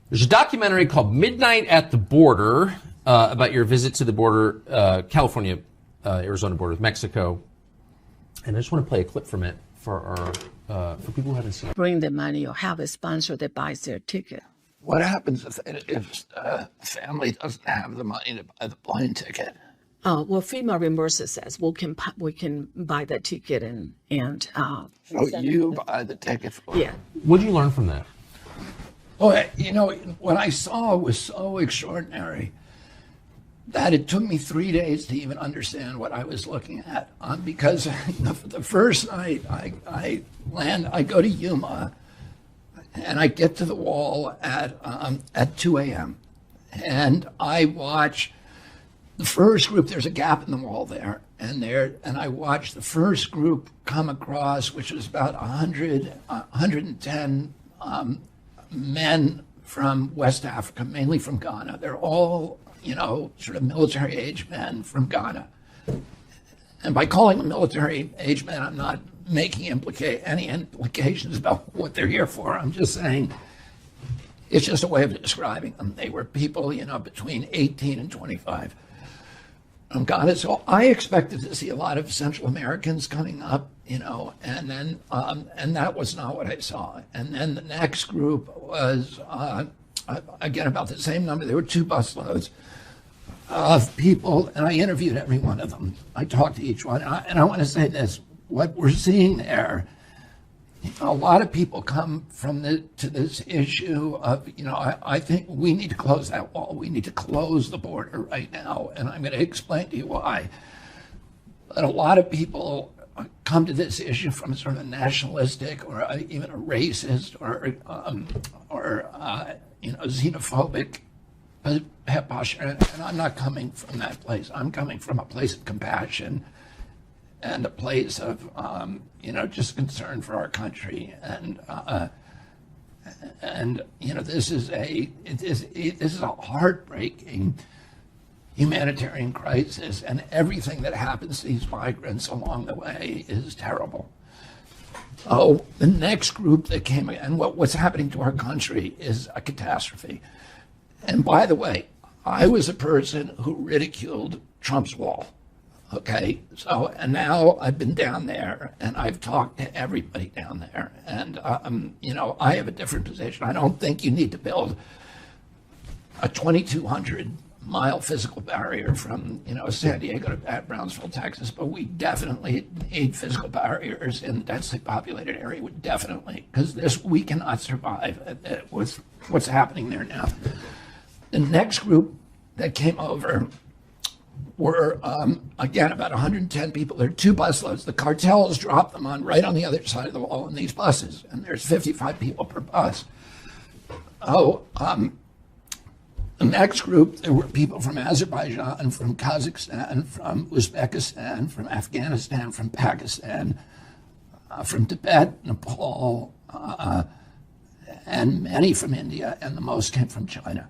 There's a documentary called Midnight at the Border about your visit to the border, California, Arizona border with Mexico. And I just want to play a clip from it for our for people who haven't seen it. Bring the money or have a sponsor that buys their ticket. What happens if a family doesn't have the money to buy the plane ticket? Well, FEMA reimburses us. We can buy that ticket and so you buy the ticket for yeah. What did you learn from that? Well, you know, what I saw was so extraordinary that it took me 3 days to even understand what I was looking at. Because the first night I land, I go to Yuma, and I get to the wall at 2 a.m. And I watch the first group. There's a gap in the wall there, and I watch the first group come across, which was about 110 men from West Africa, mainly from Ghana. They're all, you know, sort of military-age men from Ghana. And by calling them military-age men, I'm not making any implications about what they're here for. I'm just saying it's just a way of describing them. They were people, you know, between 18 and 25 from Ghana. So I expected to see a lot of Central Americans coming up, you know, and then and that was not what I saw. And then the next group was again about the same number. There were 2 busloads of people, and I interviewed every one of them. I talked to each one, and I want to say this: what we're seeing there, a lot of people come to this issue of, you know, I think we need to close that wall. We need to close the border right now, and I'm going to explain to you why. But a lot of people come to this issue from sort of a nationalistic or even a racist or you know, xenophobic posture, and I'm not coming from that place. I'm coming from a place of compassion and a place of you know, just concern for our country, and you know, this is a heartbreaking humanitarian crisis, and everything that happens to these migrants along the way is terrible. Oh, the next group that came, and what's happening to our country is a catastrophe. And by the way, I was a person who ridiculed Trump's wall. Okay, so, and now I've been down there and I've talked to everybody down there, and you know, I have a different position. I don't think you need to build a 2,200-mile physical barrier from, you know, San Diego to Brownsville, Texas, but we definitely need physical barriers in the densely populated area. Definitely, because we cannot survive with what's happening there now. The next group that came over were, again, about 110 people. There are 2 busloads. The cartels dropped them right on the other side of the wall in these buses, and there's 55 people per bus. The next group, there were people from Azerbaijan, from Kazakhstan, from Uzbekistan, from Afghanistan, from Pakistan, from Tibet, Nepal, and many from India, and the most came from China.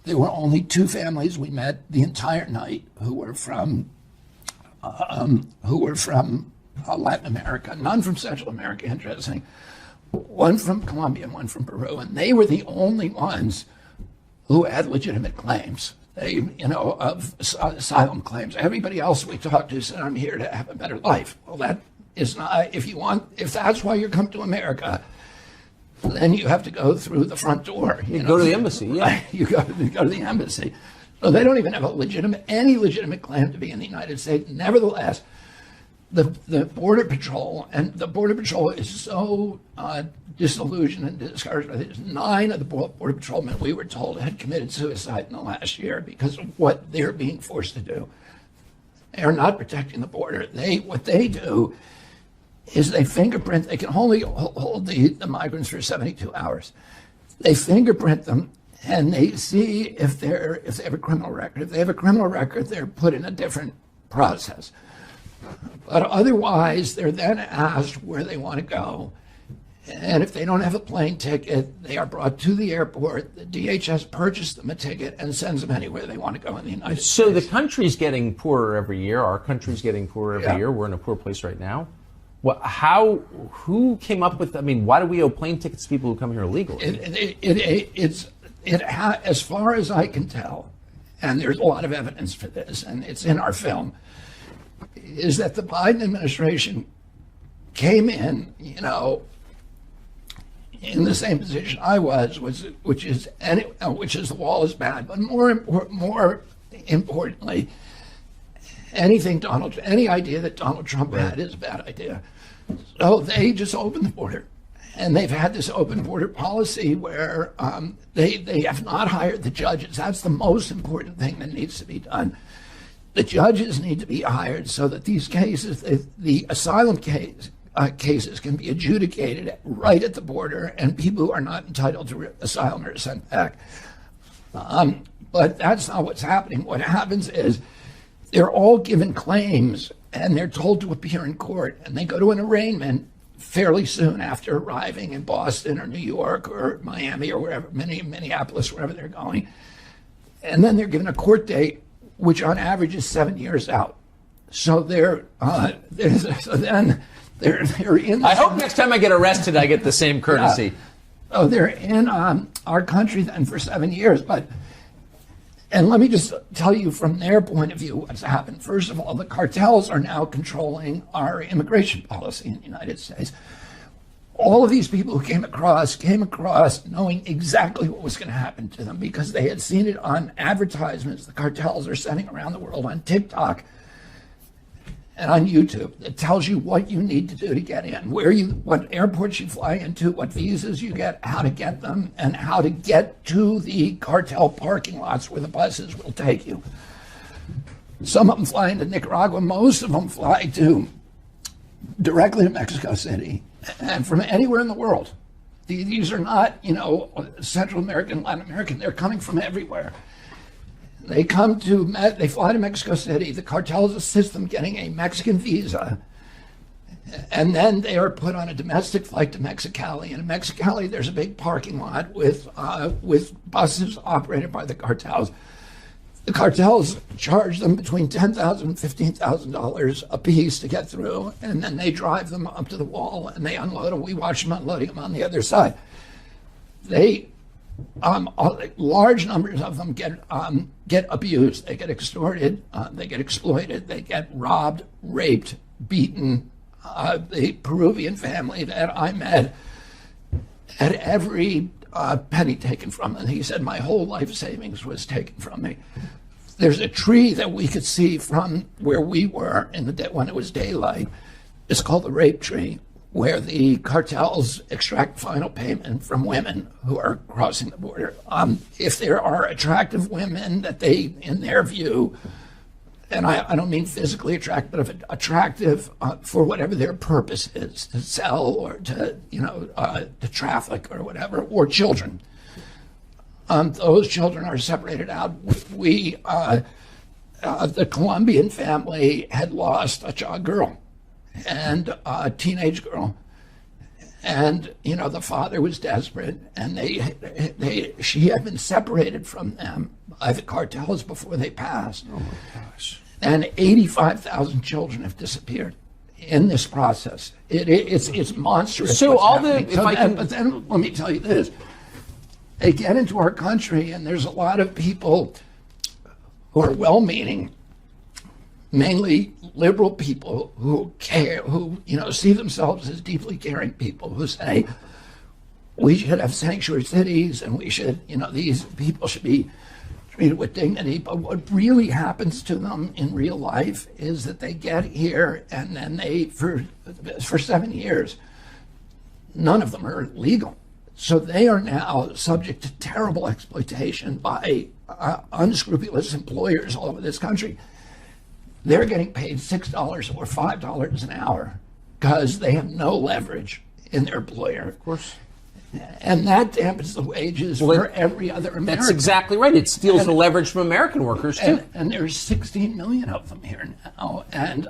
There were only 2 families we met the entire night who were from Latin America, none from Central America, interesting. One from Colombia and one from Peru, and they were the only ones who had legitimate claims. They, you know, of asylum claims. Everybody else we talked to said, "I'm here to have a better life." Well, that is not. If that's why you're coming to America, then you have to go through the front door. You go to the embassy, yeah. You go to the embassy. So they don't even have any legitimate claim to be in the United States. Nevertheless, the Border Patrol, and the Border Patrol is so disillusioned and discouraged by this. 9 of the Border Patrolmen, we were told, had committed suicide in the last year because of what they're being forced to do. They are not protecting the border. What they do is they fingerprint. They can only hold the migrants for 72 hours. They fingerprint them, and they see if they have a criminal record. If they have a criminal record, they're put in a different process. But otherwise, they're then asked where they want to go. And if they don't have a plane ticket, they are brought to the airport. The DHS purchases them a ticket and sends them anywhere they want to go in the United States. So the country's getting poorer every year. Our country's getting poorer every year. We're in a poor place right now. Well, who came up with, I mean, why do we owe plane tickets to people who come here illegally? As far as I can tell, and there's a lot of evidence for this, and it's in our film, is that the Biden administration came in, in the same position I was, which is the wall is bad, but more importantly, any idea that Donald Trump had is a bad idea. So they just opened the border, and they've had this open border policy where they have not hired the judges. That's the most important thing that needs to be done. The judges need to be hired so that these cases, the asylum cases can be adjudicated right at the border, and people who are not entitled to asylum are sent back. But that's not what's happening. What happens is they're all given claims, and they're told to appear in court, and they go to an arraignment fairly soon after arriving in Boston or New York or Miami or wherever, Minneapolis, wherever they're going. And then they're given a court date, which on average is 7 years out. So they're in. I hope next time I get arrested, I get the same courtesy. Yeah. So they're in our country then for 7 years. And let me just tell you from their point of view what's happened. First of all, the cartels are now controlling our immigration policy in the United States. All of these people who came across knowing exactly what was going to happen to them because they had seen it on advertisements the cartels are sending around the world on TikTok and on YouTube that tells you what you need to do to get in, what airports you fly into, what visas you get, how to get them, and how to get to the cartel parking lots where the buses will take you. Some of them fly into Nicaragua. Most of them fly directly to Mexico City and from anywhere in the world. These are not, Central American, Latin American. They're coming from everywhere. They fly to Mexico City. The cartels assist them getting a Mexican visa. And then they are put on a domestic flight to Mexicali. And in Mexicali, there's a big parking lot with buses operated by the cartels. The cartels charge them between $10,000 and $15,000 a piece to get through. And then they drive them up to the wall and they unload them. We watch them unloading them on the other side. Large numbers of them get abused. They get extorted. They get exploited. They get robbed, raped, beaten. The Peruvian family that I met had every penny taken from them. He said, my whole life savings was taken from me. There's a tree that we could see from where we were when it was daylight. It's called the rape tree, where the cartels extract final payment from women who are crossing the border. If there are attractive women that they, in their view, and I don't mean physically attractive, but if attractive for whatever their purpose is, to sell or to traffic or whatever, or children, those children are separated out. The Colombian family had lost a girl, and a teenage girl, and the father was desperate, and she had been separated from them by the cartels before they passed. Oh my gosh! And 85,000 children have disappeared in this process. It's monstrous. So but then let me tell you this: they get into our country, and there's a lot of people who are well-meaning, mainly liberal people who care, who see themselves as deeply caring people, who say we should have sanctuary cities and we should, these people should be treated with dignity. But what really happens to them in real life is that they get here and then for 7 years, none of them are legal. So they are now subject to terrible exploitation by unscrupulous employers all over this country. They're getting paid $6 or $5 an hour because they have no leverage in their employer. Of course. And that dampens the wages for every other American. That's exactly right. It steals the leverage from American workers, too. And there's 16 million of them here now. And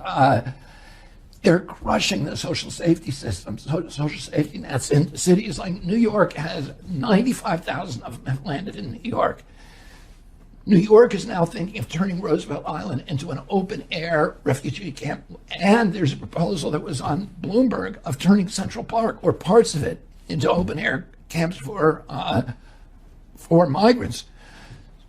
they're crushing the social safety system, social safety nets. In cities like New York has 95,000 of them have landed in New York. New York is now thinking of turning Roosevelt Island into an open-air refugee camp. And there's a proposal that was on Bloomberg of turning Central Park, or parts of it, into open-air camps for migrants.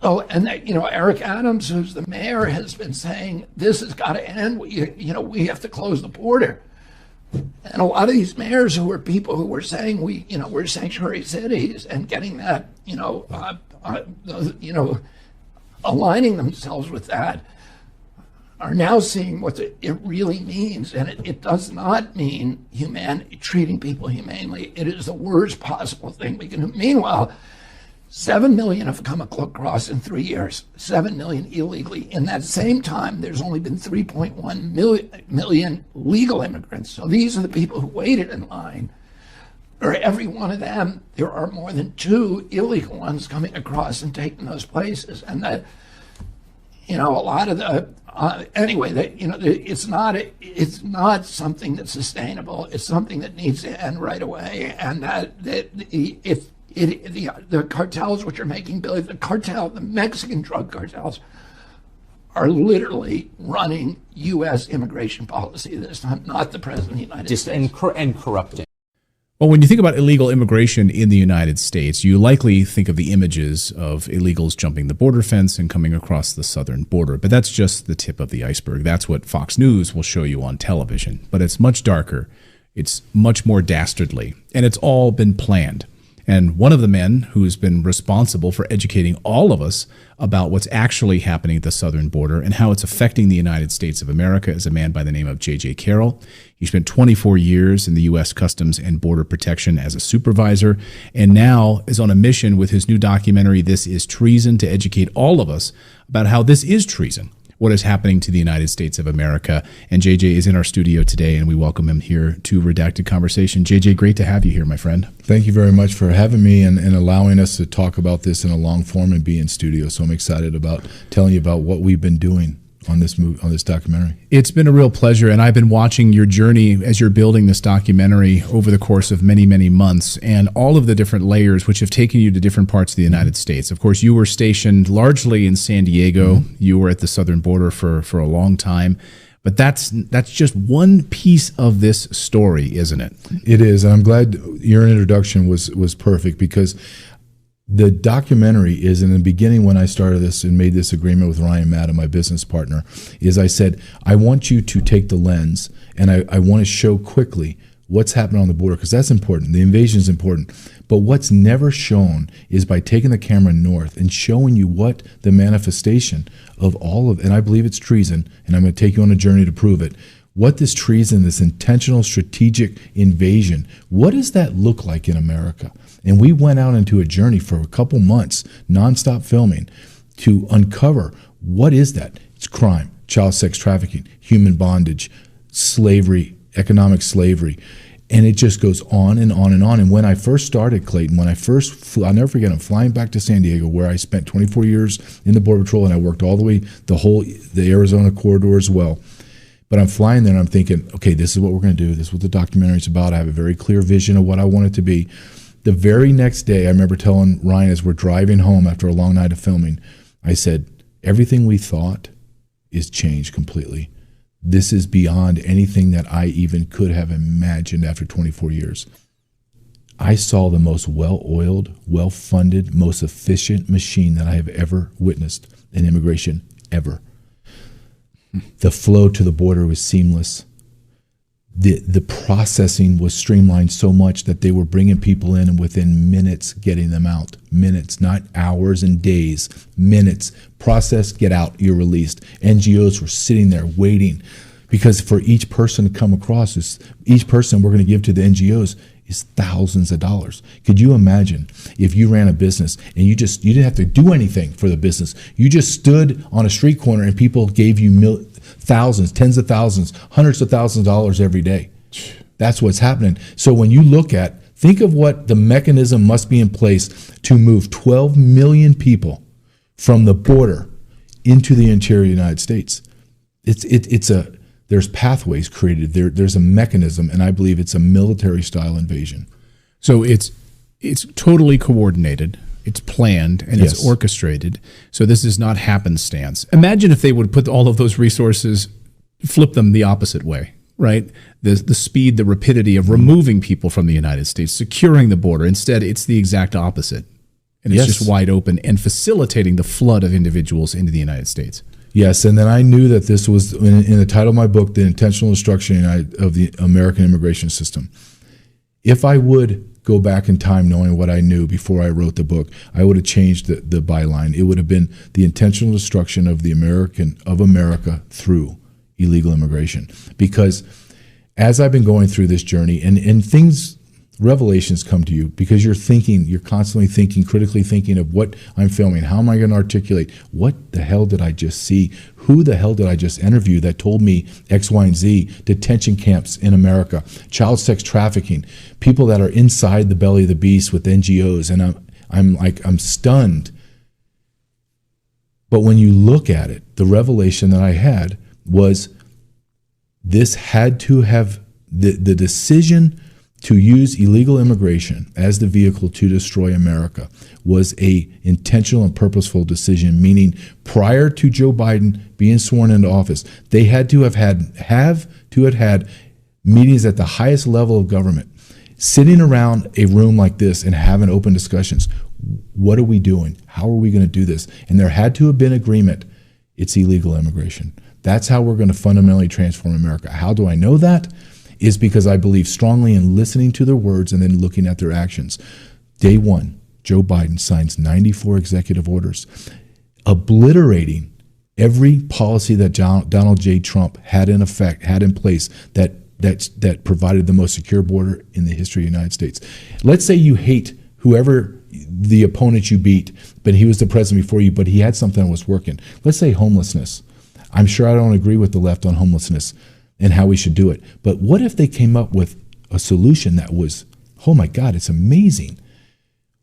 Oh, and Eric Adams, who's the mayor, has been saying this has got to end. We have to close the border. And a lot of these mayors who were people who were saying we're sanctuary cities and getting that, aligning themselves with that, are now seeing what it really means. And it does not mean treating people humanely. It is the worst possible thing we can do. Meanwhile, 7 million have come across in 3 years, 7 million illegally. In that same time, there's only been 3.1 million legal immigrants. So these are the people who waited in line. For every one of them, there are more than 2 illegal ones coming across and taking those places. And that, a lot of the, it's not something that's sustainable. It's something that needs to end right away. And the cartels which are making billions, the Mexican drug cartels are literally running U.S. immigration policy this time, not the President of the United States. And corrupting. Well, when you think about illegal immigration in the United States, you likely think of the images of illegals jumping the border fence and coming across the southern border. But that's just the tip of the iceberg. That's what Fox News will show you on television. But it's much darker. It's much more dastardly. And it's all been planned. And one of the men who's been responsible for educating all of us about what's actually happening at the southern border and how it's affecting the United States of America is a man by the name of J.J. Carroll. He spent 24 years in the U.S. Customs and Border Protection as a supervisor, and now is on a mission with his new documentary, This Is Treason, to educate all of us about how this is treason, what is happening to the United States of America. And JJ is in our studio today, and we welcome him here to Redacted Conversation. JJ, great to have you here, my friend. Thank you very much for having me and allowing us to talk about this in a long form and be in studio. So I'm excited about telling you about what we've been doing on this documentary. It's been a real pleasure, and I've been watching your journey as you're building this documentary over the course of many, many months, and all of the different layers which have taken you to different parts of the United States. Of course, you were stationed largely in San Diego. Mm-hmm. You were at the southern border for a long time. But that's just one piece of this story, isn't it? It is, and I'm glad your introduction was perfect, because the documentary is, in the beginning when I started this and made this agreement with Ryan Madden, my business partner, is I said, I want you to take the lens and I want to show quickly what's happening on the border, because that's important. The invasion is important. But what's never shown is by taking the camera north and showing you what the manifestation of all of, and I believe it's treason, and I'm going to take you on a journey to prove it, what this treason, this intentional strategic invasion, what does that look like in America? And we went out into a journey for a couple months, nonstop filming, to uncover what is that? It's crime, child sex trafficking, human bondage, slavery, economic slavery. And it just goes on and on and on. And when I first started, Clayton, when I first flew, I'll never forget, I'm flying back to San Diego, where I spent 24 years in the Border Patrol, and I worked all the way, the Arizona corridor as well. But I'm flying there and I'm thinking, okay, this is what we're going to do. This is what the documentary is about. I have a very clear vision of what I want it to be. The very next day, I remember telling Ryan as we're driving home after a long night of filming, I said, everything we thought is changed completely. This is beyond anything that I even could have imagined after 24 years. I saw the most well-oiled, well-funded, most efficient machine that I have ever witnessed in immigration, ever. The flow to the border was seamless. The processing was streamlined so much that they were bringing people in and within minutes getting them out. Minutes, not hours and days. Minutes. Process, get out, you're released. NGOs were sitting there waiting, because for each person to come across, each person we're going to give to the NGOs is thousands of dollars. Could you imagine if you ran a business and you didn't have to do anything for the business? You just stood on a street corner and people gave you thousands, tens of thousands, hundreds of thousands of dollars every day. That's what's happening. So when you think of what the mechanism must be in place to move 12 million people from the border into the interior of the United States. There's pathways created. There's a mechanism, and I believe it's a military-style invasion. So it's totally coordinated. It's planned and Yes. it's orchestrated. So this is not happenstance. Imagine if they would put all of those resources, flip them the opposite way, right? The speed, the rapidity of removing people from the United States, securing the border. Instead, it's the exact opposite. And it's Yes. just wide open and facilitating the flood of individuals into the United States. Yes, and then I knew that this was in the title of my book, The Intentional Destruction of the American Immigration System. If I would go back in time knowing what I knew before I wrote the book, I would have changed the byline. It would have been the intentional destruction of America through illegal immigration. Because as I've been going through this journey, and things, revelations come to you because you're constantly thinking, critically thinking of what I'm filming. How am I going to articulate? What the hell did I just see? Who the hell did I just interview that told me X, Y, and Z? Detention camps in America, child sex trafficking, people that are inside the belly of the beast with NGOs. And I'm stunned. But when you look at it, the revelation that I had was this had to have the decision to use illegal immigration as the vehicle to destroy America was a intentional and purposeful decision, meaning prior to Joe Biden being sworn into office, they had to have had meetings at the highest level of government, sitting around a room like this and having open discussions. What are we doing? How are we going to do this? And there had to have been agreement. It's illegal immigration. That's how we're going to fundamentally transform America. How do I know that? Is because I believe strongly in listening to their words and then looking at their actions. Day one, Joe Biden signs 94 executive orders, obliterating every policy that Donald J. Trump had in place that provided the most secure border in the history of the United States. Let's say you hate whoever the opponent you beat, but he was the president before you, but he had something that was working. Let's say homelessness. I'm sure I don't agree with the left on homelessness and how we should do it. But what if they came up with a solution that was, oh my God, it's amazing.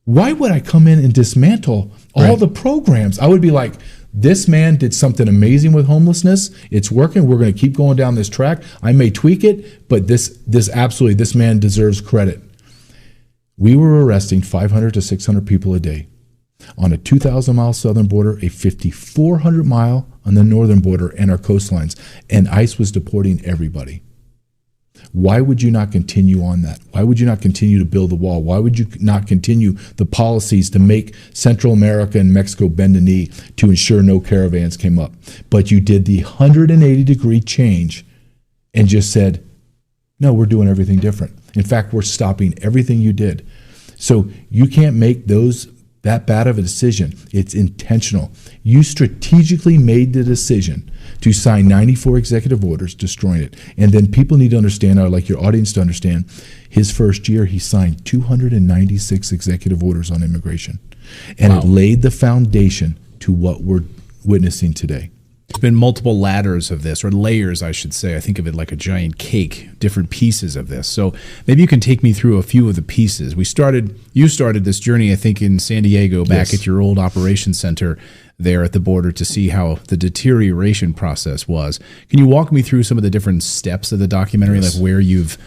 Why would I come in and dismantle all the programs? I would be like, this man did something amazing with homelessness. It's working. We're going to keep going down this track. I may tweak it, but this man deserves credit. We were arresting 500 to 600 people a day on a 2,000-mile southern border, a 5,400-mile on the northern border, and our coastlines. And ICE was deporting everybody. Why would you not continue on that? Why would you not continue to build the wall? Why would you not continue the policies to make Central America and Mexico bend a knee to ensure no caravans came up? But you did the 180-degree change and just said, no, we're doing everything different. In fact, we're stopping everything you did. So you can't make that bad of a decision. It's intentional. You strategically made the decision to sign 94 executive orders destroying it. And then people need to understand, I'd like your audience to understand, his first year he signed 296 executive orders on immigration. And it laid the foundation to what we're witnessing today. There's been multiple ladders of this, or layers, I should say. I think of it like a giant cake, different pieces of this. So maybe you can take me through a few of the pieces. You started this journey, I think, in San Diego, back at your old operations center there at the border to see how the deterioration process was. Can you walk me through some of the different steps of the documentary, like where you've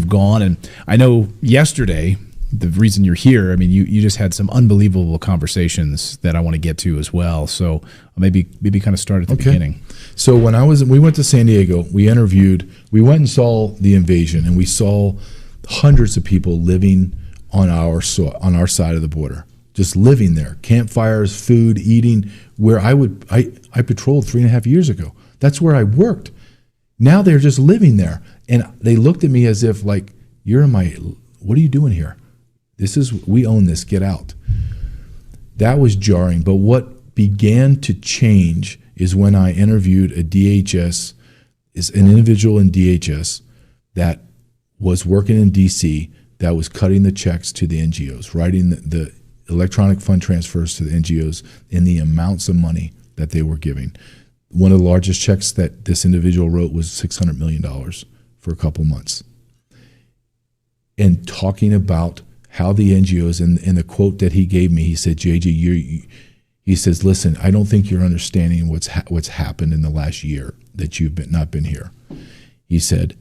gone? And I know yesterday, the reason you're here, I mean, you just had some unbelievable conversations that I want to get to as well. So maybe kind of start at the beginning. So we went to San Diego, we went and saw the invasion, and we saw hundreds of people living on our side of the border, just living there, campfires, food, eating, where I patrolled 3.5 years ago. That's where I worked. Now they're just living there. And they looked at me as if like, what are you doing here? We own this, get out. That was jarring. But what began to change is when I interviewed an individual in DHS that was working in DC, that was cutting the checks to the NGOs, writing the electronic fund transfers to the NGOs in the amounts of money that they were giving. One of the largest checks that this individual wrote was $600 million for a couple months. And talking about how the NGOs, and the quote that he gave me, he said, JJ, he says, listen, I don't think you're understanding what's happened in the last year that you've not been here. He said,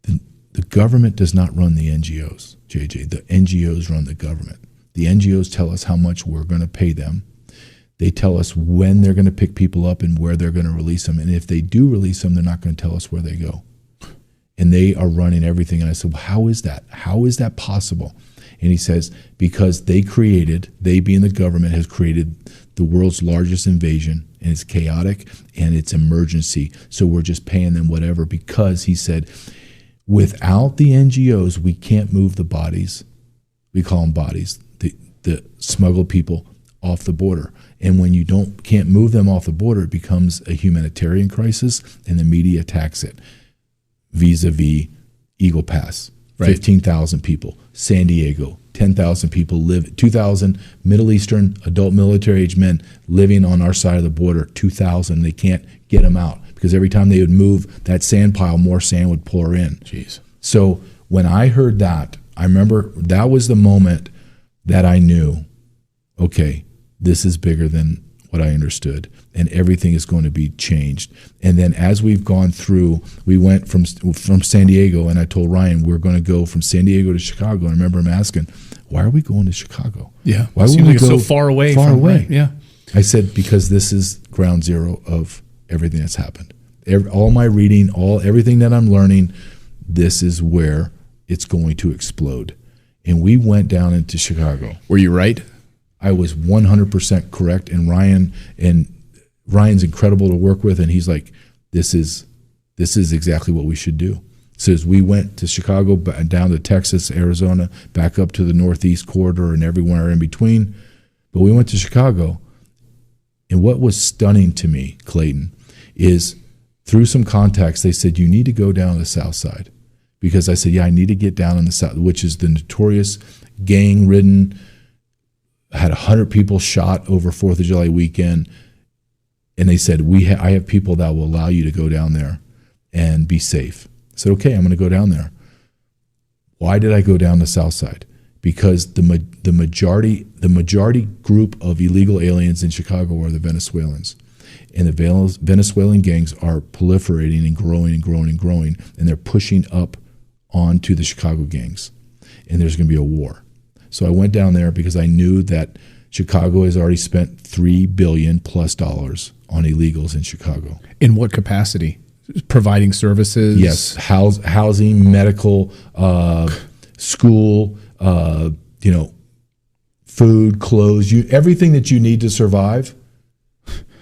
the government does not run the NGOs, JJ. The NGOs run the government. The NGOs tell us how much we're going to pay them. They tell us when they're going to pick people up and where they're going to release them. And if they do release them, they're not going to tell us where they go. And they are running everything. And I said, well, how is that? How is that possible? And he says, because they being the government, has created the world's largest invasion, and it's chaotic and it's emergency. So we're just paying them whatever, because he said, without the NGOs, we can't move the bodies. We call them bodies, the smuggled people off the border. And when you can't move them off the border, it becomes a humanitarian crisis, and the media attacks it. Vis-a-vis Eagle Pass, Right. 15,000 people. San Diego, 10,000 people live. 2,000 Middle Eastern adult military-age men living on our side of the border. 2,000. They can't get them out because every time they would move that sand pile, more sand would pour in. Jeez. So when I heard that, I remember that was the moment that I knew, okay, this is bigger than what I understood, and everything is going to be changed. And then as we've gone through, we went from San Diego, and I told Ryan we're going to go from San Diego to Chicago. And I remember him asking, "Why are we going to Chicago? Yeah. Why Seems would we like it's go so far away? Right. Yeah. I said, because this is ground zero of everything that's happened. All my reading, everything that I'm learning, this is where it's going to explode. And we went down into Chicago. Were you right? I was 100% correct, and Ryan's incredible to work with, and he's like, this is exactly what we should do. So as we went to Chicago, down to Texas, Arizona, back up to the Northeast corridor and everywhere in between, but we went to Chicago, and what was stunning to me, Clayton, is through some contacts, they said, you need to go down the South Side. Because I said, yeah, I need to get down on the South, which is the notorious gang-ridden, had 100 people shot over 4th of July weekend. And they said, I have people that will allow you to go down there and be safe. I said, okay, I'm going to go down there. Why did I go down the South Side? Because the majority group of illegal aliens in Chicago are the Venezuelans. And the Venezuelan gangs are proliferating and growing and growing and growing, and they're pushing up onto the Chicago gangs. And there's going to be a war. So I went down there because I knew that Chicago has already spent $3 billion plus on illegals in Chicago. In what capacity? Providing services? Yes, housing, medical, school, food, clothes, everything that you need to survive.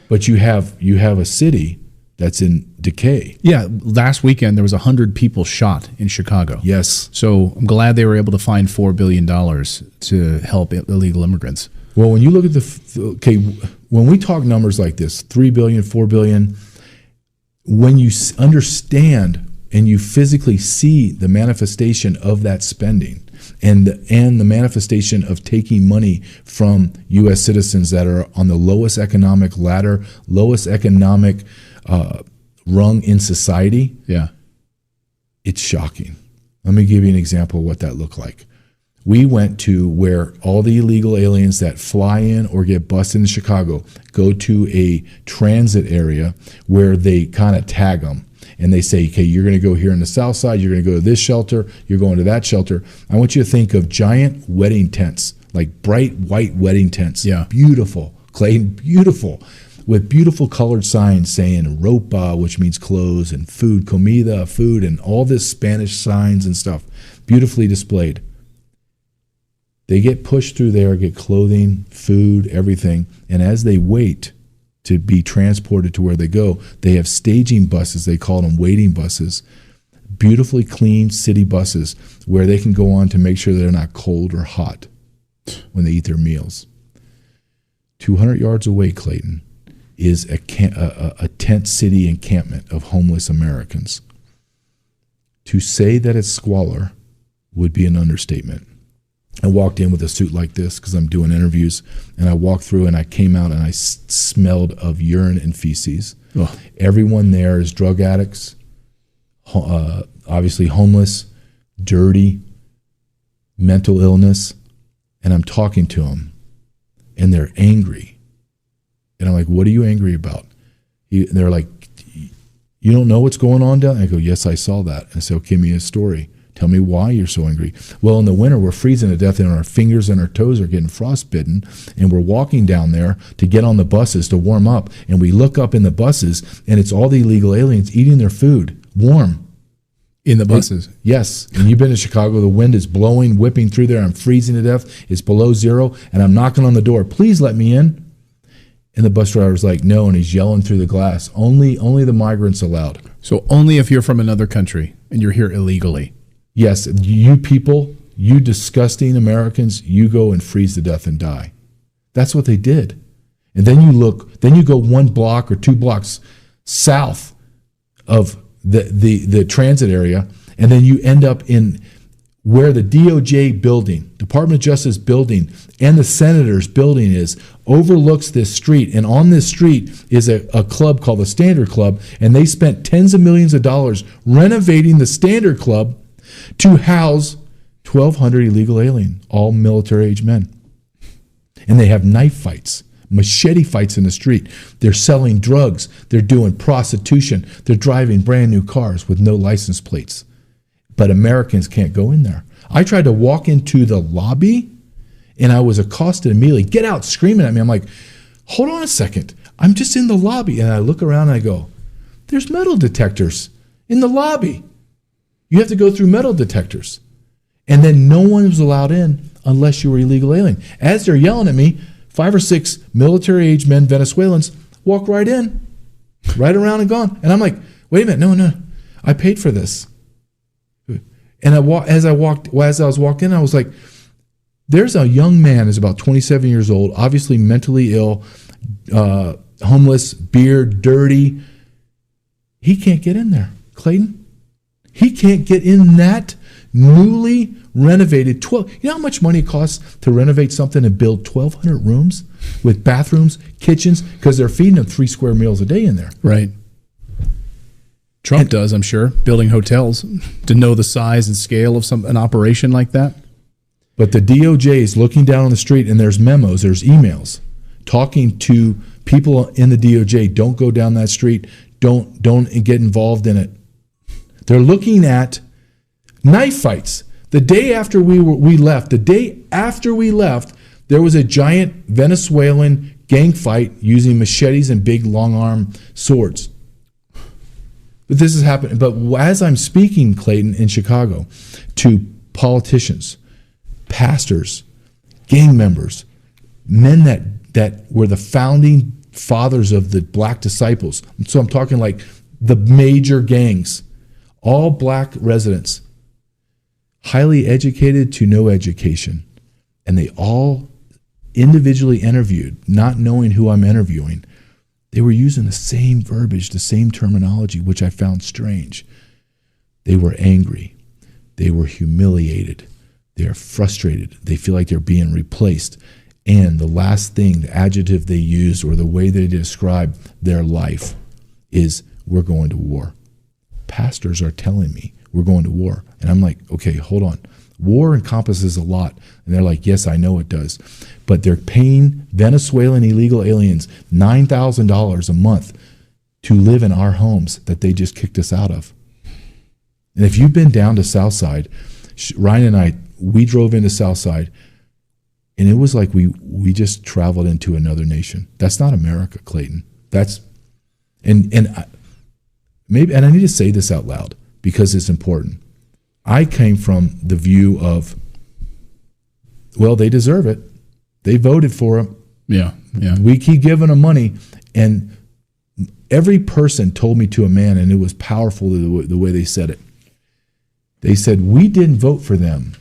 But you have a city that's in decay. Yeah, last weekend there was 100 people shot in Chicago. Yes. So I'm glad they were able to find $4 billion to help illegal immigrants. Well, when you look at when we talk numbers like this, 3 billion, 4 billion, when you understand and you physically see the manifestation of that spending and the manifestation of taking money from U.S. citizens that are on the lowest economic ladder, lowest economic rung in society, yeah, it's shocking. Let me give you an example of what that looked like. We went to where all the illegal aliens that fly in or get bused in Chicago go to a transit area where they kind of tag them. And they say, okay, you're going to go here in the South Side, you're going to go to this shelter, you're going to that shelter. I want you to think of giant wedding tents, like bright white wedding tents. Yeah. Beautiful, Clayton, beautiful, with beautiful colored signs saying ropa, which means clothes, and food, comida, food, and all this Spanish signs and stuff, beautifully displayed. They get pushed through there, get clothing, food, everything, and as they wait to be transported to where they go, they have staging buses, they call them waiting buses, beautifully clean city buses where they can go on to make sure they're not cold or hot when they eat their meals. 200 yards away, Clayton, is a tent city encampment of homeless Americans. To say that it's squalor would be an understatement. I walked in with a suit like this because I'm doing interviews, and I walked through and I came out and I smelled of urine and feces. Oh. Everyone there is drug addicts, obviously homeless, dirty, mental illness, and I'm talking to them, and they're angry. And I'm like, what are you angry about? They're like, you don't know what's going on down there? I go, yes, I saw that. And I said, okay, give me a story. Tell me why you're so angry. Well, in the winter, we're freezing to death and our fingers and our toes are getting frostbitten. And we're walking down there to get on the buses to warm up. And we look up in the buses and it's all the illegal aliens eating their food, warm. In the buses. Yes. And you've been to Chicago. The wind is blowing, whipping through there. I'm freezing to death. It's below zero. And I'm knocking on the door. Please let me in. And the bus driver's like, no. And he's yelling through the glass. Only the migrants allowed. So only if you're from another country and you're here illegally. Yes, you people, you disgusting Americans, you go and freeze to death and die. That's what they did. And then you go 1 block or 2 blocks south of the transit area, and then you end up in where the DOJ building, Department of Justice building, and the Senator's building overlooks this street. And on this street is a club called the Standard Club, and they spent tens of millions of dollars renovating the Standard Club to house 1,200 illegal aliens, all military-age men. And they have knife fights, machete fights in the street. They're selling drugs. They're doing prostitution. They're driving brand new cars with no license plates. But Americans can't go in there. I tried to walk into the lobby, and I was accosted immediately. Get out, screaming at me. I'm like, hold on a second. I'm just in the lobby. And I look around and I go, there's metal detectors in the lobby. You have to go through metal detectors. And then no one was allowed in unless you were illegal alien. As they're yelling at me, 5 or 6 military-age men, Venezuelans, walk right in, right around and gone. And I'm like, wait a minute, no, I paid for this. And as I was walking in, I was like, there's a young man who's about 27 years old, obviously mentally ill, homeless, beard, dirty. He can't get in there, Clayton. He can't get in that newly renovated 12. You know how much money it costs to renovate something and build 1,200 rooms with bathrooms, kitchens, because they're feeding them 3 square meals a day in there. Right. Trump does, I'm sure, building hotels to know the size and scale of an operation like that. But the DOJ is looking down on the street, and there's memos, there's emails talking to people in the DOJ. Don't go down that street. Don't get involved in it. They're looking at knife fights. The day after we left, there was a giant Venezuelan gang fight using machetes and big long arm swords. But this is happening. But as I'm speaking, Clayton, in Chicago, to politicians, pastors, gang members, men that were the founding fathers of the black disciples. So I'm talking like the major gangs, all black residents, highly educated to no education. And they all individually interviewed, not knowing who I'm interviewing. They were using the same verbiage, the same terminology, which I found strange. They were angry. They were humiliated. They are frustrated. They feel like they're being replaced. And the last thing, the adjective they used or the way they describe their life is, we're going to war. Pastors are telling me we're going to war. And I'm like, okay, hold on. War encompasses a lot. And they're like, yes, I know it does. But they're paying Venezuelan illegal aliens $9,000 a month to live in our homes that they just kicked us out of. And if you've been down to Southside, Ryan and I, we drove into Southside, and it was like we just traveled into another nation. That's not America, Clayton. That's and I need to say this out loud because it's important. I came from the view of, well, they deserve it. They voted for him. Yeah. We keep giving them money, and every person told me to a man, and it was powerful the way they said it. They said, we didn't vote for them.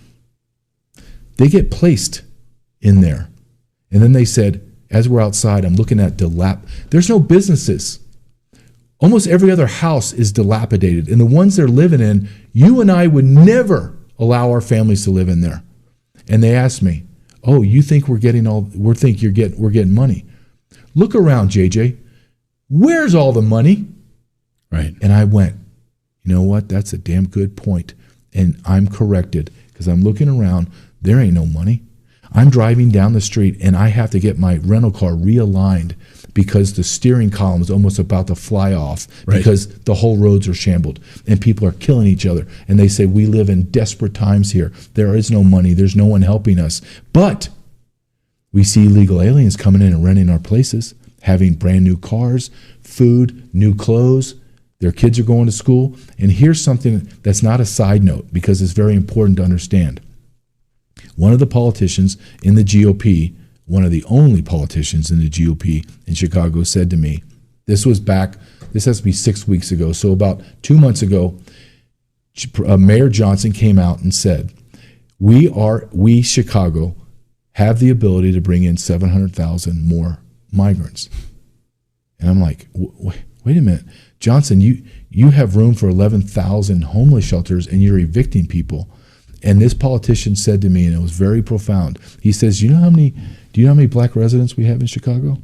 They get placed in there. And then they said, as we're outside, I'm looking at there's no businesses. Almost every other house is dilapidated. And the ones they're living in, you and I would never allow our families to live in there. And they asked me, oh, you think we're getting money? Look around, JJ. Where's all the money? Right. And I went, you know what? That's a damn good point. And I'm corrected because I'm looking around. There ain't no money. I'm driving down the street and I have to get my rental car realigned because the steering column is almost about to fly off because the whole roads are shambled and people are killing each other. And they say, we live in desperate times here. There is no money. There's no one helping us. But we see illegal aliens coming in and renting our places, having brand new cars, food, new clothes. Their kids are going to school. And here's something that's not a side note because it's very important to understand. One of the politicians in the GOP, one of the only politicians in the GOP in Chicago, said to me, this has to be 6 weeks ago, so about 2 months ago, Mayor Johnson came out and said, we Chicago have the ability to bring in 700,000 more migrants. And I'm like, wait a minute, Johnson, you have room for 11,000 homeless shelters and you're evicting people. And this politician said to me, and it was very profound, he says, do you know how many black residents we have in Chicago?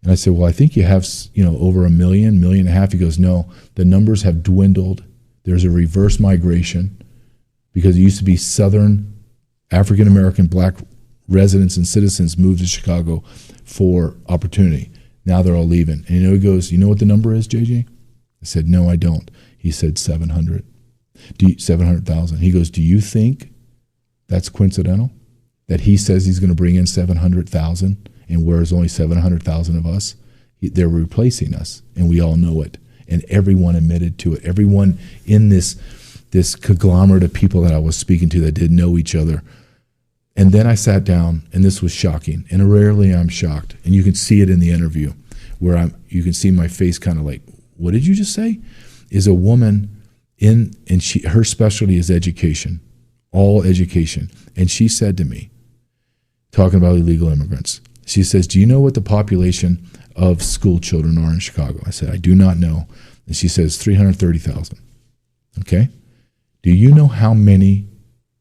And I said, well, I think you have, over 1 million, 1.5 million. He goes, no, the numbers have dwindled. There's a reverse migration because it used to be Southern African-American black residents and citizens moved to Chicago for opportunity. Now they're all leaving. And he goes, you know what the number is, JJ? I said, no, I don't. He said 700,000. He goes, do you think that's coincidental? That he says he's going to bring in 700,000 and whereas only 700,000 of us, they're replacing us and we all know it. And everyone admitted to it. Everyone in this conglomerate of people that I was speaking to that didn't know each other. And then I sat down and this was shocking. And rarely I'm shocked. And you can see it in the interview where you can see my face kind of like, what did you just say? Is a woman her specialty is education, all education. And she said to me, talking about illegal immigrants, she says, do you know what the population of school children are in Chicago? I said, I do not know. And she says 330,000. Okay. Do you know how many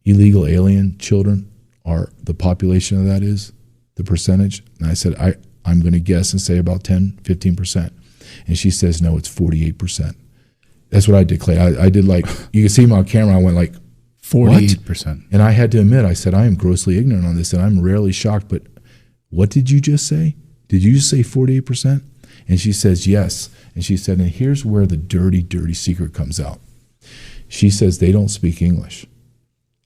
illegal alien children are the population of that is, the percentage? And I said, I'm going to guess and say about 10, 15%. And she says, no, it's 48%. That's what I did, Clay. I did like, you can see me on camera, I went like, 48%. What? And I had to admit, I said, I am grossly ignorant on this and I'm rarely shocked, but what did you just say? Did you just say 48%? And she says, yes. And she said, and here's where the dirty, dirty secret comes out. She says they don't speak English,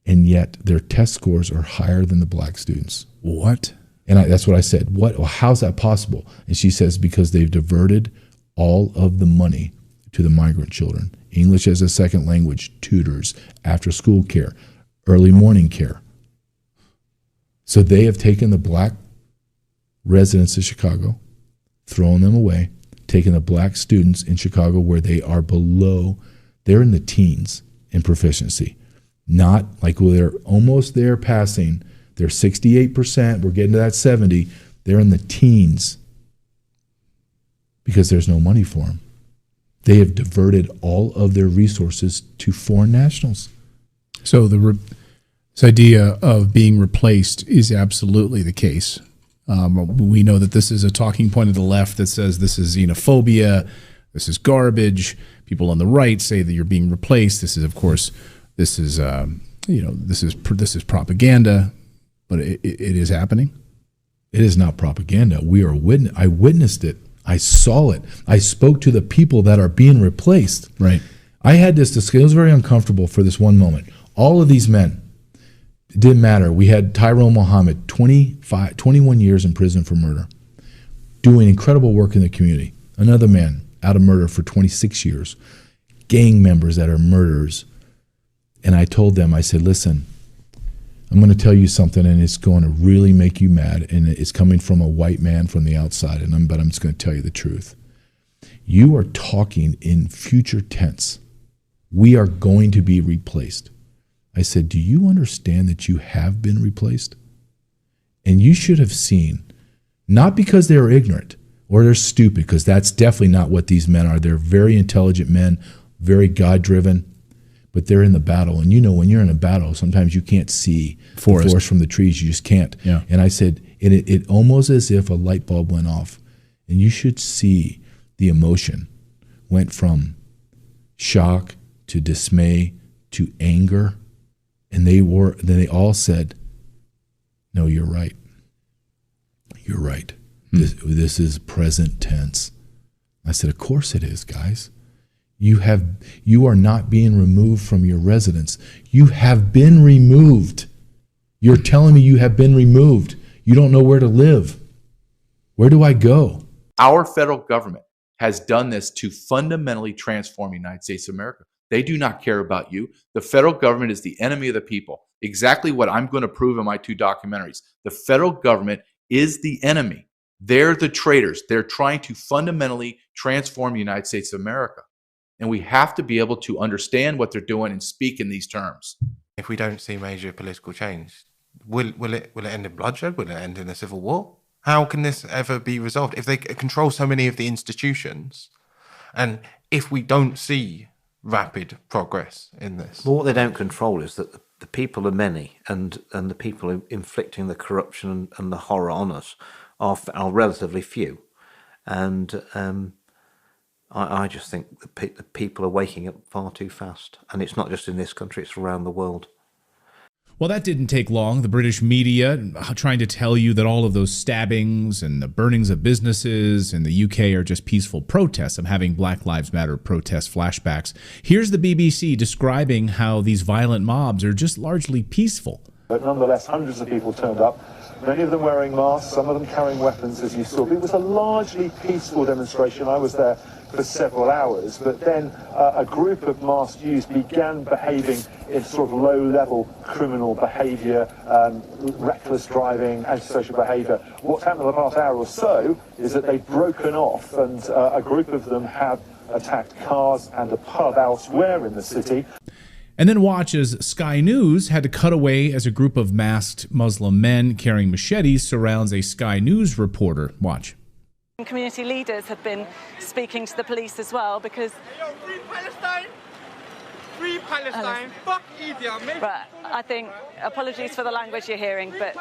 and yet their test scores are higher than the black students. What? And that's what I said. What? Well, how's that possible? And she says, because they've diverted all of the money to the migrant children. English as a second language, tutors, after school care, early morning care. So they have taken the black residents of Chicago, thrown them away, taken the black students in Chicago where they are below, they're in the teens in proficiency. Not like they're almost there passing, they're 68%, we're getting to that 70, they're in the teens because there's no money for them. They have diverted all of their resources to foreign nationals. So this idea of being replaced is absolutely the case. We know that this is a talking point of the left that says this is xenophobia, this is garbage. People on the right say that you're being replaced. This is, of course, this is propaganda, but it is happening. It is not propaganda. I witnessed it. I saw it. I spoke to the people that are being replaced. Right. I had this discussion. It was very uncomfortable for this one moment. All of these men, it didn't matter. We had Tyrone Muhammad, 21 years in prison for murder, doing incredible work in the community. Another man out of murder for 26 years. Gang members that are murderers. And I told them, I said, listen, I'm going to tell you something and it's going to really make you mad. And it's coming from a white man from the outside. But I'm just going to tell you the truth. You are talking in future tense. We are going to be replaced. I said, do you understand that you have been replaced? And you should have seen, not because they're ignorant or they're stupid, because that's definitely not what these men are. They're very intelligent men, very God-driven, but they're in the battle. And when you're in a battle, sometimes you can't see the forest from the trees. You just can't. Yeah. And I said, it almost as if a light bulb went off. And you should see the emotion went from shock to dismay to anger. And they all said, No, you're right. You're right. This is present tense. I said, of course it is, guys. You are not being removed from your residence. You have been removed. You're telling me you have been removed. You don't know where to live. Where do I go? Our federal government has done this to fundamentally transform the United States of America. They do not care about you. The federal government is the enemy of the people. Exactly what I'm going to prove in my 2 documentaries. The federal government is the enemy. They're the traitors. They're trying to fundamentally transform the United States of America. And we have to be able to understand what they're doing and speak in these terms. If we don't see major political change, will it end in bloodshed? Will it end in a civil war? How can this ever be resolved if they control so many of the institutions, and if we don't see rapid progress in this? Well, what they don't control is that the people are many, and the people inflicting the corruption and the horror on us are relatively few. And I just think the people are waking up far too fast. And it's not just in this country, it's around the world. Well, that didn't take long. The British media trying to tell you that all of those stabbings and the burnings of businesses in the UK are just peaceful protests. I'm having Black Lives Matter protest flashbacks. Here's the BBC describing how these violent mobs are just largely peaceful. But nonetheless, hundreds of people turned up, many of them wearing masks, some of them carrying weapons, as you saw. It was a largely peaceful demonstration. I was there for several hours, but then a group of masked youths began behaving in sort of low-level criminal behaviour, reckless driving, antisocial behaviour. What's happened in the past hour or so is that they've broken off, and a group of them have attacked cars and a pub elsewhere in the city. And then watch as Sky News had to cut away as a group of masked Muslim men carrying machetes surrounds a Sky News reporter. Watch. Community leaders have been speaking to the police as well because... Free Palestine! Free Palestine! Fuck India! But I think, apologies for the language you're hearing, but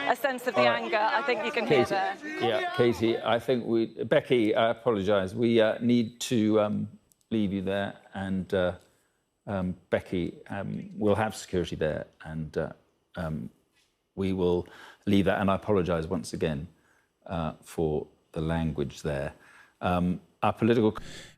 a sense of the anger, I think you can hear there. Yeah, Katie, I think Becky, I apologise. We need to leave you there, and Becky, we'll have security there, and we will leave that, and I apologise once again for the language there. Our political...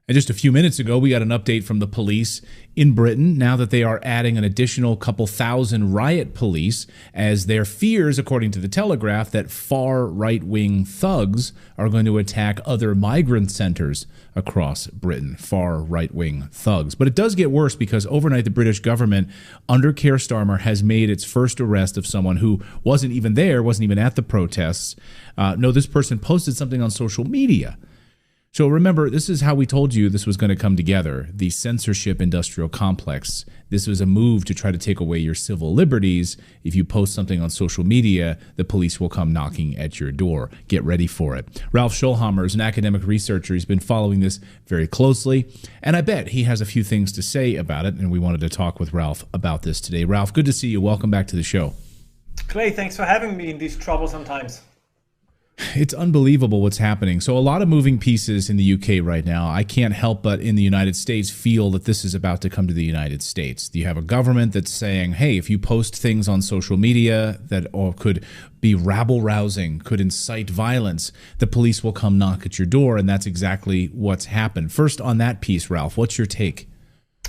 And just a few minutes ago, we got an update from the police in Britain now that they are adding an additional couple thousand riot police as their fears, according to the Telegraph, that far right-wing thugs are going to attack other migrant centers across Britain. Far right-wing thugs. But it does get worse because overnight the British government, under Keir Starmer, has made its first arrest of someone who wasn't even there, wasn't even at the protests. No, this person posted something on social media. So remember, this is how we told you this was going to come together. The censorship industrial complex. This was a move to try to take away your civil liberties. If you post something on social media, the police will come knocking at your door. Get ready for it. Ralph Schulhammer is an academic researcher. He's been following this very closely, and I bet he has a few things to say about it, and we wanted to talk with Ralph about this today. Ralph, good to see you. Welcome back to the show. Clay, thanks for having me in these troublesome times. It's unbelievable what's happening. So a lot of moving pieces in the UK right now. I can't help but in the United States feel that this is about to come to the United States. You have a government that's saying, hey, if you post things on social media that could be rabble-rousing, could incite violence, the police will come knock at your door, and that's exactly what's happened. First on that piece, Ralph, what's your take?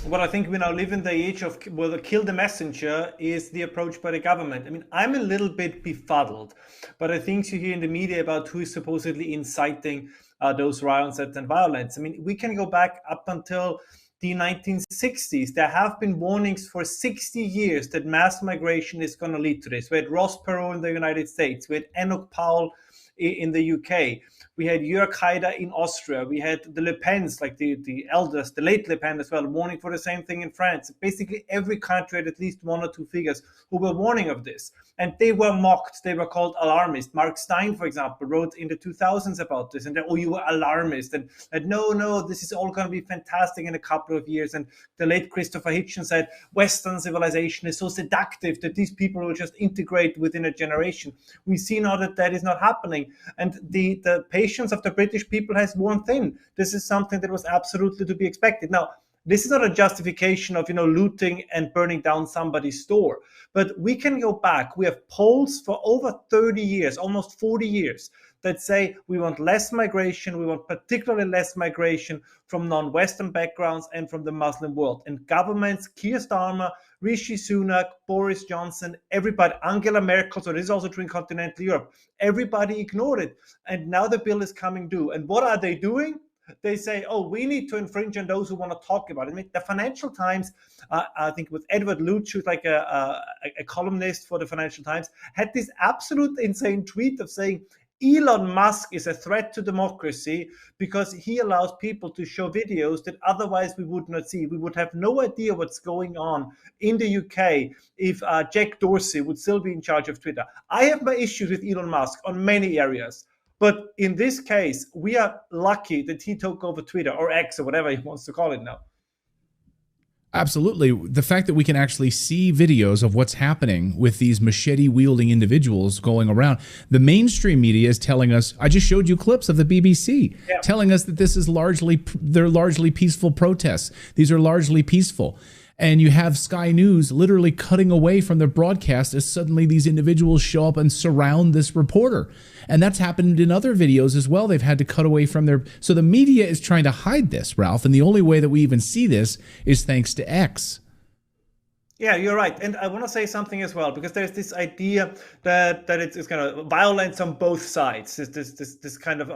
Well, I think we now live in the age of, well, kill the messenger is the approach by the government. I mean, I'm a little bit befuddled by the things you hear in the media about who is supposedly inciting those riots and violence. I mean, we can go back up until the 1960s. There have been warnings for 60 years that mass migration is going to lead to this. We had Ross Perot in the United States. We had Enoch Powell in the UK. We had Jörg Haider in Austria. We had the Le Pens, like the elders, the late Le Pen as well, warning for the same thing in France. Basically, every country had at least one or two figures who were warning of this. And they were mocked. They were called alarmists. Mark Stein, for example, wrote in the 2000s about this. And you were alarmist. And no, this is all going to be fantastic in a couple of years. And the late Christopher Hitchens said, Western civilization is so seductive that these people will just integrate within a generation. We see now that that is not happening. And the patience of the British people has worn thin. This is something that was absolutely to be expected. Now, This is not a justification of, looting and burning down somebody's store. But we can go back. We have polls for over 30 years, almost 40 years, that say we want less migration. We want particularly less migration from non-Western backgrounds and from the Muslim world. And governments, Keir Starmer, Rishi Sunak, Boris Johnson, everybody, Angela Merkel, so this is also true in continental Europe, everybody ignored it. And now the bill is coming due. And what are they doing? They say, oh, we need to infringe on those who want to talk about it. I mean, the Financial Times, I think with Edward Lutz, who's like a columnist for the Financial Times, had this absolute insane tweet of saying, Elon Musk is a threat to democracy because he allows people to show videos that otherwise we would not see. We would have no idea what's going on in the UK if Jack Dorsey would still be in charge of Twitter. I have my issues with Elon Musk on many areas. But in this case, we are lucky that he took over Twitter or X or whatever he wants to call it now. Absolutely. The fact that we can actually see videos of what's happening with these machete-wielding individuals going around. The mainstream media is telling us, I just showed you clips of the BBC, telling us that this is they're largely peaceful protests. These are largely peaceful. And you have Sky News literally cutting away from their broadcast as suddenly these individuals show up and surround this reporter. And that's happened in other videos as well. They've had to cut away from their... So the media is trying to hide this, Ralph. And the only way that we even see this is thanks to X. Yeah, you're right. And I want to say something as well, because there's this idea that it's kind of violence on both sides. This kind of,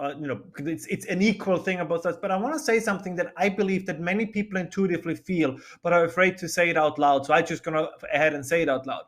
it's an equal thing on both sides. But I want to say something that I believe that many people intuitively feel, but are afraid to say it out loud. So I'm just going to ahead and say it out loud.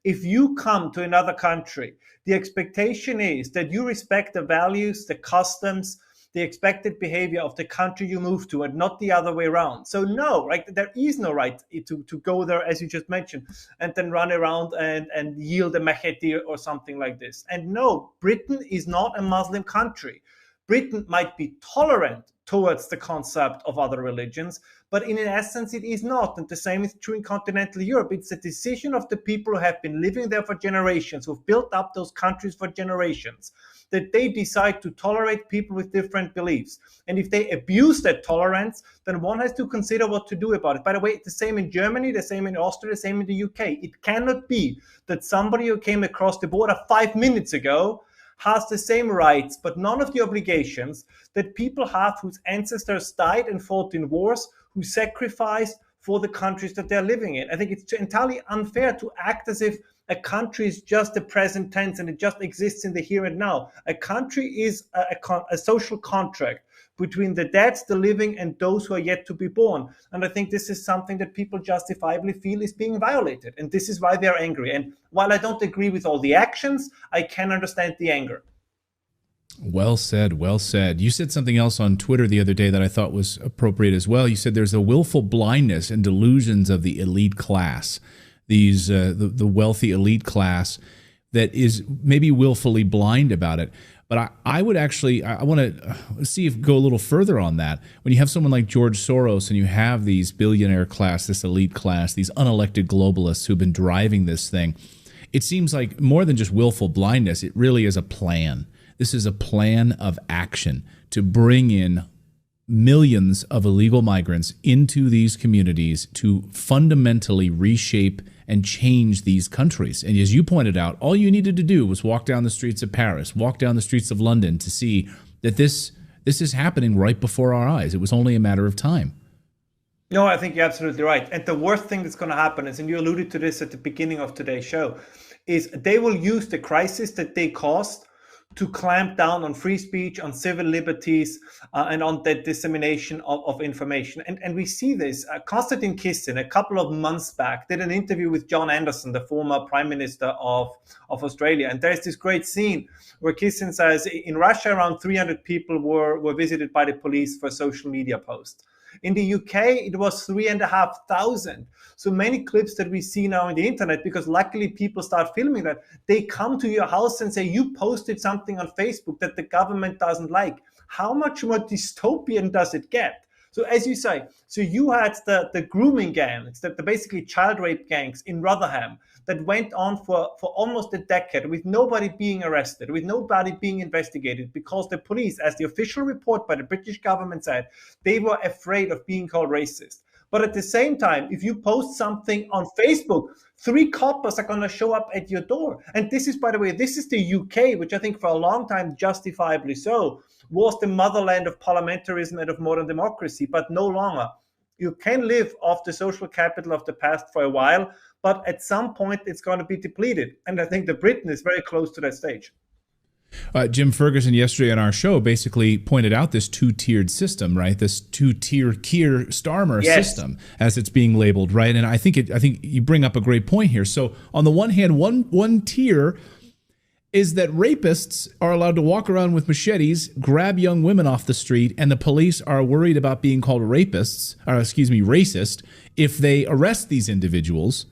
If you come to another country, the expectation is that you respect the values, the customs, the expected behavior of the country you move to, and not the other way around. So no, right? There is no right to go there, as you just mentioned, and then run around and yield a machete or something like this. And no, Britain is not a Muslim country. Britain might be tolerant towards the concept of other religions, but in essence, it is not. And the same is true in continental Europe. It's a decision of the people who have been living there for generations, who've built up those countries for generations, that they decide to tolerate people with different beliefs. And if they abuse that tolerance, then one has to consider what to do about it. By the way, the same in Germany, the same in Austria, the same in the UK. It cannot be that somebody who came across the border 5 minutes ago has the same rights, but none of the obligations that people have whose ancestors died and fought in wars, who sacrificed for the countries that they're living in. I think it's entirely unfair to act as if a country is just the present tense and it just exists in the here and now. A country is a social contract between the dead, the living, and those who are yet to be born. And I think this is something that people justifiably feel is being violated. And this is why they're angry. And while I don't agree with all the actions, I can understand the anger. Well said, well said. You said something else on Twitter the other day that I thought was appropriate as well. You said there's a willful blindness and delusions of the elite class. These the wealthy elite class that is maybe willfully blind about it. But I would actually, I want to see if go a little further on that. When you have someone like George Soros and you have these billionaire class, this elite class, these unelected globalists who've been driving this thing, it seems like more than just willful blindness, it really is a plan. This is a plan of action to bring in millions of illegal migrants into these communities to fundamentally reshape and change these countries. And as you pointed out, all you needed to do was walk down the streets of Paris, walk down the streets of London to see that this is happening right before our eyes. It was only a matter of time. No, I think you're absolutely right. And the worst thing that's going to happen is, and you alluded to this at the beginning of today's show, is they will use the crisis that they caused to clamp down on free speech, on civil liberties, and on the dissemination of information. And we see this. Konstantin Kissin, a couple of months back, did an interview with John Anderson, the former Prime Minister of Australia. And there's this great scene where Kissin says, in Russia, around 300 people were visited by the police for a social media post. In the UK, it was 3,500. So many clips that we see now on the internet, because luckily people start filming that, they come to your house and say, you posted something on Facebook that the government doesn't like. How much more dystopian does it get? So as you say, so you had the grooming gangs, the basically child rape gangs in Rotherham that went on for almost a decade with nobody being arrested, with nobody being investigated, because the police, as the official report by the British government said, they were afraid of being called racist. But at the same time, if you post something on Facebook, 3 coppers are going to show up at your door. And this is, by the way, this is the UK, which I think for a long time, justifiably so, was the motherland of parliamentarism and of modern democracy, but no longer. You can live off the social capital of the past for a while, but at some point it's going to be depleted. And I think that Britain is very close to that stage. Jim Ferguson yesterday on our show basically pointed out this 2-tiered system, right? This 2-tier Keir Starmer system, as it's being labeled, right? And I think you bring up a great point here. So on the one hand, one tier is that rapists are allowed to walk around with machetes, grab young women off the street, and the police are worried about being called racist if they arrest these individuals.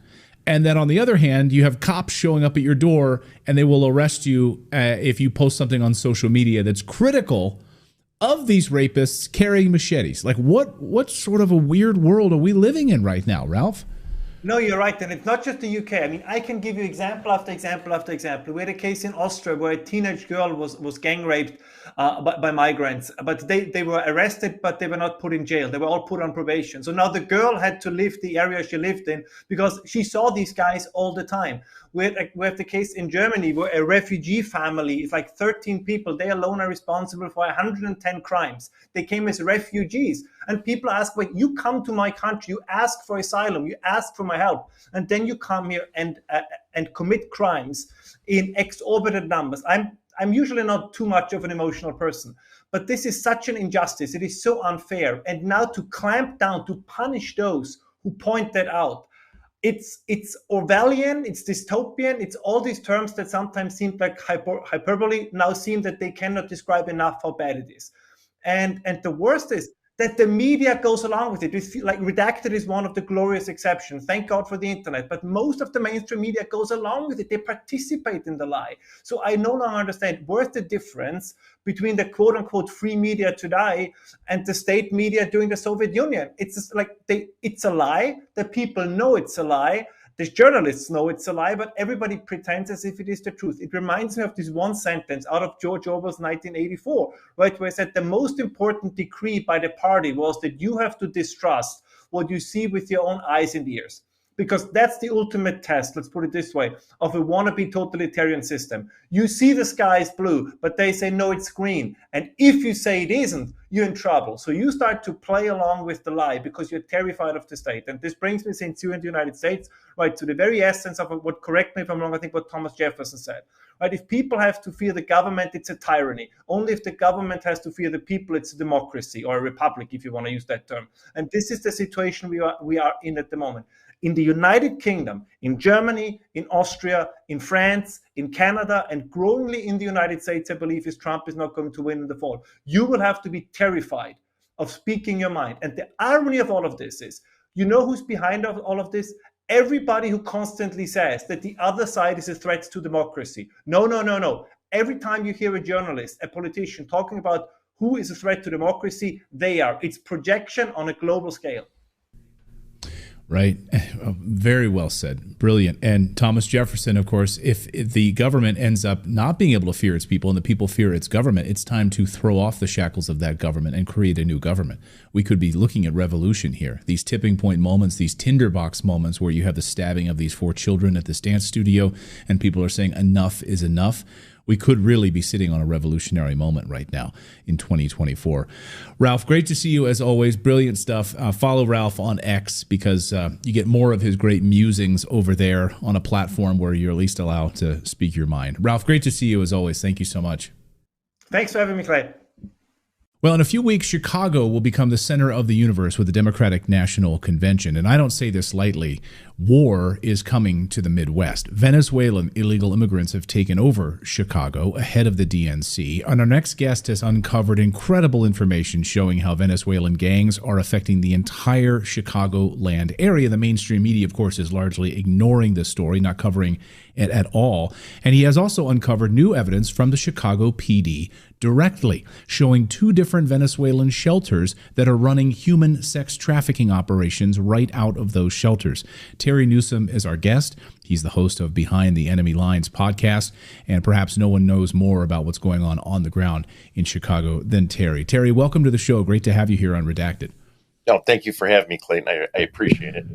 And then on the other hand, you have cops showing up at your door, and they will arrest you if you post something on social media that's critical of these rapists carrying machetes. Like, what sort of a weird world are we living in right now, Ralph? No, you're right. And it's not just the UK. I mean, I can give you example after example after example. We had a case in Austria where a teenage girl was gang raped by migrants, but they were arrested, but they were not put in jail. They were all put on probation. So now the girl had to leave the area she lived in because she saw these guys all the time. We have the case in Germany where a refugee family, it's like 13 people, they alone are responsible for 110 crimes. They came as refugees. And people ask, wait, you come to my country, you ask for asylum, you ask for my help, and then you come here and commit crimes in exorbitant numbers. I'm usually not too much of an emotional person, but this is such an injustice. It is so unfair. And now to clamp down, to punish those who point that out, it's Orwellian, it's dystopian, it's all these terms that sometimes seem like hyperbole, now seem that they cannot describe enough how bad it is. And the worst is that the media goes along with it. We feel like redacted is one of the glorious exceptions. Thank God for the internet. But most of the mainstream media goes along with it. They participate in the lie. So I no longer understand where's the difference between the quote unquote free media today and the state media during the Soviet Union. It's just like it's a lie. The people know it's a lie. The journalists know it's a lie, but everybody pretends as if it is the truth. It reminds me of this one sentence out of George Orwell's 1984, right, where it said the most important decree by the party was that you have to distrust what you see with your own eyes and ears. Because that's the ultimate test, let's put it this way, of a wannabe totalitarian system. You see the sky is blue, but they say, no, it's green. And if you say it isn't, you're in trouble. So you start to play along with the lie because you're terrified of the state. And this brings me, since you're in the United States, right, to the very essence of what, correct me if I'm wrong, I think what Thomas Jefferson said. Right, if people have to fear the government, it's a tyranny. Only if the government has to fear the people, it's a democracy, or a republic, if you want to use that term. And this is the situation we are in at the moment. In the United Kingdom, in Germany, in Austria, in France, in Canada, and growingly in the United States, I believe, if Trump is not going to win in the fall, you will have to be terrified of speaking your mind. And the irony of all of this is, you know who's behind all of this? Everybody who constantly says that the other side is a threat to democracy. No. Every time you hear a journalist, a politician talking about who is a threat to democracy, they are. It's projection on a global scale. Right. Very well said. Brilliant. And Thomas Jefferson, of course, if the government ends up not being able to fear its people and the people fear its government, it's time to throw off the shackles of that government and create a new government. We could be looking at revolution here. These tipping point moments, these tinderbox moments where you have the stabbing of these 4 children at this dance studio and people are saying enough is enough. We could really be sitting on a revolutionary moment right now in 2024. Ralph, great to see you as always. Brilliant stuff. Follow Ralph on X because you get more of his great musings over there on a platform where you're at least allowed to speak your mind. Ralph, great to see you as always. Thank you so much. Thanks for having me, Clay. Well, in a few weeks, Chicago will become the center of the universe with the Democratic National Convention. And I don't say this lightly. War is coming to the Midwest. Venezuelan illegal immigrants have taken over Chicago ahead of the DNC. And our next guest has uncovered incredible information showing how Venezuelan gangs are affecting the entire Chicagoland area. The mainstream media, of course, is largely ignoring this story, not covering it at all. And he has also uncovered new evidence from the Chicago PD directly, showing 2 different Venezuelan shelters that are running human sex trafficking operations right out of those shelters. Terry Newsom is our guest. He's the host of Behind the Enemy Lines podcast, and perhaps no one knows more about what's going on the ground in Chicago than Terry. Terry, welcome to the show. Great to have you here on Redacted. No, thank you for having me, Clayton. I appreciate it.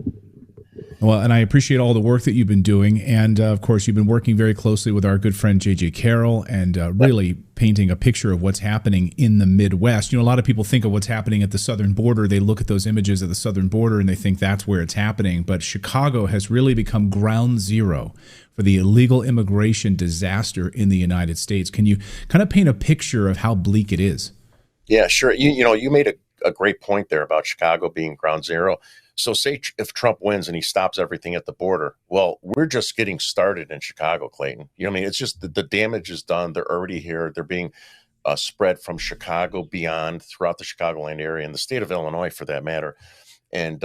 Well, and I appreciate all the work that you've been doing. And of course, you've been working very closely with our good friend, J.J. Carroll, and really painting a picture of what's happening in the Midwest. You know, a lot of people think of what's happening at the southern border. They look at those images at the southern border and they think that's where it's happening. But Chicago has really become ground zero for the illegal immigration disaster in the United States. Can you kind of paint a picture of how bleak it is? Yeah, sure. You made a great point there about Chicago being ground zero. So say if Trump wins and he stops everything at the border, well, we're just getting started in Chicago, Clayton. You know what I mean? It's just the damage is done. They're already here. They're being spread from Chicago beyond throughout the Chicagoland area and the state of Illinois for that matter. And,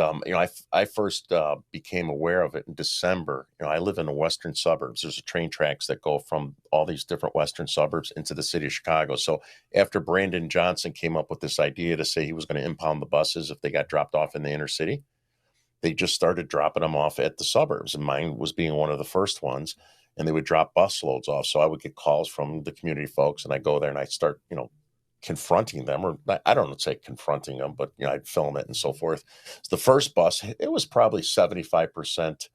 I first became aware of it in December. I live in the western suburbs. There's train tracks that go from all these different western suburbs into the city of Chicago. So after Brandon Johnson came up with this idea to say he was going to impound the buses if they got dropped off in the inner city, they just started dropping them off at the suburbs. And mine was being one of the first ones. And they would drop bus loads off. So I would get calls from the community folks and I go there and I start, confronting them, or I don't say confronting them, but I'd film it and so forth. So the first bus, it was probably 75%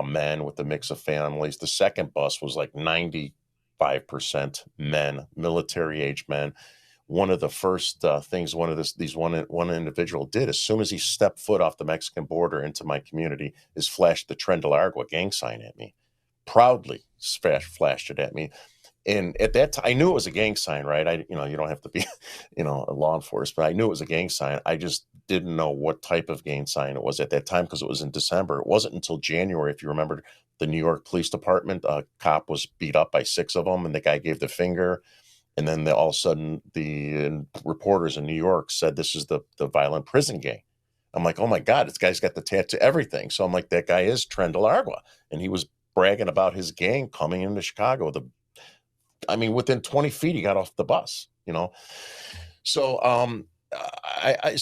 men with a mix of families. The second bus was like 95% men, military age men. One of the first things one individual did as soon as he stepped foot off the Mexican border into my community is flashed the Tren de Largo gang sign at me. Proudly flashed it at me. And at that time, I knew it was a gang sign, right? You don't have to be, a law enforcement. I knew it was a gang sign. I just didn't know what type of gang sign it was at that time because it was in December. It wasn't until January, if you remember, the New York Police Department, a cop was beat up by 6 of them, and the guy gave the finger. And then all of a sudden, the reporters in New York said this is the violent prison gang. I'm like, oh my God, this guy's got the tattoo, everything. So I'm like, that guy is Tren de Largo, and he was bragging about his gang coming into Chicago. Within 20 feet, he got off the bus, So, I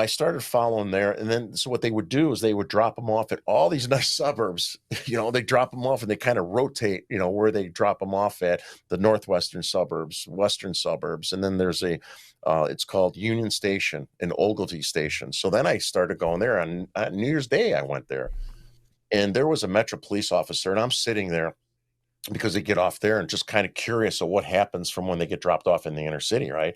started following there. And then, so what they would do is they would drop them off at all these nice suburbs, they drop them off and they kind of rotate, where they drop them off at the northwestern suburbs, western suburbs. And then there's it's called Union Station and Ogilvie Station. So then I started going there on New Year's Day. I went there and there was a Metro police officer and I'm sitting there because they get off there and just kind of curious of what happens from when they get dropped off in the inner city, right?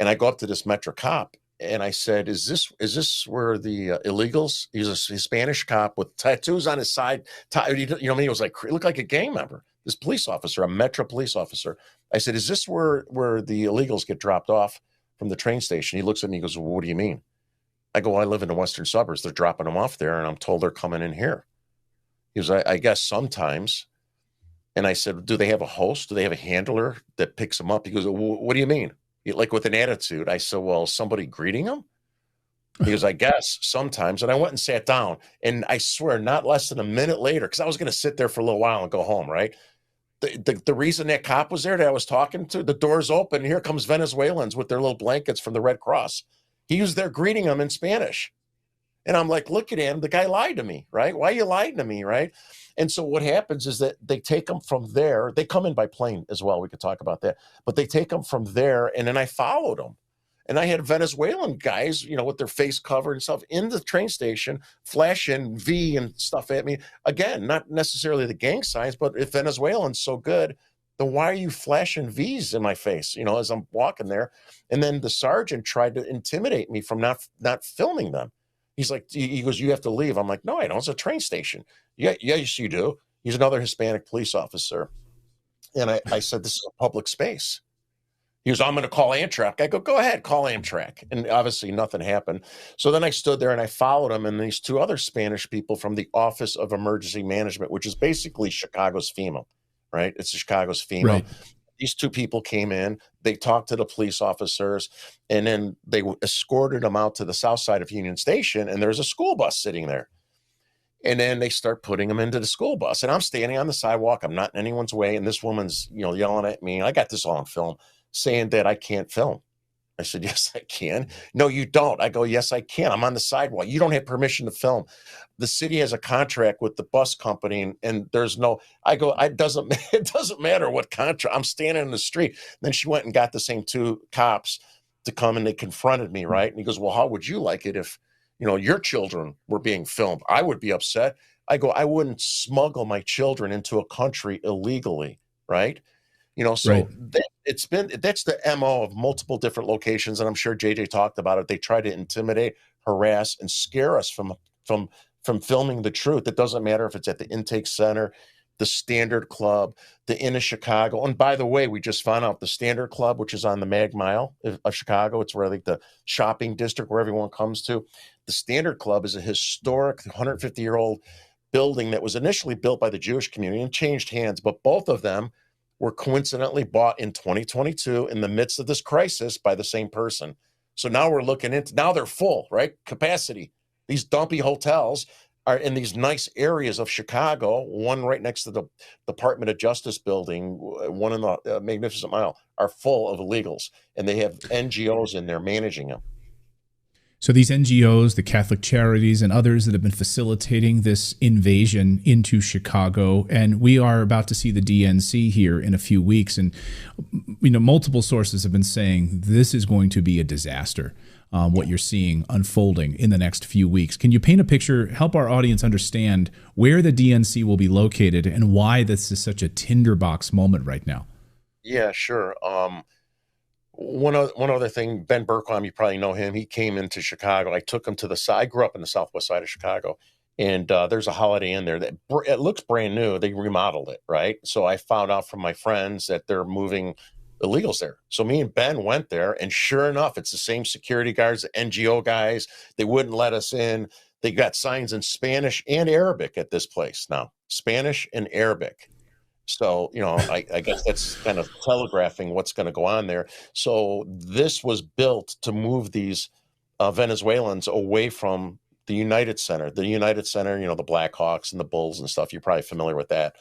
And I go up to this Metro cop and I said, is this where the illegals? He's a Spanish cop with tattoos on his side. He was like, he looked like a gang member. This police officer, a Metro police officer. I said, is this where the illegals get dropped off from the train station? He looks at me and goes, well, what do you mean? I go, well, I live in the western suburbs. They're dropping them off there and I'm told they're coming in here. He goes, I guess sometimes. And I said, do they have a host? Do they have a handler that picks them up? He goes, what do you mean? Like with an attitude. I said, well, somebody greeting them? He goes, I guess sometimes. And I went and sat down. And I swear, not less than a minute later, because I was going to sit there for a little while and go home, right? The reason that cop was there that I was talking to, the door's open. And here comes Venezuelans with their little blankets from the Red Cross. He was there greeting them in Spanish. And I'm like, look at him. The guy lied to me, right? Why are you lying to me, right? And so what happens is that they take them from there. They come in by plane as well. We could talk about that. But they take them from there. And then I followed them. And I had Venezuelan guys, with their face covered and stuff in the train station, flashing V and stuff at me. Again, not necessarily the gang signs, but if Venezuelan's so good, then why are you flashing V's in my face, as I'm walking there? And then the sergeant tried to intimidate me from not filming them. He's like, he goes, you have to leave. I'm like, no, I don't. It's a train station. Yeah, yes, you do. He's another Hispanic police officer. And I said, this is a public space. He goes, I'm going to call Amtrak. I go ahead, call Amtrak. And obviously nothing happened. So then I stood there and I followed him and these 2 other Spanish people from the Office of Emergency Management, which is basically Chicago's FEMA, right? It's Chicago's FEMA. Right. These 2 people came in, they talked to the police officers, and then they escorted them out to the south side of Union Station, and there's a school bus sitting there. And then they start putting them into the school bus, and I'm standing on the sidewalk. I'm not in anyone's way, and this woman's, yelling at me. I got this all on film, saying that I can't film. I said, yes, I can. No, you don't. I go, yes, I can. I'm on the sidewalk. You don't have permission to film. The city has a contract with the bus company and there's no, I go, it doesn't matter what contract. I'm standing in the street. Then she went and got the same 2 cops to come, and they confronted me, right? And he goes, well, how would you like it if, your children were being filmed? I would be upset. I go, I wouldn't smuggle my children into a country illegally, right? So Right. that's the MO of multiple different locations. And I'm sure JJ talked about it. They try to intimidate, harass, and scare us from filming the truth. It doesn't matter if it's at the intake center, the Standard Club, the Inn of Chicago. And by the way, we just found out the Standard Club, which is on the Mag Mile of Chicago. It's where the shopping district where everyone comes to. The Standard Club is a historic 150-year-old building that was initially built by the Jewish community and changed hands, but both of them were coincidentally bought in 2022 in the midst of this crisis by the same person. So now we're looking into, now they're full, right? Capacity. These dumpy hotels are in these nice areas of Chicago, one right next to the Department of Justice building, one in the Magnificent Mile, are full of illegals, and they have NGOs in there managing them. So these NGOs, the Catholic Charities, and others that have been facilitating this invasion into Chicago, and we are about to see the DNC here in a few weeks, and multiple sources have been saying this is going to be a disaster, what you're seeing unfolding in the next few weeks. Can you paint a picture, help our audience understand where the DNC will be located and why this is such a tinderbox moment right now? Yeah, sure. One other thing, Ben Berkheim, you probably know him. He came into Chicago. I took him to the side. I grew up in the southwest side of Chicago, and there's a Holiday Inn there that it looks brand new. They remodeled it, right? So I found out from my friends that they're moving illegals there. So me and Ben went there, and sure enough, it's the same security guards, the NGO guys. They wouldn't let us in. They got signs in Spanish and Arabic at this place now, Spanish and Arabic. So, I guess that's kind of telegraphing what's going to go on there. So this was built to move these Venezuelans away from the United Center. The United Center, the Blackhawks and the Bulls and stuff. You're probably familiar with that.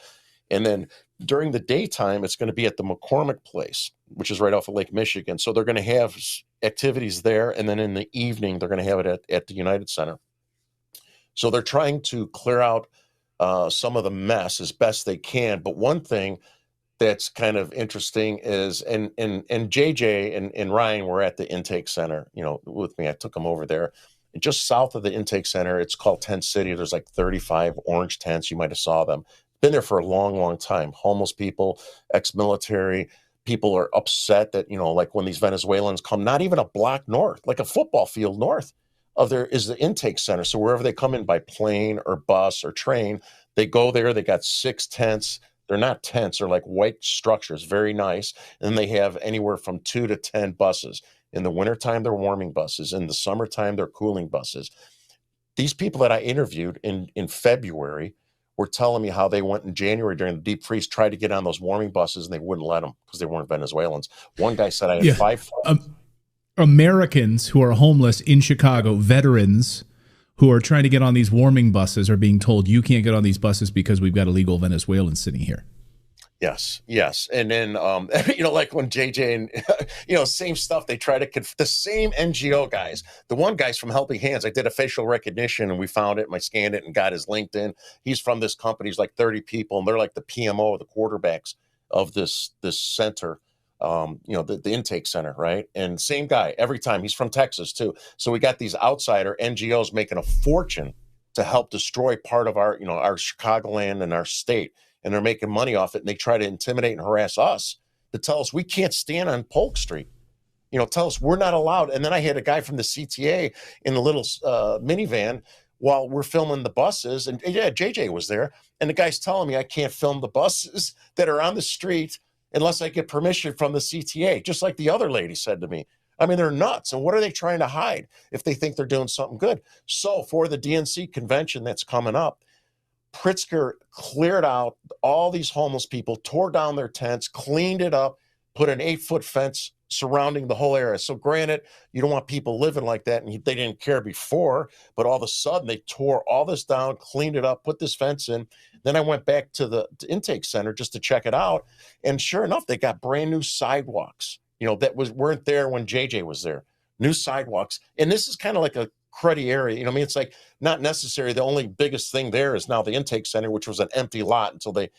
And then during the daytime, it's going to be at the McCormick Place, which is right off of Lake Michigan. So they're going to have activities there. And then in the evening, they're going to have it at the United Center. So they're trying to clear out some of the mess as best they can. But one thing that's kind of interesting is, and JJ and Ryan were at the intake center, with me. I took them over there. And just south of the intake center, it's called Tent City. There's like 35 orange tents. You might have saw them. Been there for a long, long time. Homeless people, ex-military. People are upset that, like when these Venezuelans come, not even a block north, like a football field north of there is the intake center. So wherever they come in by plane or bus or train, they go there. They got 6 tents. They're not tents. They're like white structures, very nice. And they have anywhere from 2 to 10 buses. In the wintertime, they're warming buses. In the summertime, they're cooling buses. These people that I interviewed in February were telling me how they went in January during the deep freeze, tried to get on those warming buses, and they wouldn't let them because they weren't Venezuelans. One guy said, I had 5 Americans who are homeless in Chicago, veterans who are trying to get on these warming buses, are being told you can't get on these buses because we've got illegal Venezuelans sitting here. Yes. And then, like when JJ and, same stuff, they try to, the same NGO guys, the one guy's from Helping Hands. I did a facial recognition and we found it and I scanned it and got his LinkedIn. He's from this company. He's like 30 people and they're like the PMO, the quarterbacks of this center. The intake center, right? And same guy every time. He's from Texas too. So we got these outsider NGOs making a fortune to help destroy part of our, our Chicagoland and our state. And they're making money off it. And they try to intimidate and harass us to tell us we can't stand on Polk Street. Tell us we're not allowed. And then I had a guy from the CTA in a little minivan while we're filming the buses. And yeah, JJ was there. And the guy's telling me I can't film the buses that are on the street unless I get permission from the CTA, just like the other lady said to me. I mean, they're nuts. And what are they trying to hide if they think they're doing something good? So for the DNC convention that's coming up, Pritzker cleared out all these homeless people, tore down their tents, cleaned it up, put an 8-foot fence surrounding the whole area. So granted, you don't want people living like that, and they didn't care before, but all of a sudden they tore all this down, cleaned it up, put this fence in. Then I went back to the intake center just to check it out, and sure enough, they got brand new sidewalks, that weren't there when JJ was there. New sidewalks, and this is kind of like a cruddy area. It's like not necessary. The only biggest thing there is now the intake center, which was an empty lot until they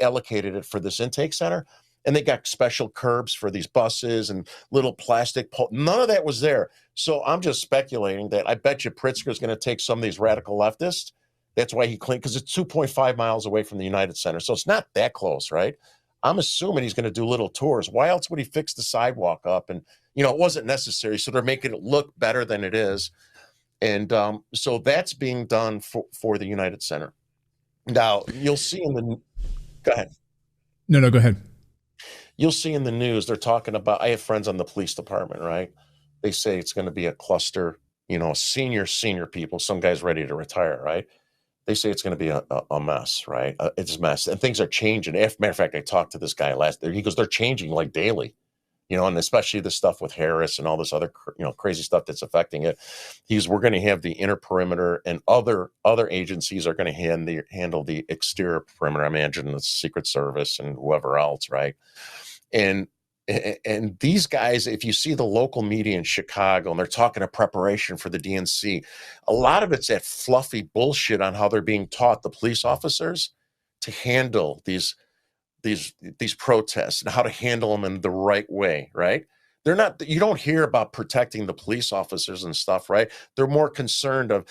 allocated it for this intake center. And they got special curbs for these buses and little plastic none of that was there. So I'm just speculating that I bet you Pritzker's going to take some of these radical leftists. That's why he cleaned, because it's 2.5 miles away from the United Center. So it's not that close, right? I'm assuming he's going to do little tours. Why else would he fix the sidewalk up? And, it wasn't necessary. So they're making it look better than it is. And so that's being done for the United Center. Now, you'll see go ahead. No, go ahead. You'll see in the news, they're talking about, I have friends on the police department, right? They say it's going to be a cluster, senior people, some guys ready to retire, right? They say it's going to be a mess, right? It's a mess. And things are changing. Matter of fact, I talked to this guy last year. He goes, they're changing like daily, and especially the stuff with Harris and all this other, crazy stuff that's affecting it. We're going to have the inner perimeter, and other agencies are going to handle the exterior perimeter. I imagine the Secret Service and whoever else, right? And these guys, if you see the local media in Chicago, and they're talking of preparation for the DNC, a lot of it's that fluffy bullshit on how they're being taught, the police officers, to handle these protests and how to handle them in the right way, right? They're not, you don't hear about protecting the police officers and stuff, right? They're more concerned of,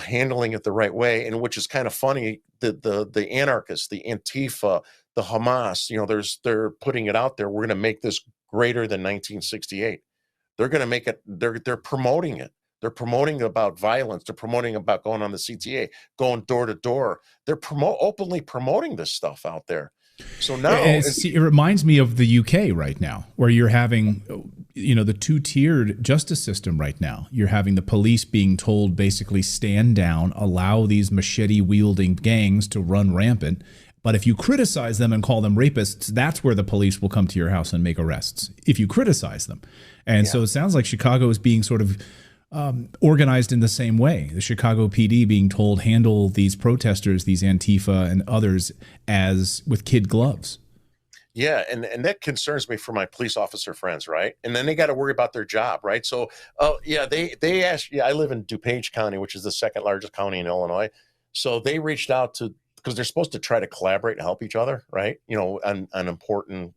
handling it the right way. And which is kind of funny, the anarchists, the Antifa, the Hamas, they're putting it out there. We're going to make this greater than 1968. They're going to make it, they're promoting it. They're promoting about violence. They're promoting about going on the CTA, going door to door. They're openly promoting this stuff out there. So now it reminds me of the UK right now, where you're having, the two-tiered justice system right now. You're having the police being told basically stand down, allow these machete-wielding gangs to run rampant. But if you criticize them and call them rapists, that's where the police will come to your house and make arrests, if you criticize them. And so it sounds like Chicago is being sort of organized in the same way. The Chicago PD being told handle these protesters, these Antifa and others, as with kid gloves. Yeah, and that concerns me for my police officer friends, right? And then they got to worry about their job, right? So, they asked. Yeah, I live in DuPage County, which is the second largest county in Illinois. So they reached out to, because they're supposed to try to collaborate and help each other, right? On important,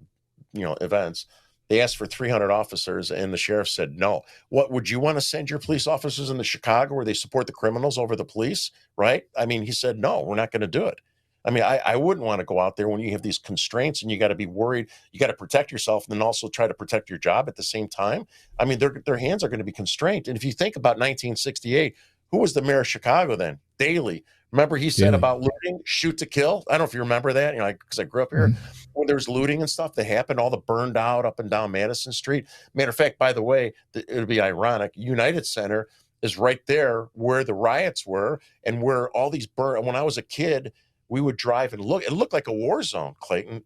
events. They asked for 300 officers, and the sheriff said no. What, would you want to send your police officers into Chicago where they support the criminals over the police, right? I mean, he said, no, we're not going to do it. I mean, I wouldn't want to go out there when you have these constraints and you got to be worried. You got to protect yourself and then also try to protect your job at the same time. I mean, their hands are going to be constrained. And if you think about 1968, who was the mayor of Chicago then? Daley. Remember he said about looting, shoot to kill? I don't know if you remember that, because I grew up here. When there was looting and stuff that happened, all the burned out up and down Madison Street. Matter of fact, by the way, it would be ironic. United Center is right there where the riots were and where all these burned. When I was a kid, we would drive and look. It looked like a war zone, Clayton.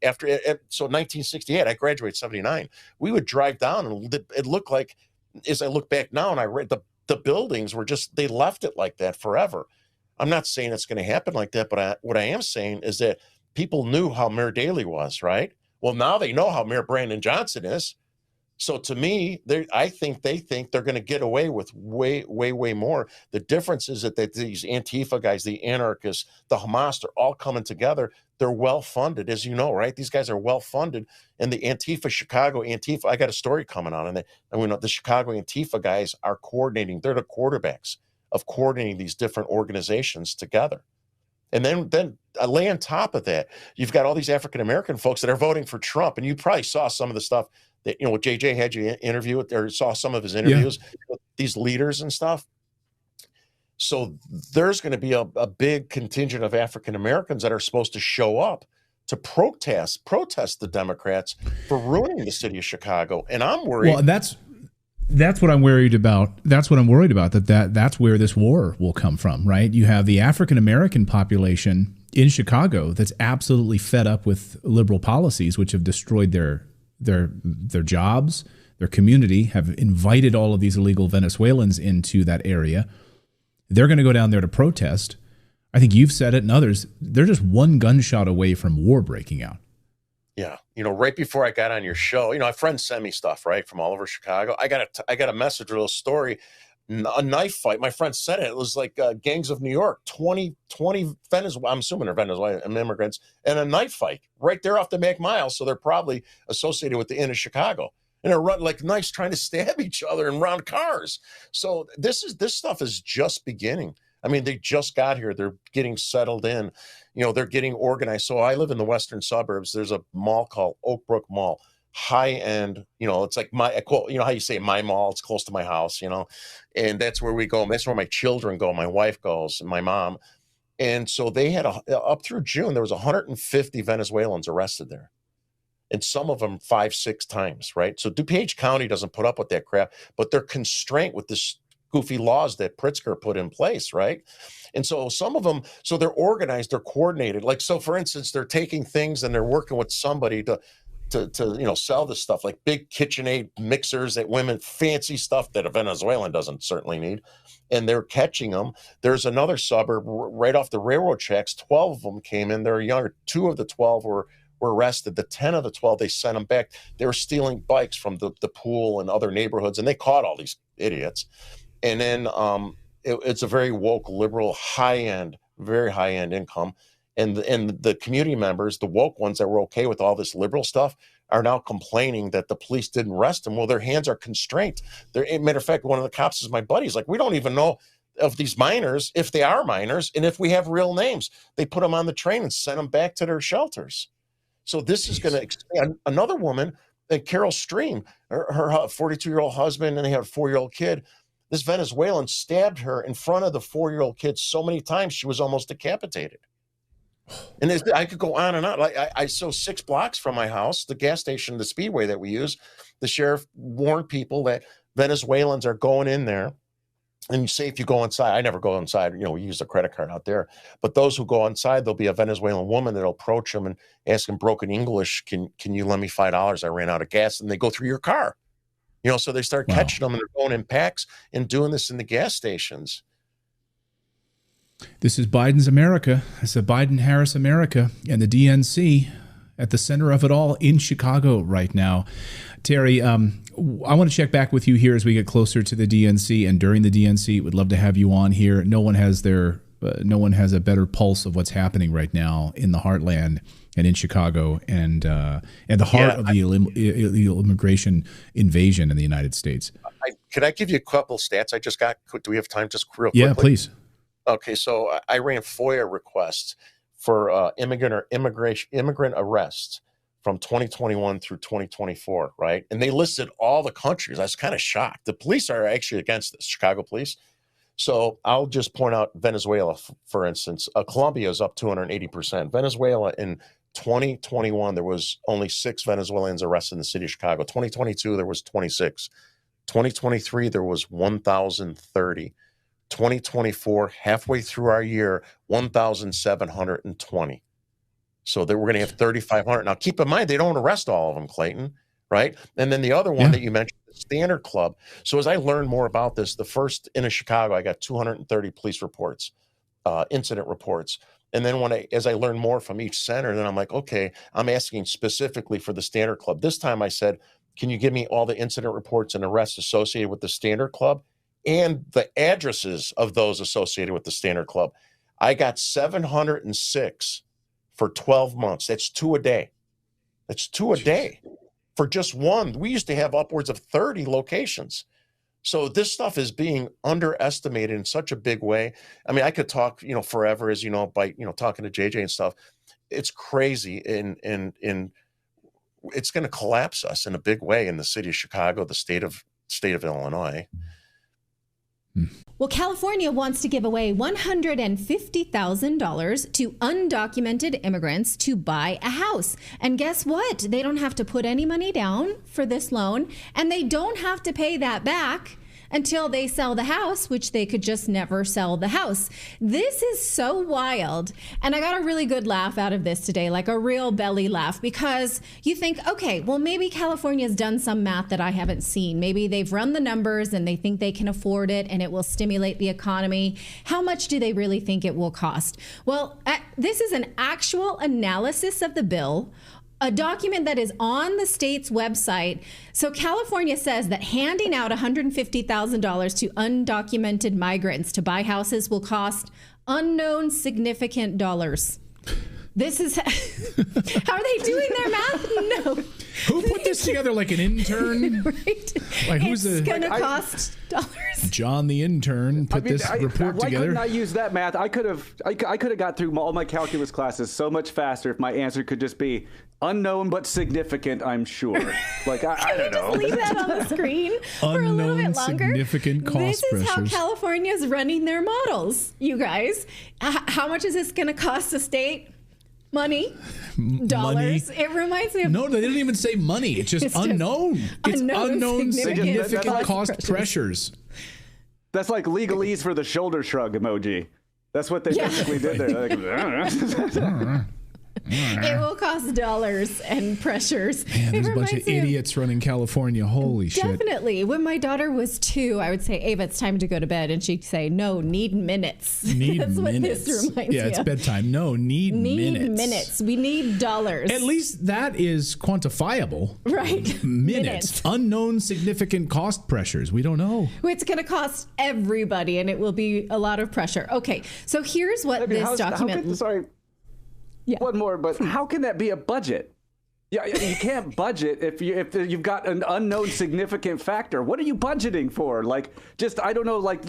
So 1968, I graduated 79. We would drive down and it looked like, as I look back now and I read the buildings were just, they left it like that forever. I'm not saying it's going to happen like that, but what I am saying is that people knew how Mayor Daley was, right? Well, now they know how Mayor Brandon Johnson is. So to me, I think they think they're going to get away with way, way, way more. The difference is that these Antifa guys, the anarchists, the Hamas, they're all coming together. They're well-funded, as you know, right? These guys are well-funded. And the Chicago Antifa, I got a story coming on. And the Chicago Antifa guys are coordinating. They're the quarterbacks of coordinating these different organizations together. And then lay on top of that, you've got all these African-American folks that are voting for Trump. And you probably saw some of the stuff that, what JJ had you interview with, or saw some of his interviews with these leaders and stuff. So there's going to be a big contingent of African-Americans that are supposed to show up to protest the Democrats for ruining the city of Chicago. And I'm worried. Well, that's what I'm worried about. That's what I'm worried about, that's where this war will come from, right? You have the African-American population in Chicago that's absolutely fed up with liberal policies, which have destroyed their jobs, their community, have invited all of these illegal Venezuelans into that area. They're going to go down there to protest. I think you've said it and others, they're just one gunshot away from war breaking out. Yeah. Right before I got on your show, a friend sent me stuff, right, from all over Chicago. I got a message or a little story. a knife fight. My friend said it. It was like gangs of New York, 20 Venezuela, I'm assuming they're Venezuelan immigrants, and a knife fight right there off the Mac Mile. So they're probably associated with the Inn of Chicago. And they're running like knives trying to stab each other and round cars. So this stuff is just beginning. I mean, they just got here. They're getting settled in. They're getting organized. So I live in the western suburbs. There's a mall called Oak Brook Mall. High end, it's like how you say my mall, it's close to my house, and that's where we go. That's where my children go. My wife goes and my mom. And so they had up through June, there was 150 Venezuelans arrested there. And some of them 5-6 times, right? So DuPage County doesn't put up with that crap, but they're constrained with this goofy laws that Pritzker put in place, right? And so some of them, so they're organized, they're coordinated. Like, so for instance, they're taking things and they're working with somebody to sell this stuff, like big KitchenAid mixers that women, fancy stuff that a Venezuelan doesn't certainly need. And they're catching them. There's another suburb right off the railroad tracks. 12 of them came in. They're younger. 2 of the 12 were arrested. The 10 of the 12, they sent them back. They were stealing bikes from the pool and other neighborhoods, and they caught all these idiots. And then it's a very woke, liberal, high-end, very high-end income. And the community members, the woke ones that were okay with all this liberal stuff, are now complaining that the police didn't arrest them. Well, their hands are constrained. Matter of fact, one of the cops is my buddy. He's like, we don't even know of these minors, if they are minors, and if we have real names. They put them on the train and send them back to their shelters. So this is going to expand. Another woman, Carol Stream, her 42-year-old husband, and they had a 4-year-old kid. This Venezuelan stabbed her in front of the 4-year-old kid so many times she was almost decapitated. And I could go on and on. Like so 6 blocks from my house, the gas station, the Speedway that we use, the sheriff warned people that Venezuelans are going in there. And you say if you go inside, I never go inside, we use a credit card out there. But those who go inside, there'll be a Venezuelan woman that'll approach them and ask them broken English, can you lend me $5? I ran out of gas. And they go through your car. So they start catching them, and they're going in packs and doing this in the gas stations. This is Biden's America. It's a Biden-Harris America, and the DNC at the center of it all in Chicago right now. Terry, I want to check back with you here as we get closer to the DNC and during the DNC. Would love to have you on here. No one has a better pulse of what's happening right now in the heartland and in Chicago and the heart of the illegal immigration invasion in the United States. Could I give you a couple stats I just got? Do we have time just real quickly? Yeah, please. Okay, so I ran FOIA requests for immigrant arrests from 2021 through 2024, right? And they listed all the countries. I was kind of shocked. The police are actually against this, Chicago police. So I'll just point out Venezuela, for instance. Colombia is up 280%. Venezuela in 2021, there was only 6 Venezuelans arrested in the city of Chicago. 2022, there was 26. 2023, there was 1,030. 2024, halfway through our year, 1,720. So we're going to have 3,500. Now, keep in mind, they don't arrest all of them, Clayton, right? And then the other one that you mentioned, the Standard Club. So as I learned more about this, the first in Chicago, I got 230 police reports, incident reports. And then as I learned more from each center, then I'm like, okay, I'm asking specifically for the Standard Club. This time I said, can you give me all the incident reports and arrests associated with the Standard Club and the addresses of those associated with the Standard Club? I got 706 for 12 months. That's 2 a day. That's 2 a day for just one. We used to have upwards of 30 locations. So this stuff is being underestimated in such a big way. I mean, I could talk, forever, as by talking to JJ and stuff. It's crazy, and it's going to collapse us in a big way in the city of Chicago, the state of Illinois. Well, California wants to give away $150,000 to undocumented immigrants to buy a house. And guess what? They don't have to put any money down for this loan, and they don't have to pay that back until they sell the house, which they could just never sell the house. This is so wild. And I got a really good laugh out of this today, like a real belly laugh, because you think, okay, well, maybe California's done some math that I haven't seen. Maybe they've run the numbers and they think they can afford it and it will stimulate the economy. How much do they really think it will cost? Well, this is an actual analysis of the bill a document that is on the state's website. So California says that handing out $150,000 to undocumented migrants to buy houses will cost unknown significant dollars. This is how are they doing their math? No. Who put this together, like an intern? Right. Like, who's it's going to like, cost dollars. John the intern put this report why together. Couldn't I use that math? I could have got through all my calculus classes so much faster if my answer could just be unknown but significant, I'm sure. Like, I don't know. Just leave that on the screen for a little bit longer. Significant cost This is pressures. how California's running their models, you guys. How much is this going to cost the state? Money. Dollars. Money. It reminds me of... No, they didn't even say money. It's just unknown. It's unknown significant cost pressures. That's like legalese for the shoulder shrug emoji. That's what they basically did there. Like, it will cost dollars and pressures. Man, there's a bunch of idiots running California. Holy shit. Definitely. When my daughter was 2, I would say, Ava, it's time to go to bed. And she'd say, no, need minutes. Need That's minutes. What this reminds me it's of. bedtime. No, need minutes. We need dollars. At least that is quantifiable. Right. Minutes. Unknown significant cost pressures. We don't know. It's going to cost everybody, and it will be a lot of pressure. Okay, so here's what this document... Sorry. Yeah. One more, but how can that be a budget? Yeah, you can't budget if you've got an unknown significant factor. What are you budgeting for? Like, just, I don't know, like,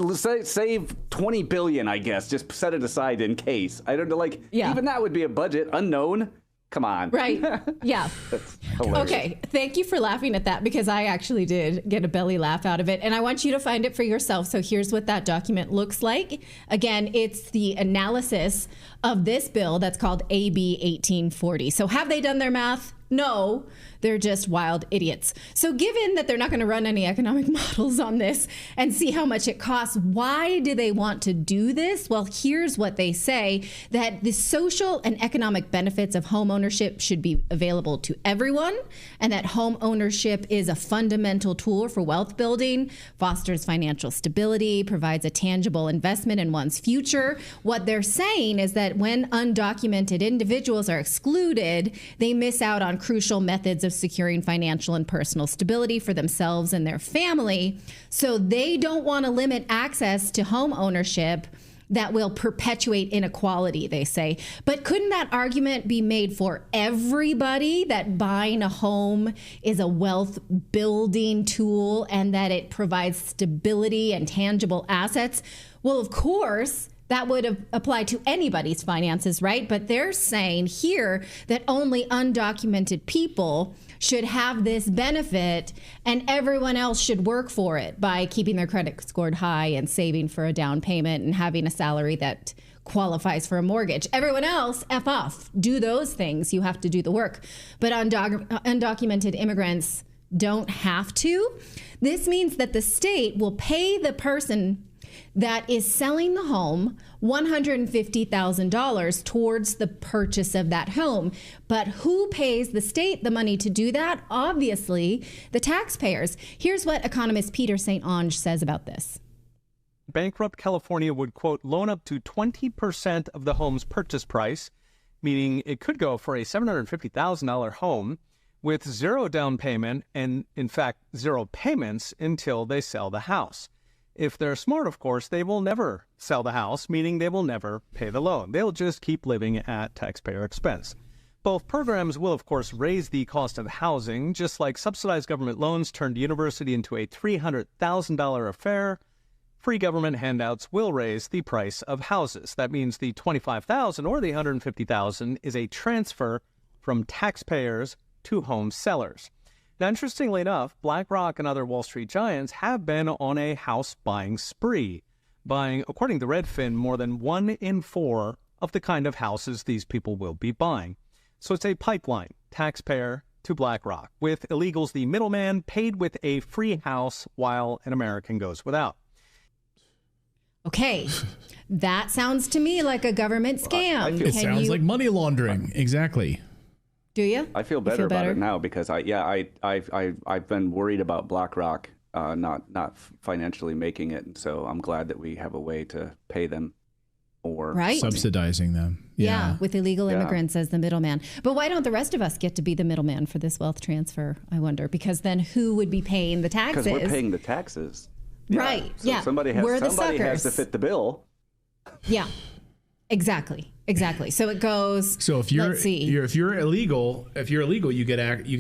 save 20 billion, I guess. Just set it aside in case. I don't know, like, even that would be a budget. Unknown. Come on. Right. Yeah. That's hilarious. Okay. Thank you for laughing at that, because I actually did get a belly laugh out of it. And I want you to find it for yourself. So here's what that document looks like. Again, it's the analysis of this bill that's called AB 1840. So have they done their math? No, they're just wild idiots. So given that they're not going to run any economic models on this and see how much it costs, why do they want to do this? Well, here's what they say, that the social and economic benefits of home ownership should be available to everyone, and that home ownership is a fundamental tool for wealth building, fosters financial stability, provides a tangible investment in one's future. What they're saying is that when undocumented individuals are excluded, they miss out on crucial methods of securing financial and personal stability for themselves and their family. So they don't want to limit access to home ownership that will perpetuate inequality, they say. But couldn't that argument be made for everybody, that buying a home is a wealth building tool and that it provides stability and tangible assets? Well, of course, that would apply to anybody's finances, right? But they're saying here that only undocumented people should have this benefit and everyone else should work for it by keeping their credit scored high and saving for a down payment and having a salary that qualifies for a mortgage. Everyone else, F off. Do those things. You have to do the work. But undocumented immigrants don't have to. This means that the state will pay the person that is selling the home $150,000 towards the purchase of that home. But who pays the state the money to do that? Obviously, the taxpayers. Here's what economist Peter St. Onge says about this. Bankrupt California would, quote, loan up to 20% of the home's purchase price, meaning it could go for a $750,000 home with zero down payment and, in fact, zero payments until they sell the house. If they're smart, of course, they will never sell the house, meaning they will never pay the loan. They'll just keep living at taxpayer expense. Both programs will, of course, raise the cost of housing, just like subsidized government loans turned university into a $300,000 affair. Free government handouts will raise the price of houses. That means the $25,000 or the $150,000 is a transfer from taxpayers to home sellers. Now, interestingly enough, BlackRock and other Wall Street giants have been on a house buying spree, buying, according to Redfin, more than 1 in 4 of the kind of houses these people will be buying. So it's a pipeline, taxpayer to BlackRock, with illegals the middleman paid with a free house while an American goes without. Okay, that sounds to me like a government scam. It sounds like money laundering. Exactly. Do you? I feel better about it now because I've been worried about BlackRock not financially making it, and so I'm glad that we have a way to pay them or Right. subsidizing them. Yeah, with illegal immigrants as the middleman. But why don't the rest of us get to be the middleman for this wealth transfer, I wonder? Because then who would be paying the taxes? Because we're paying the taxes. Right, So yeah. somebody We're the has to suckers. fit the bill. Yeah, exactly. So it goes. So if you're let's see. if you're illegal, you get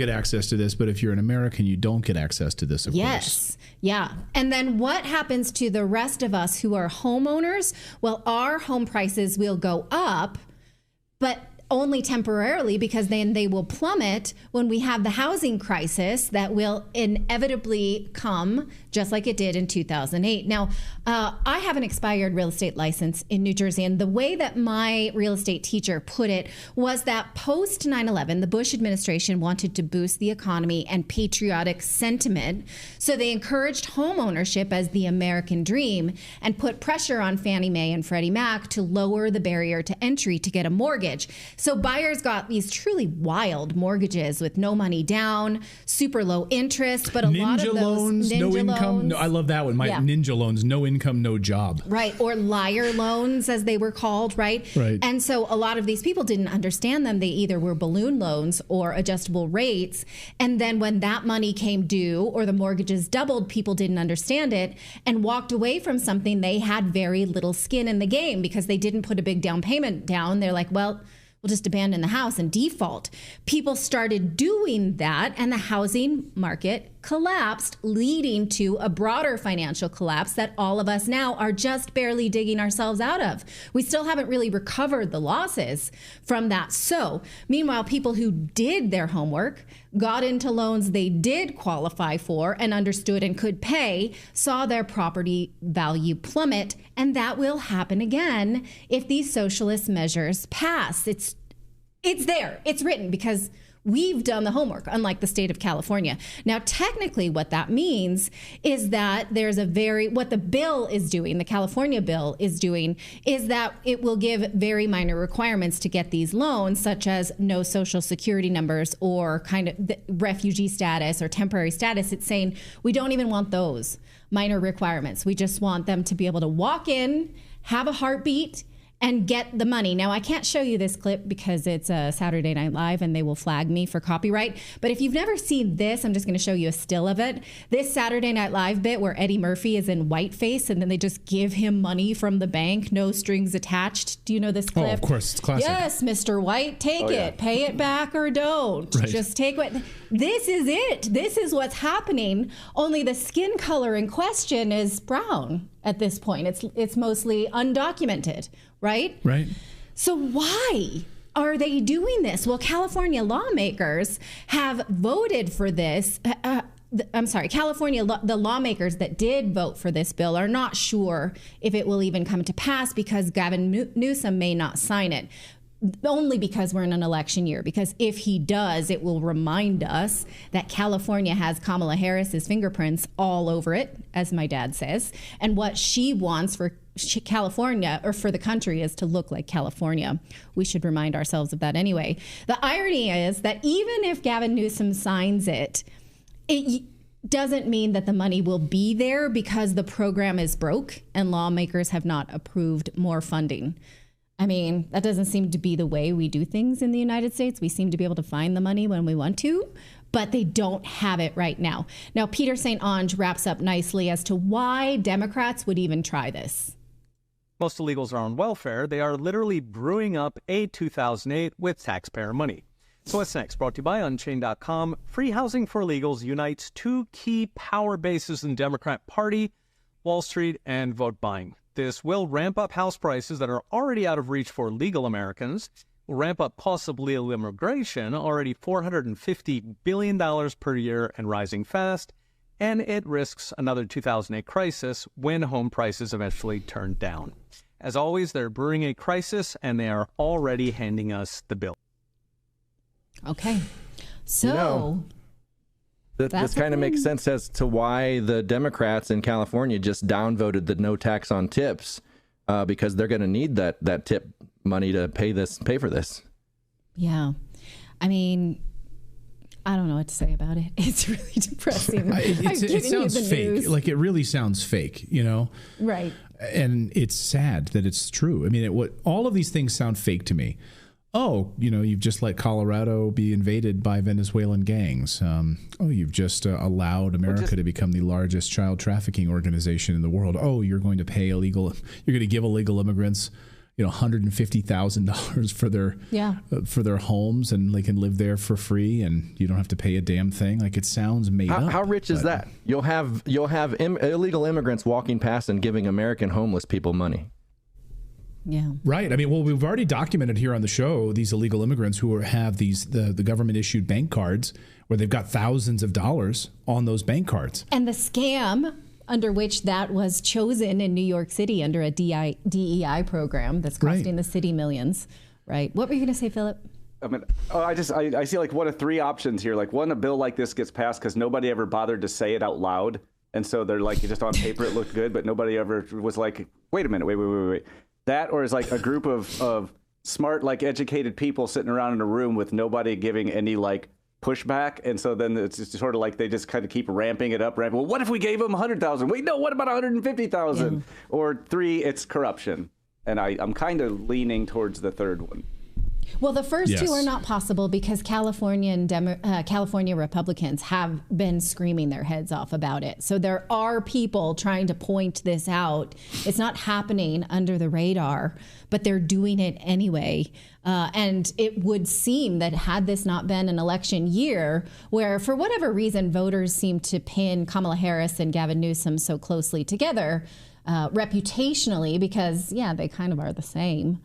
access to this. But if you're an American, you don't get access to this. Of course. Yes. Yeah. And then what happens to the rest of us who are homeowners? Well, our home prices will go up, but only temporarily, because then they will plummet when we have the housing crisis that will inevitably come, just like it did in 2008. Now, I have an expired real estate license in New Jersey, and the way that my real estate teacher put it was that post 9/11, the Bush administration wanted to boost the economy and patriotic sentiment, so they encouraged home ownership as the American dream and put pressure on Fannie Mae and Freddie Mac to lower the barrier to entry to get a mortgage. So buyers got these truly wild mortgages with no money down, super low interest, but a lot of those loans, no income. loans, No, I love that one. My ninja loans, no income, no job. right, or liar loans as they were called, right? Right. And so a lot of these people didn't understand them. They either were balloon loans or adjustable rates. And then when that money came due or the mortgages doubled, people didn't understand it and walked away from something. They had very little skin in the game because they didn't put a big down payment down. They're like, well, we'll just abandon the house and default. People started doing that, and the housing market collapsed, leading to a broader financial collapse that all of us now are just barely digging ourselves out of. We still haven't really recovered the losses from that. So, meanwhile, people who did their homework, got into loans they did qualify for and understood and could pay, saw their property value plummet, and that will happen again if these socialist measures pass. It's there. It's written because we've done the homework, unlike the state of California. Now, technically, what that means is that what the bill is doing, the California bill is doing, is that it will give very minor requirements to get these loans, such as no social security numbers or kind of the refugee status or temporary status. It's saying we don't even want those minor requirements. We just want them to be able to walk in, have a heartbeat, and get the money. Now, I can't show you this clip because it's a Saturday Night Live and they will flag me for copyright. But if you've never seen this, I'm just going to show you a still of it. This Saturday Night Live bit where Eddie Murphy is in whiteface and then they just give him money from the bank, no strings attached. Do you know this clip? Oh, of course. It's classic. Yes, Mr. White, take it. Pay it back or don't. Right. Just take what. This is it. This is what's happening. Only the skin color in question is brown at this point. It's mostly undocumented, right? Right. So why are they doing this? Well, California lawmakers have voted for this. The lawmakers that did vote for this bill are not sure if it will even come to pass because Gavin Newsom may not sign it. Only because we're in an election year. Because if he does, it will remind us that California has Kamala Harris's fingerprints all over it, as my dad says. And what she wants for California, or for the country, is to look like California. We should remind ourselves of that anyway. The irony is that even if Gavin Newsom signs it, it doesn't mean that the money will be there because the program is broke and lawmakers have not approved more funding. I mean, that doesn't seem to be the way we do things in the United States. We seem to be able to find the money when we want to, but they don't have it right now. Now, Peter St. Onge wraps up nicely as to why Democrats would even try this. Most illegals are on welfare. They are literally brewing up a 2008 with taxpayer money. So what's next? Brought to you by Unchained.com. Free housing for illegals unites two key power bases in the Democrat Party, Wall Street and vote buying. This will ramp up house prices that are already out of reach for legal Americans, will ramp up costs of legal immigration, already $450 billion per year and rising fast, and it risks another 2008 crisis when home prices eventually turn down. As always, they're brewing a crisis, and they are already handing us the bill. Okay. So... This kind of makes sense as to why the Democrats in California just downvoted the no tax on tips, because they're going to need that tip money to pay for this. Yeah. I mean, I don't know what to say about it. It's really depressing. It sounds fake. Like, it really sounds fake, you know? Right. And it's sad that it's true. I mean, all of these things sound fake to me. Oh, you've just let Colorado be invaded by Venezuelan gangs. You've just allowed America to become the largest child trafficking organization in the world. Oh, you're going to give illegal immigrants, $150,000 for their homes, and they can live there for free, and you don't have to pay a damn thing. Like, it sounds made up. How rich is that? You'll have illegal immigrants walking past and giving American homeless people money. Yeah. Right. I mean, well, we've already documented here on the show these illegal immigrants who have the government issued bank cards where they've got thousands of dollars on those bank cards. And the scam under which that was chosen in New York City under a DEI program that's costing the city millions. Right. What were you going to say, Philip? I mean, I see like one of three options here. Like, one, a bill like this gets passed because nobody ever bothered to say it out loud. And so they're like, just on paper it looked good, but nobody ever was like, wait a minute, wait. That, or is like a group of smart, educated people sitting around in a room with nobody giving any pushback, and so then it's just sort of like they just kind of keep ramping it up. Well, what if we gave them 100,000? Wait, no, what about 150,000? Yeah. Or three, it's corruption, and I'm kind of leaning towards the third one. Well, the first two are not possible because California Republicans have been screaming their heads off about it. So there are people trying to point this out. It's not happening under the radar, but they're doing it anyway. And it would seem that had this not been an election year where, for whatever reason, voters seem to pin Kamala Harris and Gavin Newsom so closely together reputationally because, they kind of are the same.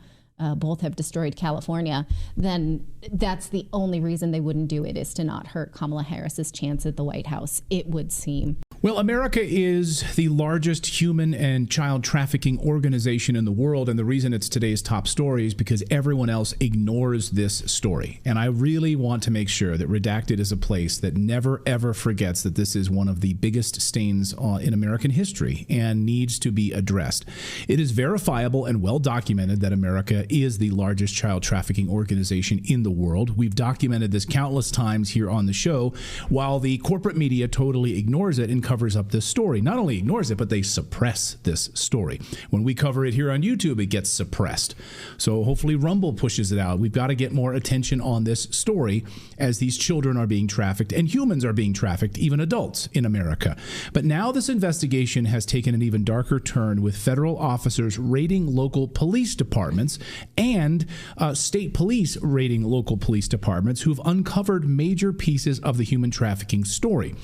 Both have destroyed California, then that's the only reason they wouldn't do it, is to not hurt Kamala Harris's chance at the White House, it would seem. Well, America is the largest human and child trafficking organization in the world, and the reason it's today's top story is because everyone else ignores this story. And I really want to make sure that Redacted is a place that never, ever forgets that this is one of the biggest stains in American history and needs to be addressed. It is verifiable and well documented that America is the largest child trafficking organization in the world. We've documented this countless times here on the show, while the corporate media totally ignores it and covers up this story. Not only ignores it, but they suppress this story. When we cover it here on YouTube, it gets suppressed. So hopefully Rumble pushes it out. We've got to get more attention on this story as these children are being trafficked and humans are being trafficked, even adults in America. But now this investigation has taken an even darker turn, with federal officers raiding local police departments and state police raiding local police departments who've uncovered major pieces of the human trafficking story.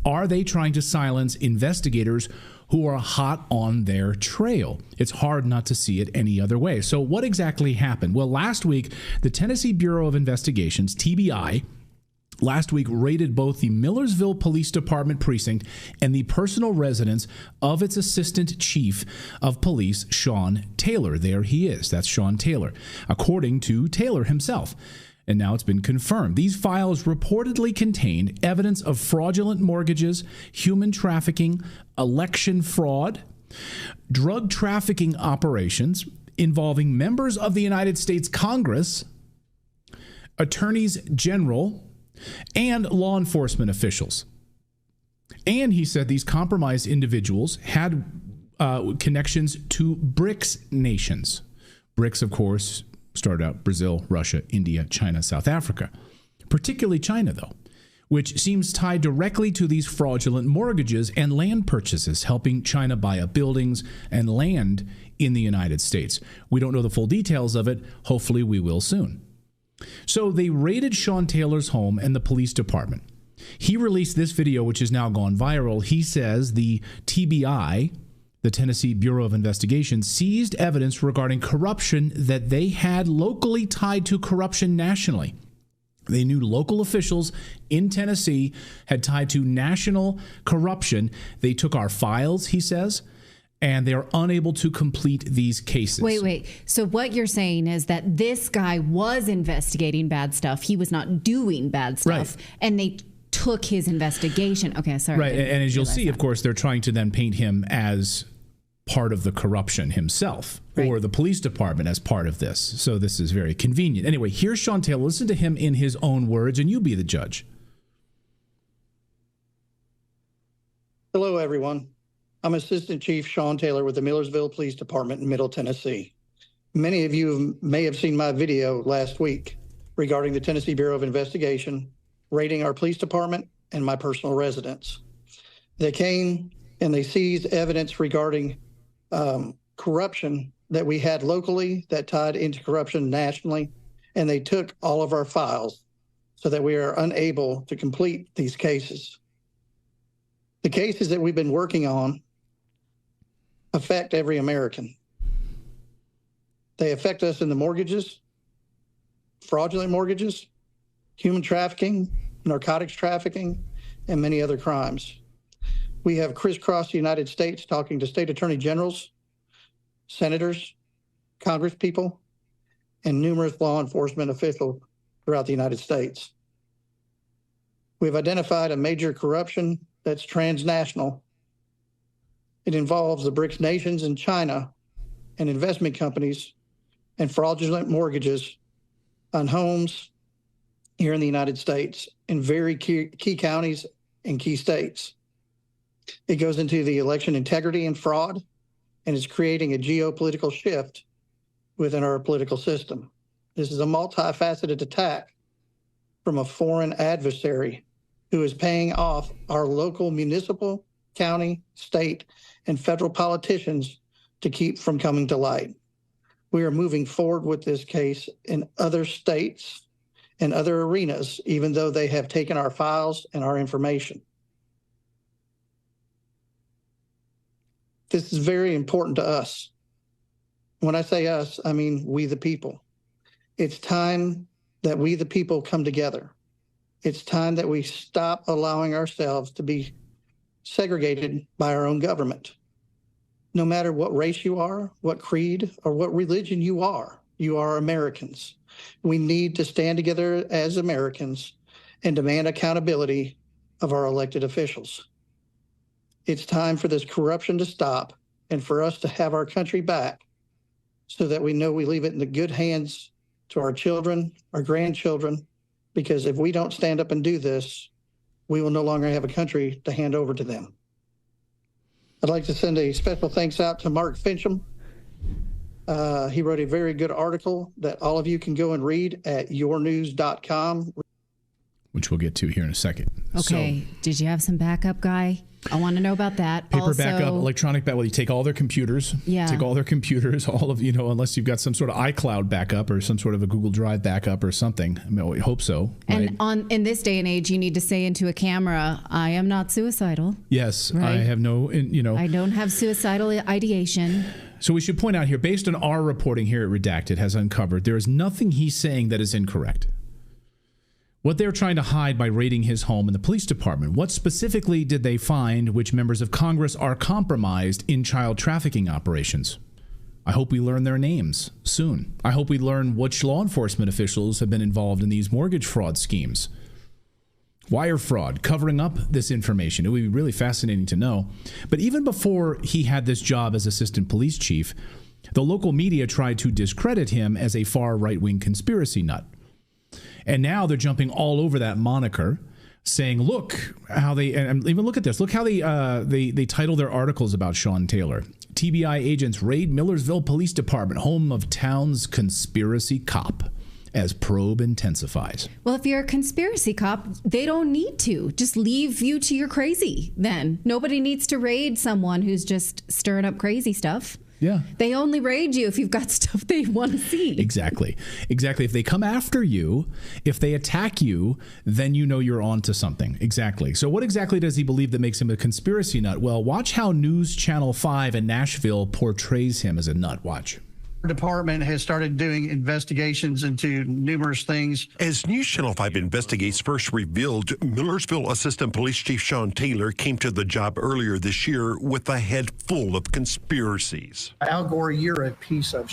Are they trying to silence investigators who are hot on their trail? It's hard not to see it any other way. So what exactly happened? Well, last week, the Tennessee Bureau of Investigations, TBI, raided both the Millersville Police Department precinct and the personal residence of its Assistant Chief of Police, Sean Taylor. There he is. That's Sean Taylor, according to Taylor himself. And now it's been confirmed. These files reportedly contained evidence of fraudulent mortgages, human trafficking, election fraud, drug trafficking operations involving members of the United States Congress, attorneys general, and law enforcement officials. And he said these compromised individuals had connections to BRICS nations. BRICS, of course, started out Brazil, Russia, India, China, South Africa. Particularly China, though, which seems tied directly to these fraudulent mortgages and land purchases, helping China buy up buildings and land in the United States. We don't know the full details of it. Hopefully we will soon. So they raided Sean Taylor's home and the police department. He released this video, which has now gone viral. He says the TBI, the Tennessee Bureau of Investigation, seized evidence regarding corruption that they had locally tied to corruption nationally. They knew local officials in Tennessee had tied to national corruption. They took our files, he says, and they are unable to complete these cases. Wait. So what you're saying is that this guy was investigating bad stuff. He was not doing bad stuff. Right. And they took his investigation. Okay, sorry. Right. And as you'll see, of course, they're trying to then paint him as part of the corruption himself, or the police department as part of this. So this is very convenient. Anyway, here's Sean Taylor. Listen to him in his own words, and you be the judge. Hello, everyone. I'm Assistant Chief Sean Taylor with the Millersville Police Department in Middle Tennessee. Many of you may have seen my video last week regarding the Tennessee Bureau of Investigation raiding our police department and my personal residence. They came and they seized evidence regarding corruption that we had locally that tied into corruption nationally, and they took all of our files so that we are unable to complete these cases. The cases that we've been working on affect every American. They affect us in the mortgages, fraudulent mortgages, human trafficking, narcotics trafficking, and many other crimes. We have crisscrossed the United States talking to state attorney generals, senators, congresspeople, and numerous law enforcement officials throughout the United States. We've identified a major corruption that's transnational. It involves the BRICS nations and China and investment companies and fraudulent mortgages on homes here in the United States in very key counties and key states. It goes into the election integrity and fraud, and it's creating a geopolitical shift within our political system. This is a multifaceted attack from a foreign adversary who is paying off our local municipal, county, state, and federal politicians to keep from coming to light. We are moving forward with this case in other states and other arenas, even though they have taken our files and our information. This is very important to us. When I say us, I mean we the people. It's time that we the people come together. It's time that we stop allowing ourselves to be segregated by our own government. No matter what race you are, what creed, or what religion you are Americans. We need to stand together as Americans and demand accountability of our elected officials. It's time for this corruption to stop and for us to have our country back so that we know we leave it in the good hands to our children, our grandchildren, because if we don't stand up and do this, we will no longer have a country to hand over to them. I'd like to send a special thanks out to Mark Fincham. He wrote a very good article that all of you can go and read at yournews.com. Which we'll get to here in a second. Okay. So, did you have some backup, Guy? I want to know about that. Paper backup, electronic backup. Well, you take all their computers. Yeah. Take all their computers, all of, unless you've got some sort of iCloud backup or some sort of a Google Drive backup or something. I mean, we hope so. Right? And in this day and age, you need to say into a camera, I am not suicidal. Yes. Right? I have no, I don't have suicidal ideation. So we should point out here, based on our reporting here at Redacted has uncovered, there is nothing he's saying that is incorrect. What they're trying to hide by raiding his home and the police department. What specifically did they find which members of Congress are compromised in child trafficking operations? I hope we learn their names soon. I hope we learn which law enforcement officials have been involved in these mortgage fraud schemes. Wire fraud, covering up this information. It would be really fascinating to know. But even before he had this job as assistant police chief, the local media tried to discredit him as a far right-wing conspiracy nut. And now they're jumping all over that moniker, saying, look how they, and even look at this, look how they title their articles about Sean Taylor. TBI agents raid Millersville Police Department, home of town's conspiracy cop, as probe intensifies. Well, if you're a conspiracy cop, they don't need to. Just leave you to your crazy then. Nobody needs to raid someone who's just stirring up crazy stuff. Yeah. They only raid you if you've got stuff they want to see. Exactly. If they come after you, if they attack you, then you know you're on to something. Exactly. So what exactly does he believe that makes him a conspiracy nut? Well, watch how News Channel 5 in Nashville portrays him as a nut. Watch. Our department has started doing investigations into numerous things. As News Channel 5 investigates first revealed, Millersville Assistant Police Chief Sean Taylor came to the job earlier this year with a head full of conspiracies. Al Gore, you're a piece of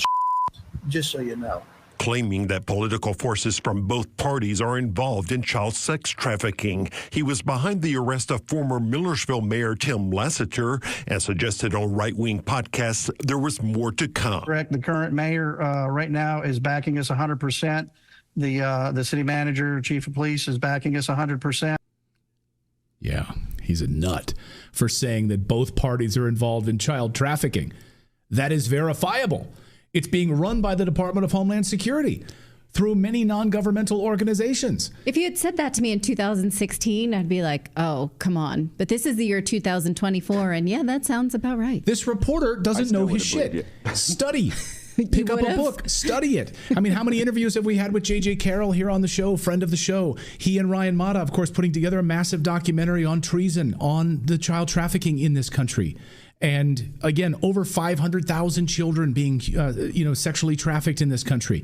just so you know. Claiming that political forces from both parties are involved in child sex trafficking. He was behind the arrest of former Millersville Mayor Tim Lassiter and suggested on right-wing podcasts there was more to come. Correct. The current mayor right now is backing us 100%. The city manager, chief of police is backing us 100%. Yeah. he's a nut for saying that both parties are involved in child trafficking. That is verifiable. It's being run by the Department of Homeland Security through many non-governmental organizations. If you had said that to me in 2016, I'd be like, oh, come on. But this is the year 2024, and yeah, that sounds about right. This reporter doesn't know his shit. Study. Pick up a book. Study it. I mean, how many interviews have we had with J.J. Carroll here on the show, friend of the show? He and Ryan Mata, of course, putting together a massive documentary on treason, on the child trafficking in this country. And again, over 500,000 children being, sexually trafficked in this country.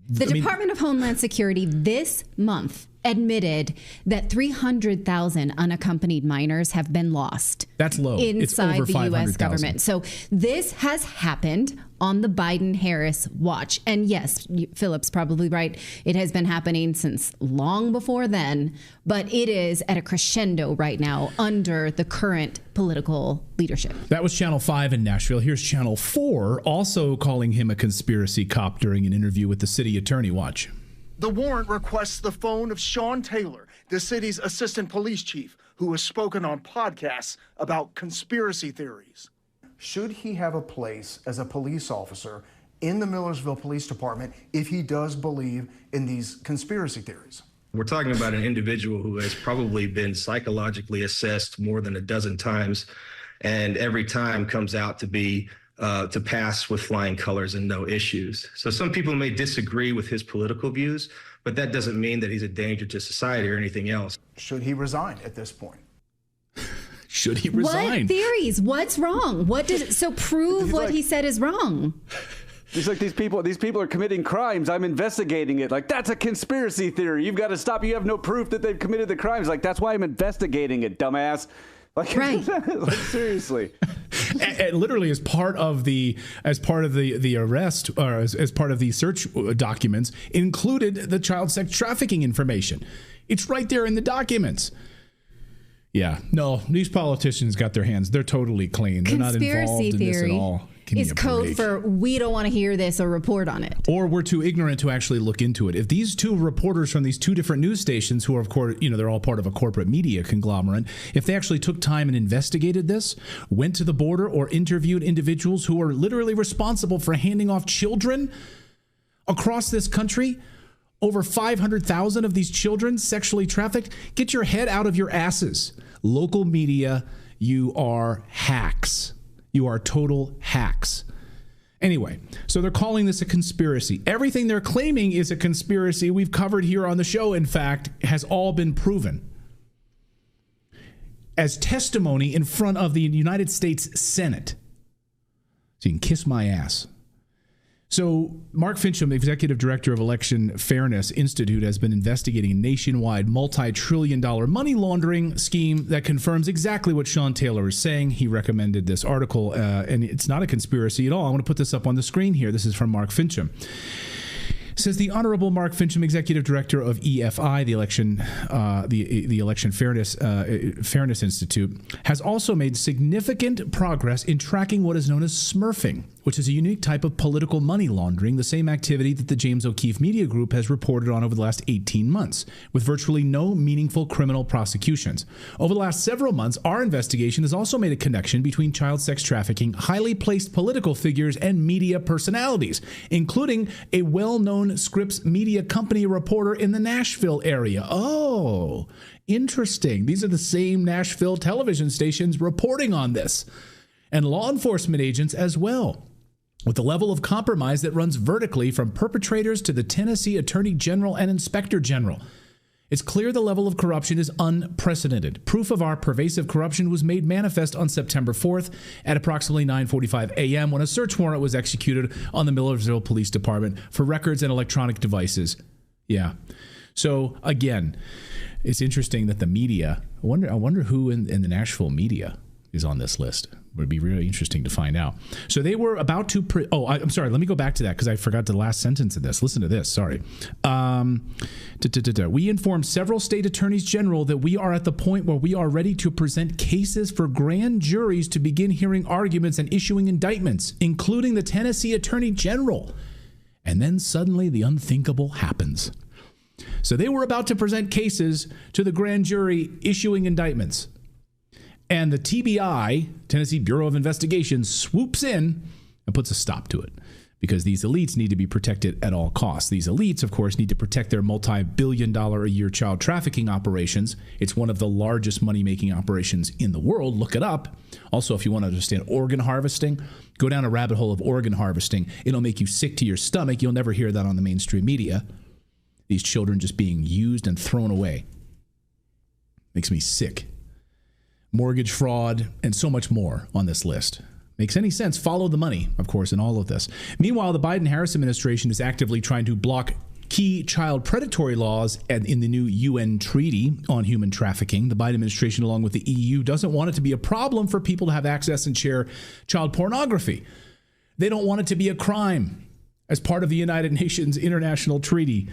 The Department of Homeland Security this month admitted that 300,000 unaccompanied minors have been lost. That's low. Inside the U.S. government. So this has happened on the Biden-Harris watch. And yes, Philip's probably right. It has been happening since long before then, but it is at a crescendo right now under the current political leadership. That was Channel 5 in Nashville. Here's Channel 4 also calling him a conspiracy cop during an interview with the city attorney. Watch. The warrant requests the phone of Sean Taylor, the city's assistant police chief, who has spoken on podcasts about conspiracy theories. Should he have a place as a police officer in the Millersville Police Department if he does believe in these conspiracy theories? We're talking about an individual who has probably been psychologically assessed more than a dozen times, and every time comes out to be to pass with flying colors and no issues. So some people may disagree with his political views, but that doesn't mean that he's a danger to society or anything else. Should he resign at this point? Should he resign? What theories? What's wrong? What does so prove what he said is wrong? He's like, these people are committing crimes. I'm investigating it. Like, that's a conspiracy theory. You've got to stop. You have no proof that they've committed the crimes. Like, that's why I'm investigating it, dumbass. Like, right. Like, seriously. And literally, as part of the arrest, or as part of the search documents, included the child sex trafficking information. It's right there in the documents. Yeah, no, these politicians got their hands. They're totally clean. They're not involved in this at all. Is code for we don't want to hear this or report on it. Or we're too ignorant to actually look into it. If these two reporters from these two different news stations, who are, of course, they're all part of a corporate media conglomerate, if they actually took time and investigated this, went to the border or interviewed individuals who are literally responsible for handing off children across this country, over 500,000 of these children sexually trafficked, get your head out of your asses. Local media, you are hacks. You are total hacks. Anyway, so they're calling this a conspiracy. Everything they're claiming is a conspiracy we've covered here on the show, in fact, has all been proven as testimony in front of the United States Senate. So you can kiss my ass. So Mark Fincham, executive director of Election Fairness Institute, has been investigating a nationwide multi-trillion-dollar money laundering scheme that confirms exactly what Sean Taylor is saying. He recommended this article, and it's not a conspiracy at all. I want to put this up on the screen here. This is from Mark Fincham. Says the Honorable Mark Fincham, executive director of EFI, the Election Fairness Institute, has also made significant progress in tracking what is known as smurfing, which is a unique type of political money laundering, the same activity that the James O'Keefe Media Group has reported on over the last 18 months, with virtually no meaningful criminal prosecutions. Over the last several months, our investigation has also made a connection between child sex trafficking, highly placed political figures, and media personalities, including a well-known Scripps Media Company reporter in the Nashville area. Oh, interesting. These are the same Nashville television stations reporting on this, and law enforcement agents as well, with the level of compromise that runs vertically from perpetrators to the Tennessee Attorney General and Inspector General. It's clear the level of corruption is unprecedented. Proof of our pervasive corruption was made manifest on September 4th at approximately 9:45 a.m. when a search warrant was executed on the Millersville Police Department for records and electronic devices. Yeah. So, again, it's interesting that the media, I wonder who in the Nashville media is on this list. It would be really interesting to find out. So they were about to... I'm sorry. Let me go back to that because I forgot the last sentence of this. Listen to this. Sorry. We informed several state attorneys general that we are at the point where we are ready to present cases for grand juries to begin hearing arguments and issuing indictments, including the Tennessee Attorney General. And then suddenly the unthinkable happens. So they were about to present cases to the grand jury, issuing indictments. And the TBI, Tennessee Bureau of Investigation, swoops in and puts a stop to it because these elites need to be protected at all costs. These elites, of course, need to protect their multi-billion-dollar-a-year child trafficking operations. It's one of the largest money-making operations in the world. Look it up. Also, if you want to understand organ harvesting, go down a rabbit hole of organ harvesting. It'll make you sick to your stomach. You'll never hear that on the mainstream media. These children just being used and thrown away. Makes me sick. Mortgage fraud, and so much more on this list. Makes any sense? Follow the money, of course, in all of this. Meanwhile, the Biden-Harris administration is actively trying to block key child predatory laws in the new UN treaty on human trafficking. The Biden administration, along with the EU, doesn't want it to be a problem for people to have access and share child pornography. They don't want it to be a crime as part of the United Nations International Treaty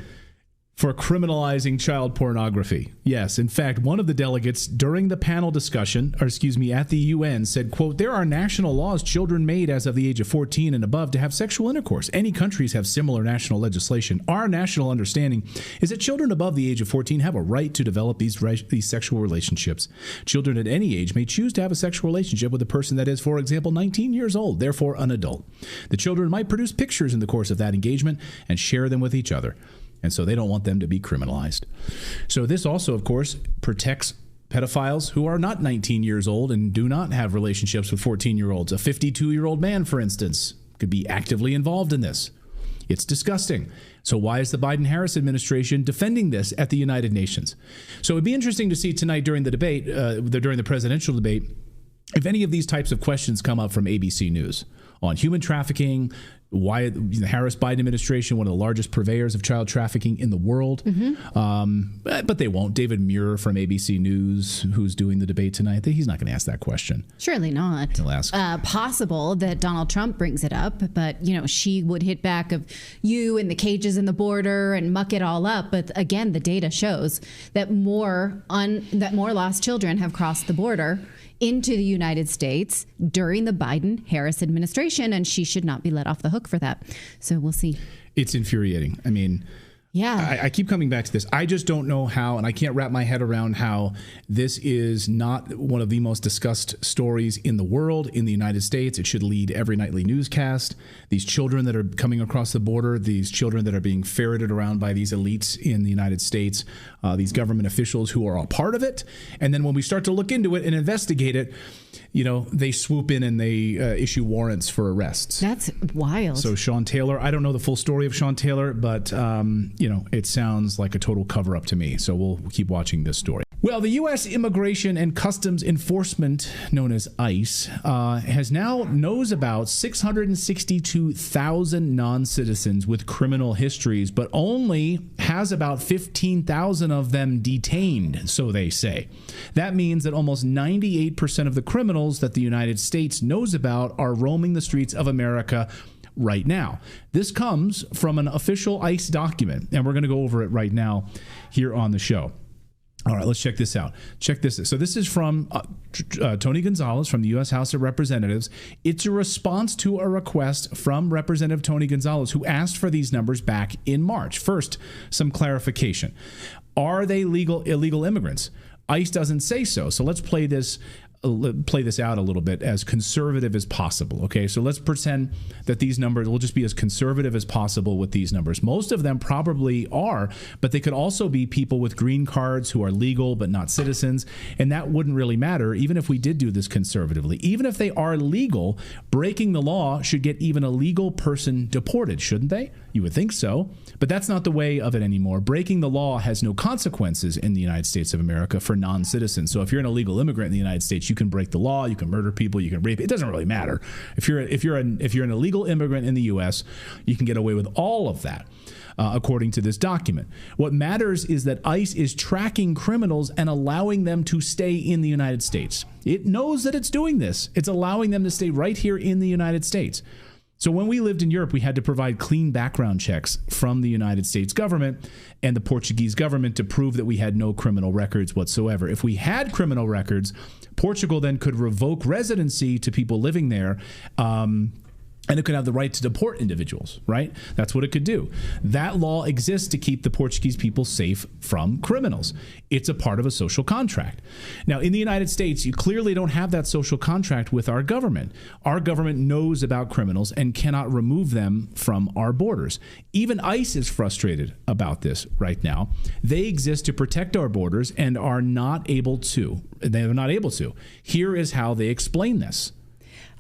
for criminalizing child pornography. Yes, in fact, one of the delegates during the panel discussion, at the UN said, quote, there are national laws children made as of the age of 14 and above to have sexual intercourse. Any countries have similar national legislation. Our national understanding is that children above the age of 14 have a right to develop these sexual relationships. Children at any age may choose to have a sexual relationship with a person that is, for example, 19 years old, therefore an adult. The children might produce pictures in the course of that engagement and share them with each other. And so they don't want them to be criminalized. So this also, of course, protects pedophiles who are not 19 years old and do not have relationships with 14-year-olds. A 52-year-old man, for instance, could be actively involved in this. It's disgusting. So why is the Biden-Harris administration defending this at the United Nations? So it'd be interesting to see tonight during the debate, during the presidential debate, if any of these types of questions come up from ABC News on human trafficking, why the Harris-Biden administration, one of the largest purveyors of child trafficking in the world. But they won't. David Muir from ABC News, who's doing the debate tonight, he's not going to ask that question. Surely not. He'll ask. Possible that Donald Trump brings it up, but, she would hit back of you and the cages in the border and muck it all up. But again, the data shows that more lost children have crossed the border into the United States during the Biden-Harris administration, and she should not be let off the hook for that. So we'll see. It's infuriating. I mean, yeah, I keep coming back to this. I just don't know how, and I can't wrap my head around how this is not one of the most discussed stories in the world, in the United States. It should lead every nightly newscast. These children that are coming across the border, these children that are being ferreted around by these elites in the United States, these government officials who are a part of it. And then when we start to look into it and investigate it, they swoop in and they issue warrants for arrests. That's wild. So Sean Taylor, I don't know the full story of Sean Taylor, but it sounds like a total cover-up to me. So we'll keep watching this story. Well, the U.S. Immigration and Customs Enforcement, known as ICE, knows about 662,000 non-citizens with criminal histories, but only has about 15,000 of them detained, so they say. That means that almost 98% of the criminals that the United States knows about are roaming the streets of America right now. This comes from an official ICE document, and we're going to go over it right now here on the show. All right, let's check this out. Check this. So this is from Tony Gonzalez from the U.S. House of Representatives. It's a response to a request from Representative Tony Gonzalez, who asked for these numbers back in March. First, some clarification. Are they illegal immigrants? ICE doesn't say so. So let's play this out a little bit as conservative as possible. Okay, so let's pretend that these numbers will just be as conservative as possible with these numbers. Most of them probably are, but they could also be people with green cards who are legal but not citizens, and that wouldn't really matter even if we did do this conservatively. Even if they are legal, breaking the law should get even a legal person deported, shouldn't they? You would think so, but that's not the way of it anymore. Breaking the law has no consequences in the United States of America for non-citizens. So if you're an illegal immigrant in the United States, you can break the law, you can murder people, you can rape. It doesn't really matter. If you're an illegal immigrant in the U.S., you can get away with all of that, according to this document. What matters is that ICE is tracking criminals and allowing them to stay in the United States. It knows that it's doing this. It's allowing them to stay right here in the United States. So when we lived in Europe, we had to provide clean background checks from the United States government and the Portuguese government to prove that we had no criminal records whatsoever. If we had criminal records, Portugal then could revoke residency to people living there And it could have the right to deport individuals, right? That's what it could do. That law exists to keep the Portuguese people safe from criminals. It's a part of a social contract. Now, in the United States, you clearly don't have that social contract with our government. Our government knows about criminals and cannot remove them from our borders. Even ICE is frustrated about this right now. They exist to protect our borders and are not able to. They are not able to. Here is how they explain this.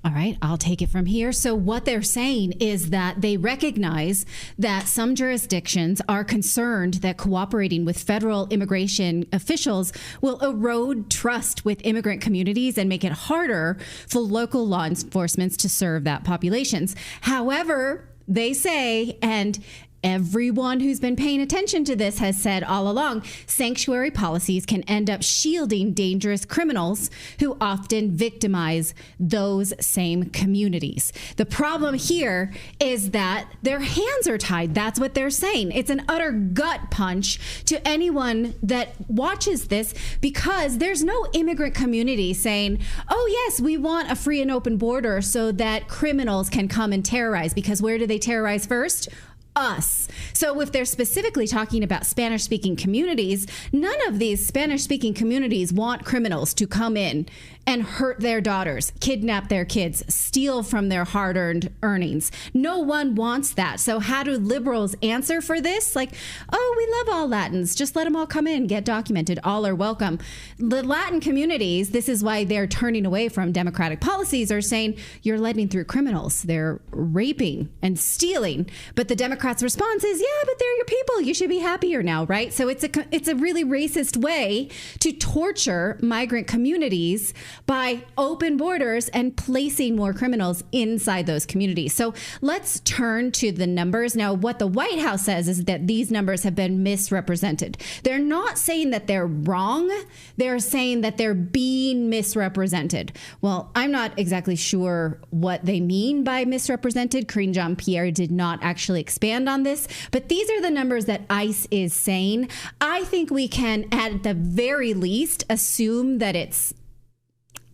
All right, I'll take it from here. So what they're saying is that they recognize that some jurisdictions are concerned that cooperating with federal immigration officials will erode trust with immigrant communities and make it harder for local law enforcement to serve that populations. However, they say, and everyone who's been paying attention to this has said all along, sanctuary policies can end up shielding dangerous criminals who often victimize those same communities. The problem here is that their hands are tied. That's what they're saying. It's an utter gut punch to anyone that watches this, because there's no immigrant community saying, oh yes, we want a free and open border so that criminals can come and terrorize, because where do they terrorize first? Us. So if they're specifically talking about Spanish-speaking communities, none of these Spanish-speaking communities want criminals to come in and hurt their daughters, kidnap their kids, steal from their hard-earned earnings. No one wants that. So how do liberals answer for this? Like, oh, we love all Latins. Just let them all come in, get documented. All are welcome. The Latin communities, this is why they're turning away from democratic policies, are saying you're letting through criminals. They're raping and stealing. But the Democrats' response is, yeah, but they're your people. You should be happier now, right? So it's a really racist way to torture migrant communities by open borders and placing more criminals inside those communities. So let's turn to the numbers. Now, what the White House says is that these numbers have been misrepresented. They're not saying that they're wrong. They're saying that they're being misrepresented. Well, I'm not exactly sure what they mean by misrepresented. Karine Jean-Pierre did not actually expand on this, but these are the numbers that ICE is saying. I think we can, at the very least, assume that it's,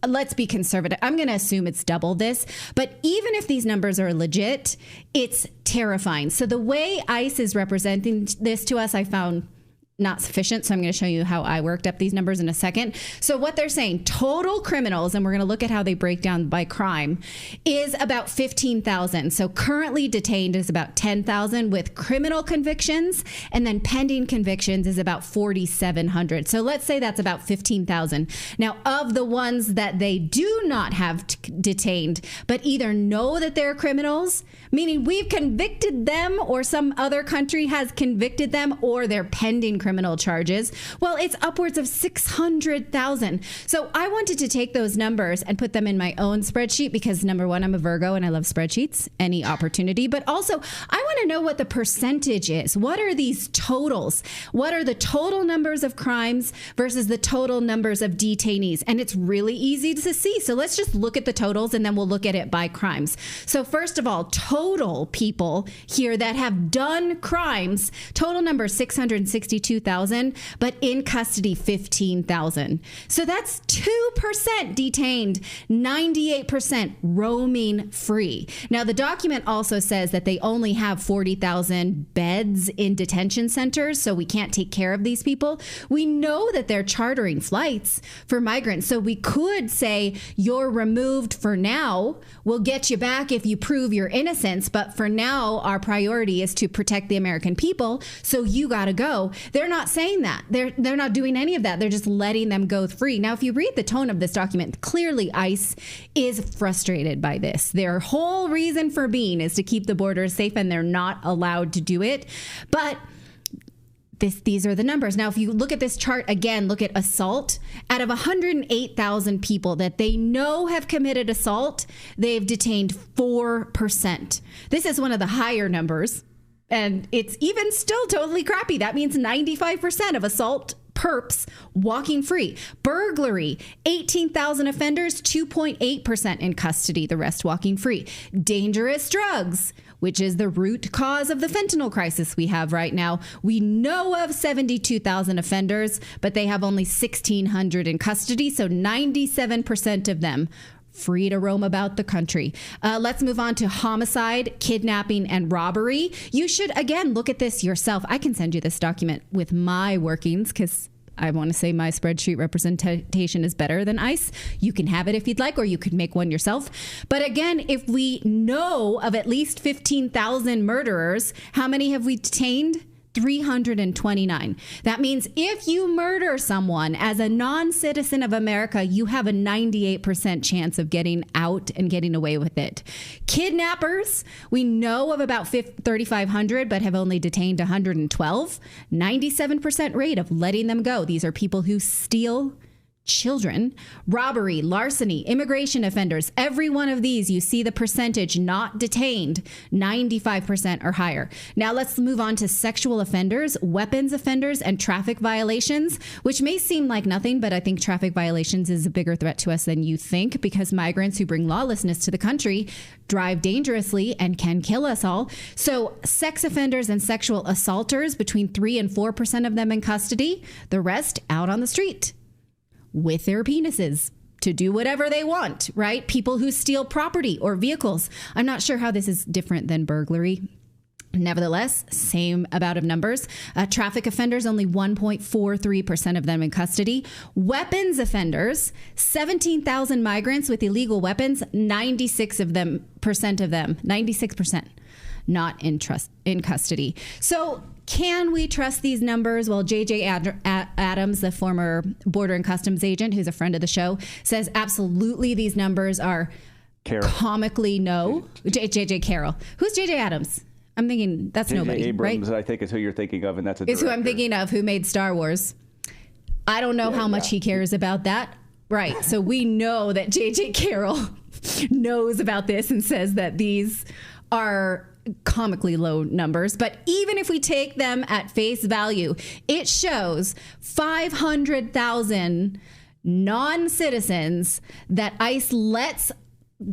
let's be conservative, I'm going to assume it's double this. But even if these numbers are legit, it's terrifying. So the way ICE is representing this to us, I found not sufficient. So I'm going to show you how I worked up these numbers in a second. So what they're saying, total criminals, and we're going to look at how they break down by crime, is about 15,000. So currently detained is about 10,000 with criminal convictions, and then pending convictions is about 4,700. So let's say that's about 15,000. Now, of the ones that they do not have detained, but either know that they're criminals, meaning we've convicted them or some other country has convicted them, or they're pending criminal charges, well, it's upwards of 600,000. So I wanted to take those numbers and put them in my own spreadsheet because, number one, I'm a Virgo and I love spreadsheets, any opportunity. But also, I want to know what the percentage is. What are these totals? What are the total numbers of crimes versus the total numbers of detainees? And it's really easy to see. So let's just look at the totals and then we'll look at it by crimes. So first of all, total people here that have done crimes, total number 662,000, but in custody 15,000. So that's 2% detained, 98% roaming free. Now, the document also says that they only have 40,000 beds in detention centers, so we can't take care of these people. We know that they're chartering flights for migrants, so we could say you're removed for now. We'll get you back if you prove your innocence, but for now, our priority is to protect the American people, so you gotta go. They're not saying that. They're not doing any of that. They're just letting them go free. Now, if you read the tone of this document, clearly ICE is frustrated by this. Their whole reason for being is to keep the borders safe, and they're not allowed to do it. But these are the numbers. Now, if you look at this chart again, look at assault. Out of 108,000 people that they know have committed assault, they've detained 4%. This is one of the higher numbers. And it's even still totally crappy. That means 95% of assault perps walking free. Burglary, 18,000 offenders, 2.8% in custody, the rest walking free. Dangerous drugs, which is the root cause of the fentanyl crisis we have right now. We know of 72,000 offenders, but they have only 1,600 in custody, so 97% of them free to roam about the country. Let's move on to homicide, kidnapping, and robbery. You should, again, look at this yourself. I can send you this document with my workings because I want to say my spreadsheet representation is better than ICE. You can have it if you'd like, or you could make one yourself. But again, if we know of at least 15,000 murderers, how many have we detained? 329. That means if you murder someone as a non-citizen of America, you have a 98% chance of getting out and getting away with it. Kidnappers, we know of about 3,500, but have only detained 112. 97% rate of letting them go. These are people who steal children. Robbery, larceny, immigration offenders, every one of these, you see the percentage not detained, 95% or higher. Now let's move on to sexual offenders, weapons offenders, and traffic violations, which may seem like nothing, but I think traffic violations is a bigger threat to us than you think, because migrants who bring lawlessness to the country drive dangerously and can kill us all. So sex offenders and sexual assaulters, between 3 and 4% of them in custody, the rest out on the street with their penises to do whatever they want, right? People who steal property or vehicles. I'm not sure how this is different than burglary. Nevertheless, same amount of numbers. Traffic offenders, only 1.43% of them in custody. Weapons offenders, 17,000 migrants with illegal weapons, 96% of them, 96%, not in custody. So can we trust these numbers? Well, J.J. Adams, the former Border and Customs agent, who's a friend of the show, says absolutely these numbers are comically no. J.J. Carroll. Who's J.J. Adams? I'm thinking that's nobody, Abrams, right? I think is who you're thinking of, and that's a director. Is who I'm thinking of, who made Star Wars. I don't know how much he cares about that. Right. So we know that J.J. Carroll knows about this and says that these are comically low numbers. But even if we take them at face value, it shows 500,000 non-citizens that ICE lets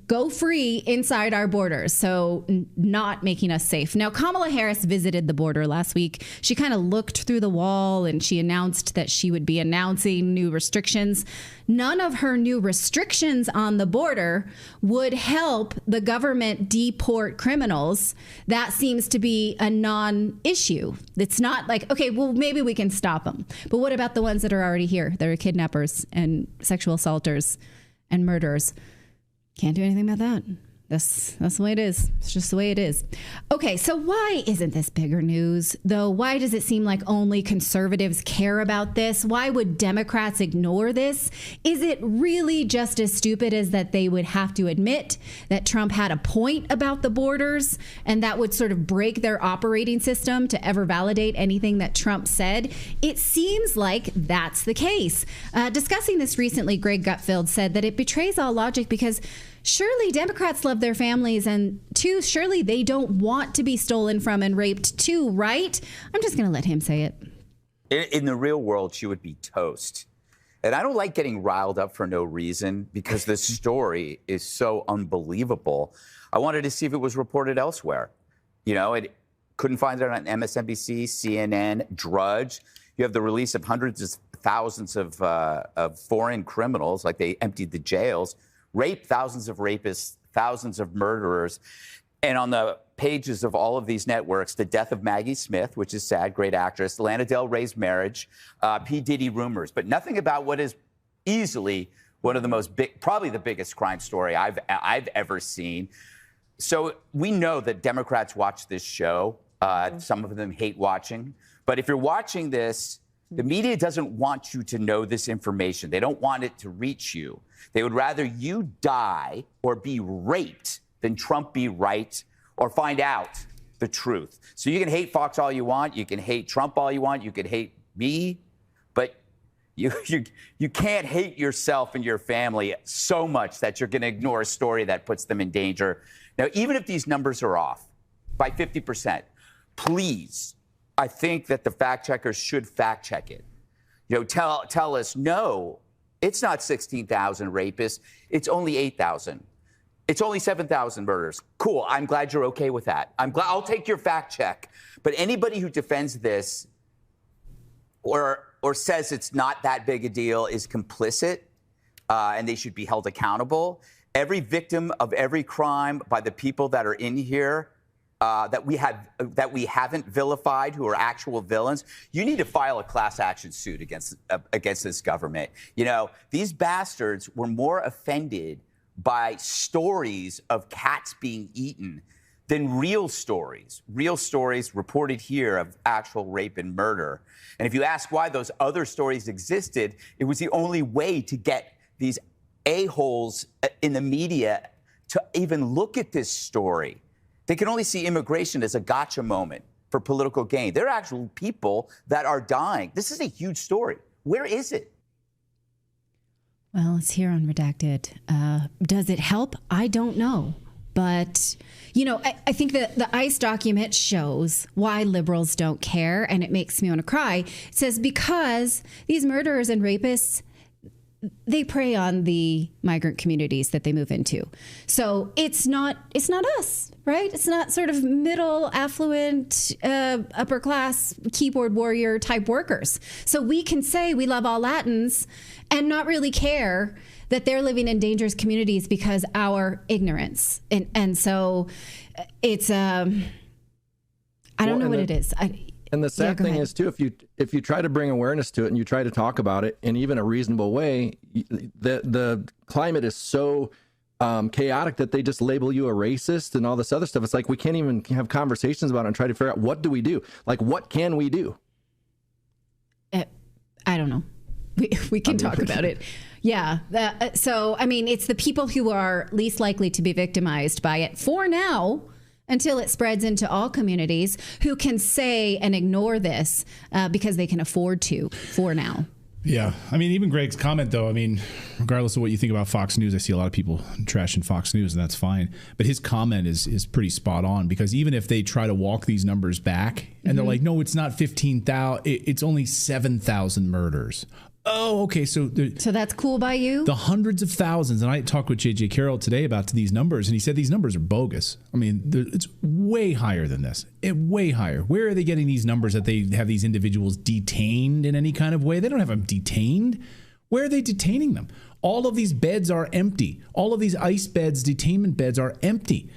go free inside our borders, so not making us safe. Now, Kamala Harris visited the border last week. She kind of looked through the wall and she announced that she would be announcing new restrictions. None of her new restrictions on the border would help the government deport criminals. That seems to be a non-issue. It's not like, okay, well, maybe we can stop them. But what about the ones that are already here? That are kidnappers and sexual assaulters and murderers. Can't do anything about that. That's the way it is. It's just the way it is. Okay, so why isn't this bigger news, though? Why does it seem like only conservatives care about this? Why would Democrats ignore this? Is it really just as stupid as that they would have to admit that Trump had a point about the borders and that would sort of break their operating system to ever validate anything that Trump said? It seems like that's the case. Discussing this recently, Greg Gutfeld said that it betrays all logic because surely Democrats love their families, and two, surely they don't want to be stolen from and raped too, right? I'm just going to let him say it. In the real world, she would be toast. And I don't like getting riled up for no reason because the story is so unbelievable. I wanted to see if it was reported elsewhere. You know, it couldn't find it on MSNBC, CNN, Drudge. You have the release of hundreds of thousands of foreign criminals, like they emptied the jails, raped thousands of rapists, thousands of murderers. And on the pages of all of these networks, the death of Maggie Smith, which is sad, great actress, Lana Del Rey's marriage, P. Diddy rumors, but nothing about what is easily one of the most big, probably the biggest crime story I've ever seen. So we know that Democrats watch this show. Some of them hate watching. But if you're watching this, the media doesn't want you to know this information. They don't want it to reach you. They would rather you die or be raped than Trump be right or find out the truth. So you can hate Fox all you want. You can hate Trump all you want. You can hate me. But you can't hate yourself and your family so much that you're going to ignore a story that puts them in danger. Now, even if these numbers are off by 50%, please, I think that the fact checkers should fact check it. You know, tell us, no, it's not 16,000 rapists. It's only 8,000. It's only 7,000 murders. Cool. I'm glad you're okay with that. I'll take your fact check. But anybody who defends this or says it's not that big a deal is complicit, and they should be held accountable. every victim of every crime by the people that are in here that we haven't vilified, who are actual villains, you need to file a class action suit against this government. You know, these bastards were more offended by stories of cats being eaten than real stories reported here of actual rape and murder. And if you ask why those other stories existed, it was the only way to get these a-holes in the media to even look at this story. They can only see immigration as a gotcha moment for political gain. There are actual people that are dying. This is a huge story. Where is it? Well, it's here on Redacted. Does it help? I don't know. But, you know, I think that the ICE document shows why liberals don't care, and it makes me want to cry. It says because these murderers and rapists, they prey on the migrant communities that they move into. So it's not us, right? It's not sort of middle, affluent, upper class, keyboard warrior type workers. So we can say we love all Latins and not really care that they're living in dangerous communities because our ignorance. And so it's, I don't know what it is. And the sad thing is, too, if you try to bring awareness to it and you try to talk about it in even a reasonable way, the climate is so chaotic that they just label you a racist and all this other stuff. It's like we can't even have conversations about it and try to figure out what do we do? Like, what can we do? I don't know. We can talk about it. Yeah. So, I mean, it's the people who are least likely to be victimized by it for now, until it spreads into all communities, who can say and ignore this because they can afford to for now. Yeah. I mean, even Greg's comment, though, I mean, regardless of what you think about Fox News, I see a lot of people trashing Fox News, and that's fine. But his comment is pretty spot on, because even if they try to walk these numbers back and they're like, no, it's not 15,000, it's only 7,000 murders. Oh, okay. So that's cool by you? The hundreds of thousands. And I talked with J.J. Carroll today about these numbers, and he said these numbers are bogus. I mean, it's way higher than this. Way higher. Where are they getting these numbers that they have these individuals detained in any kind of way? They don't have them detained. Where are they detaining them? All of these beds are empty. All of these ICE beds, detainment beds are empty.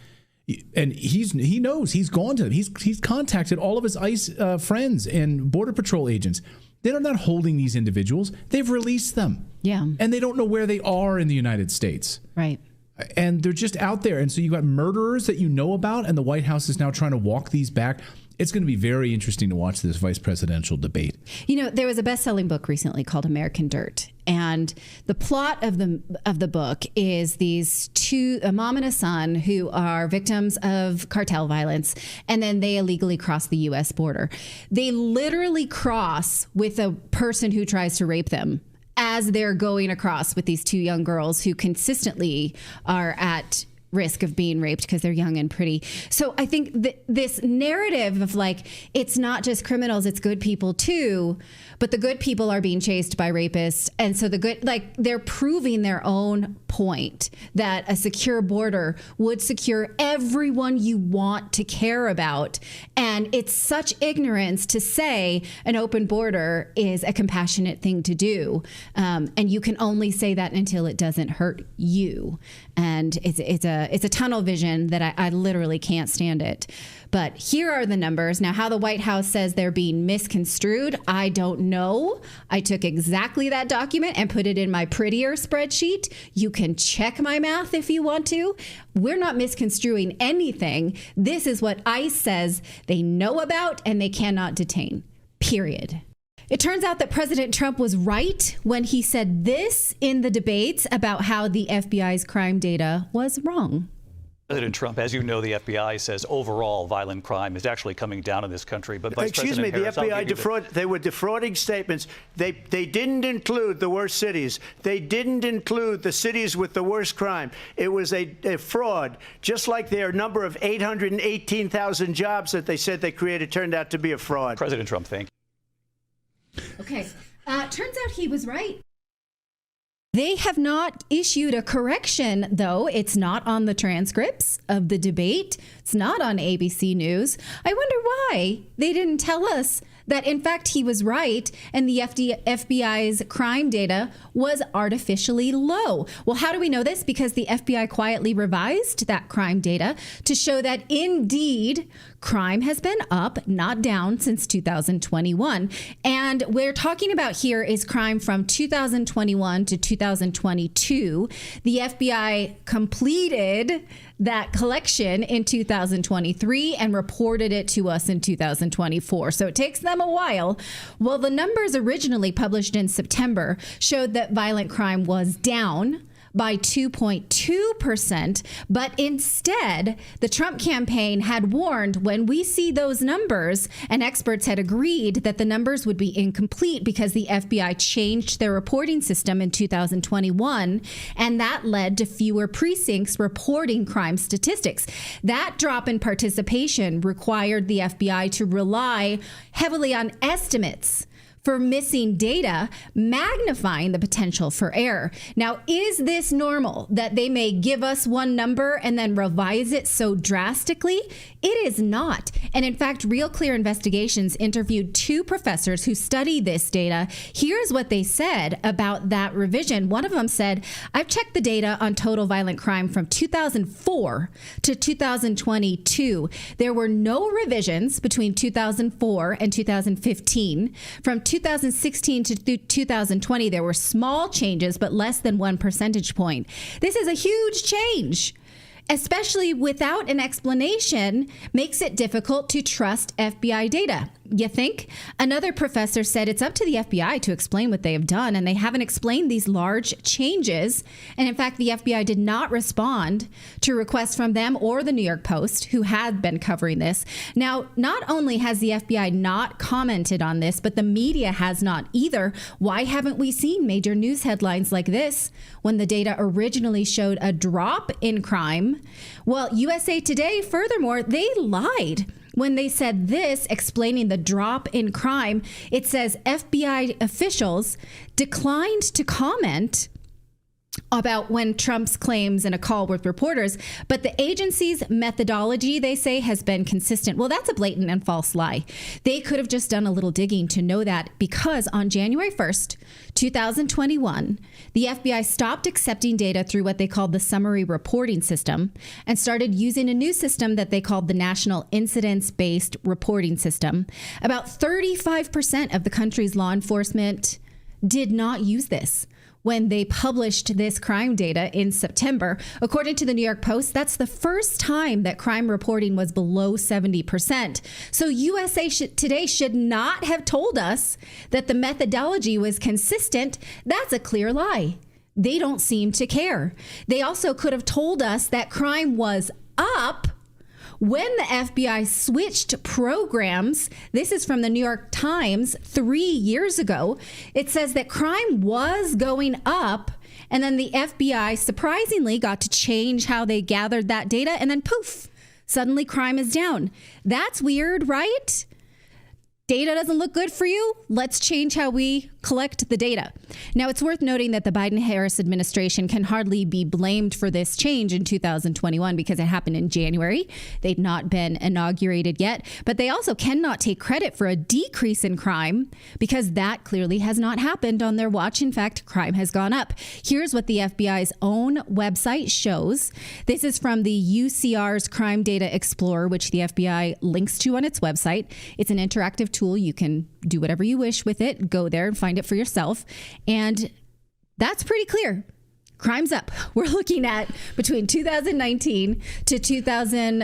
And he knows. He's gone to them. He's contacted all of his ICE friends and Border Patrol agents. They're not holding these individuals. They've released them. Yeah. And they don't know where they are in the United States. Right. And they're just out there. And so you got murderers that you know about, and the White House is now trying to walk these back. It's going to be very interesting to watch this vice presidential debate. You know, there was a best-selling book recently called American Dirt, and the plot of the book is these a mom and a son who are victims of cartel violence, and then they illegally cross the U.S. border. They literally cross with a person who tries to rape them as they're going across with these two young girls who consistently are at risk of being raped because they're young and pretty. So I think this narrative of like, it's not just criminals, it's good people too, but the good people are being chased by rapists. And so the good, like, they're proving their own point that a secure border would secure everyone you want to care about. And it's such ignorance to say an open border is a compassionate thing to do. And you can only say that until it doesn't hurt you. And it's a tunnel vision that I literally can't stand it. But here are the numbers. Now, how the White House says they're being misconstrued, I don't know. I took exactly that document and put it in my prettier spreadsheet. You can check my math if you want to. We're not misconstruing anything. This is what ICE says they know about and they cannot detain, period. It turns out that President Trump was right when he said this in the debates about how the FBI's crime data was wrong. President Trump, as you know, the FBI says overall violent crime is actually coming down in this country. But Vice excuse me, President the Harris, FBI they were defrauding statements. They didn't include the worst cities. They didn't include the cities with the worst crime. It was a fraud, just like their number of 818,000 jobs that they said they created turned out to be a fraud. President Trump, thank you. Okay. Turns out he was right. They have not issued a correction, though. It's not on the transcripts of the debate. It's not on ABC News. I wonder why they didn't tell us that in fact he was right and the FBI's crime data was artificially low. Well, how do we know this? Because the FBI quietly revised that crime data to show that indeed crime has been up, not down, since 2021. And we're talking about here is crime from 2021 to 2022. The FBI completed that collection in 2023 and reported it to us in 2024. So it takes them a while. Well, the numbers originally published in September showed that violent crime was down by 2.2%, but instead, the Trump campaign had warned when we see those numbers, and experts had agreed that the numbers would be incomplete because the FBI changed their reporting system in 2021, and that led to fewer precincts reporting crime statistics. That drop in participation required the FBI to rely heavily on estimates for missing data, magnifying the potential for error. Now, is this normal that they may give us one number and then revise it so drastically? It is not. And in fact, Real Clear Investigations interviewed 2 professors who study this data. Here's what they said about that revision. One of them said, I've checked the data on total violent crime from 2004 to 2022. There were no revisions between 2004 and 2015. From 2016 to 2020, there were small changes, but less than 1 percentage point. This is a huge change, especially without an explanation, makes it difficult to trust FBI data. You think? Another professor said it's up to the FBI to explain what they have done, and they haven't explained these large changes. And in fact, the FBI did not respond to requests from them or the New York Post, who had been covering this. Now, not only has the FBI not commented on this, but the media has not either. Why haven't we seen major news headlines like this when the data originally showed a drop in crime? Well, USA Today, furthermore, they lied when they said this, explaining the drop in crime. It says FBI officials declined to comment about when Trump's claims in a call with reporters, but the agency's methodology, they say, has been consistent. Well, that's a blatant and false lie. They could have just done a little digging to know that, because on January 1st, 2021, the FBI stopped accepting data through what they called the summary reporting system and started using a new system that they called the National Incidence-Based Reporting System. About 35% of the country's law enforcement did not use this when they published this crime data in September. According to the New York Post, that's the first time that crime reporting was below 70%. So USA Today should not have told us that the methodology was consistent. That's a clear lie. They don't seem to care. They also could have told us that crime was up when the FBI switched programs. This is from the New York Times 3 years ago. It says that crime was going up, and then the FBI surprisingly got to change how they gathered that data, and then poof, suddenly crime is down. That's weird, right? Data doesn't look good for you? Let's change how we collect the data. Now, it's worth noting that the Biden-Harris administration can hardly be blamed for this change in 2021 because it happened in January. They'd not been inaugurated yet, but they also cannot take credit for a decrease in crime because that clearly has not happened on their watch. In fact, crime has gone up. Here's what the FBI's own website shows. This is from the UCR's Crime Data Explorer, which the FBI links to on its website. It's an interactive tool. You can do whatever you wish with it. Go there and find it for yourself. And that's pretty clear. Crime's up. We're looking at between 2019 to 2000.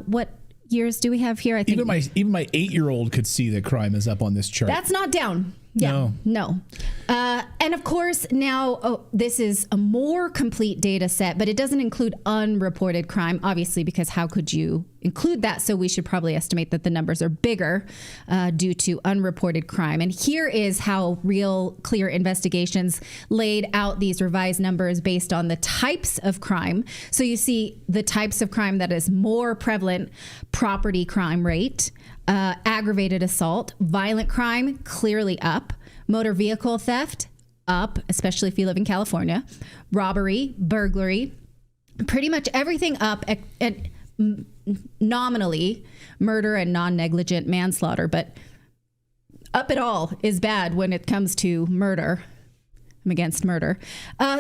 What years do we have here? I think even my 8-year-old could see that crime is up on this chart. That's not down. Yeah, no. And of course, now this is a more complete data set, but it doesn't include unreported crime, obviously, because how could you include that? So we should probably estimate that the numbers are bigger due to unreported crime. And here is how Real Clear Investigations laid out these revised numbers based on the types of crime. So you see the types of crime that is more prevalent: property crime rate, aggravated assault, violent crime, clearly up, motor vehicle theft, up, especially if you live in California, robbery, burglary, pretty much everything up, and nominally murder and non-negligent manslaughter. But up at all is bad when it comes to murder. I'm against murder.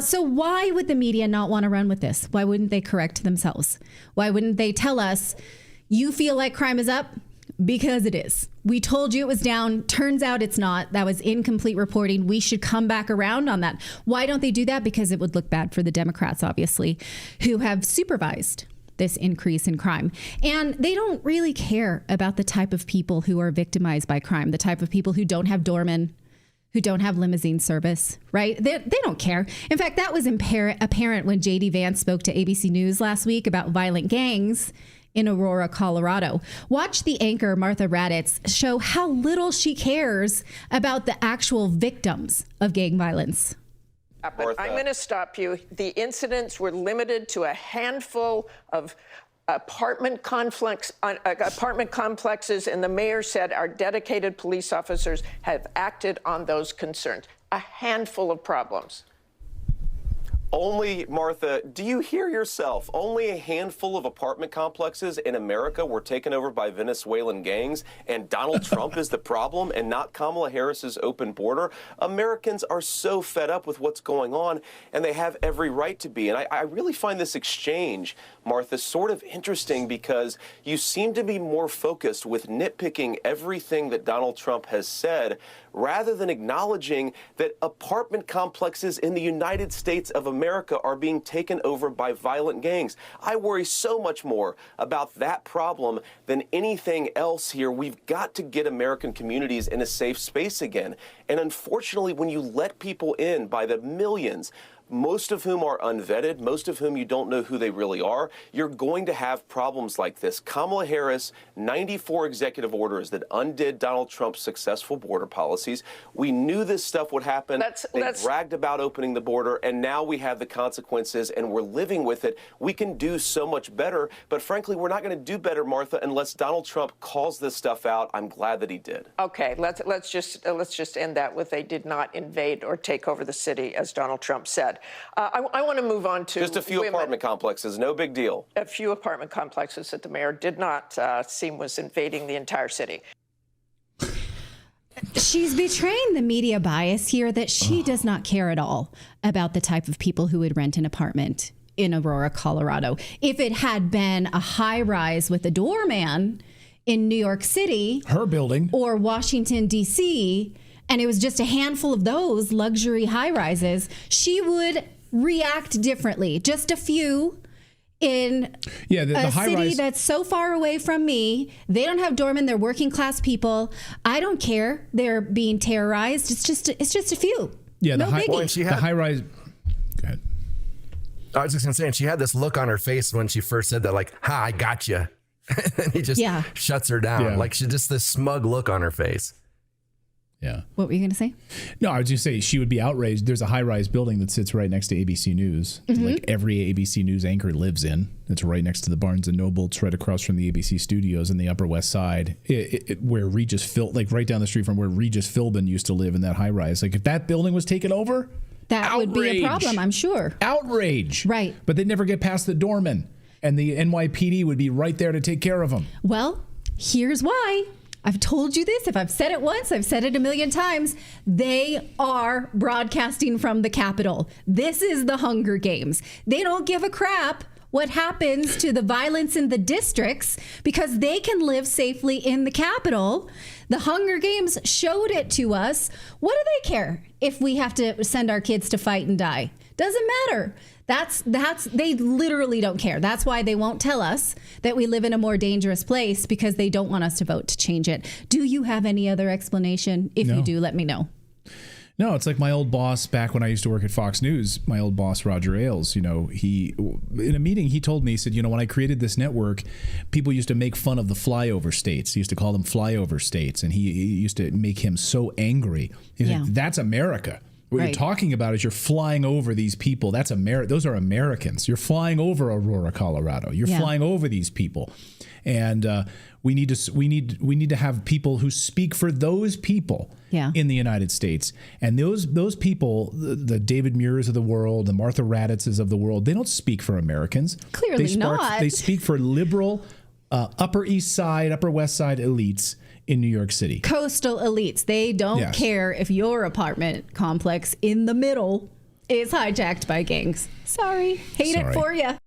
So why would the media not want to run with this? Why wouldn't they correct themselves? Why wouldn't they tell us, you feel like crime is up? Because it is. We told you it was down. Turns out it's not. That was incomplete reporting. We should come back around on that. Why don't they do that? Because it would look bad for the Democrats, obviously, who have supervised this increase in crime. And they don't really care about the type of people who are victimized by crime, the type of people who don't have doormen, who don't have limousine service, right? They don't care. In fact, that was apparent when J.D. Vance spoke to ABC News last week about violent gangs in Aurora, Colorado. Watch the anchor, Martha Raddatz, show how little she cares about the actual victims of gang violence. But I'm going to stop you. The incidents were limited to a handful of apartment complexes, and the mayor said our dedicated police officers have acted on those concerns. A handful of problems. Only, Martha, do you hear yourself? Only a handful of apartment complexes in America were taken over by Venezuelan gangs, and Donald Trump is the problem and not Kamala Harris's open border. Americans are so fed up with what's going on, and they have every right to be. And I really find this exchange, Martha, sort of interesting because you seem to be more focused with nitpicking everything that Donald Trump has said rather than acknowledging that apartment complexes in the United States of America are being taken over by violent gangs. I worry so much more about that problem than anything else here. We've got to get American communities in a safe space again. And unfortunately, when you let people in by the millions, most of whom are unvetted, most of whom you don't know who they really are, you're going to have problems like this. Kamala Harris, 94 executive orders that undid Donald Trump's successful border policies. We knew this stuff would happen. They bragged about opening the border, and now we have the consequences, and we're living with it. We can do so much better, but frankly, we're not going to do better, Martha, unless Donald Trump calls this stuff out. I'm glad that he did. Okay, let's just end that with they did not invade or take over the city, as Donald Trump said. I want to move on to just a few apartment complexes, no big deal. A few apartment complexes that the mayor did not seem was invading the entire city. She's betraying the media bias here that she does not care at all about the type of people who would rent an apartment in Aurora, Colorado. If it had been a high rise with a doorman in New York City, her building, or Washington, D.C., and it was just a handful of those luxury high-rises, she would react differently. Just a few in a city that's so far away from me. They don't have doormen. They're working-class people. I don't care. They're being terrorized. It's just a few. Yeah, no biggie. The high-rise... Go ahead. I was just going to say, and she had this look on her face when she first said that, like, ha, I got you. And he just shuts her down. Yeah. Like, she just this smug look on her face. Yeah. What were you going to say? No, I was just saying she would be outraged. There's a high-rise building that sits right next to ABC News. Mm-hmm. Like every ABC News anchor lives in. It's right next to the Barnes & Noble. It's right across from the ABC studios in the Upper West Side, where Regis like right down the street from where Regis Philbin used to live in that high-rise. Like if that building was taken over, that would be a problem, I'm sure. Outrage. Right. But they'd never get past the doorman, and the NYPD would be right there to take care of them. Well, here's why. I've told you this. If I've said it once, I've said it a million times. They are broadcasting from the Capitol. This is the Hunger Games. They don't give a crap what happens to the violence in the districts because they can live safely in the Capitol. The Hunger Games showed it to us. What do they care if we have to send our kids to fight and die? Doesn't matter. They literally don't care. That's why they won't tell us that we live in a more dangerous place, because they don't want us to vote to change it. Do you have any other explanation? If you do, let me know. No, it's like my old boss back when I used to work at Fox News, my old boss, Roger Ailes, in a meeting, he told me, he said, when I created this network, people used to make fun of the flyover states. He used to call them flyover states. And he used to make him so angry. He's like, that's America. What you're talking about is you're flying over these people. That's those are Americans. You're flying over Aurora, Colorado. You're flying over these people, and we need to have people who speak for those people in the United States. And those people, the David Muirs of the world, the Martha Raddatzes of the world, they don't speak for Americans. Clearly not. They speak for liberal, Upper East Side, Upper West Side elites in New York City. Coastal elites. They don't care if your apartment complex in the middle is hijacked by gangs. Sorry. Hate it for you.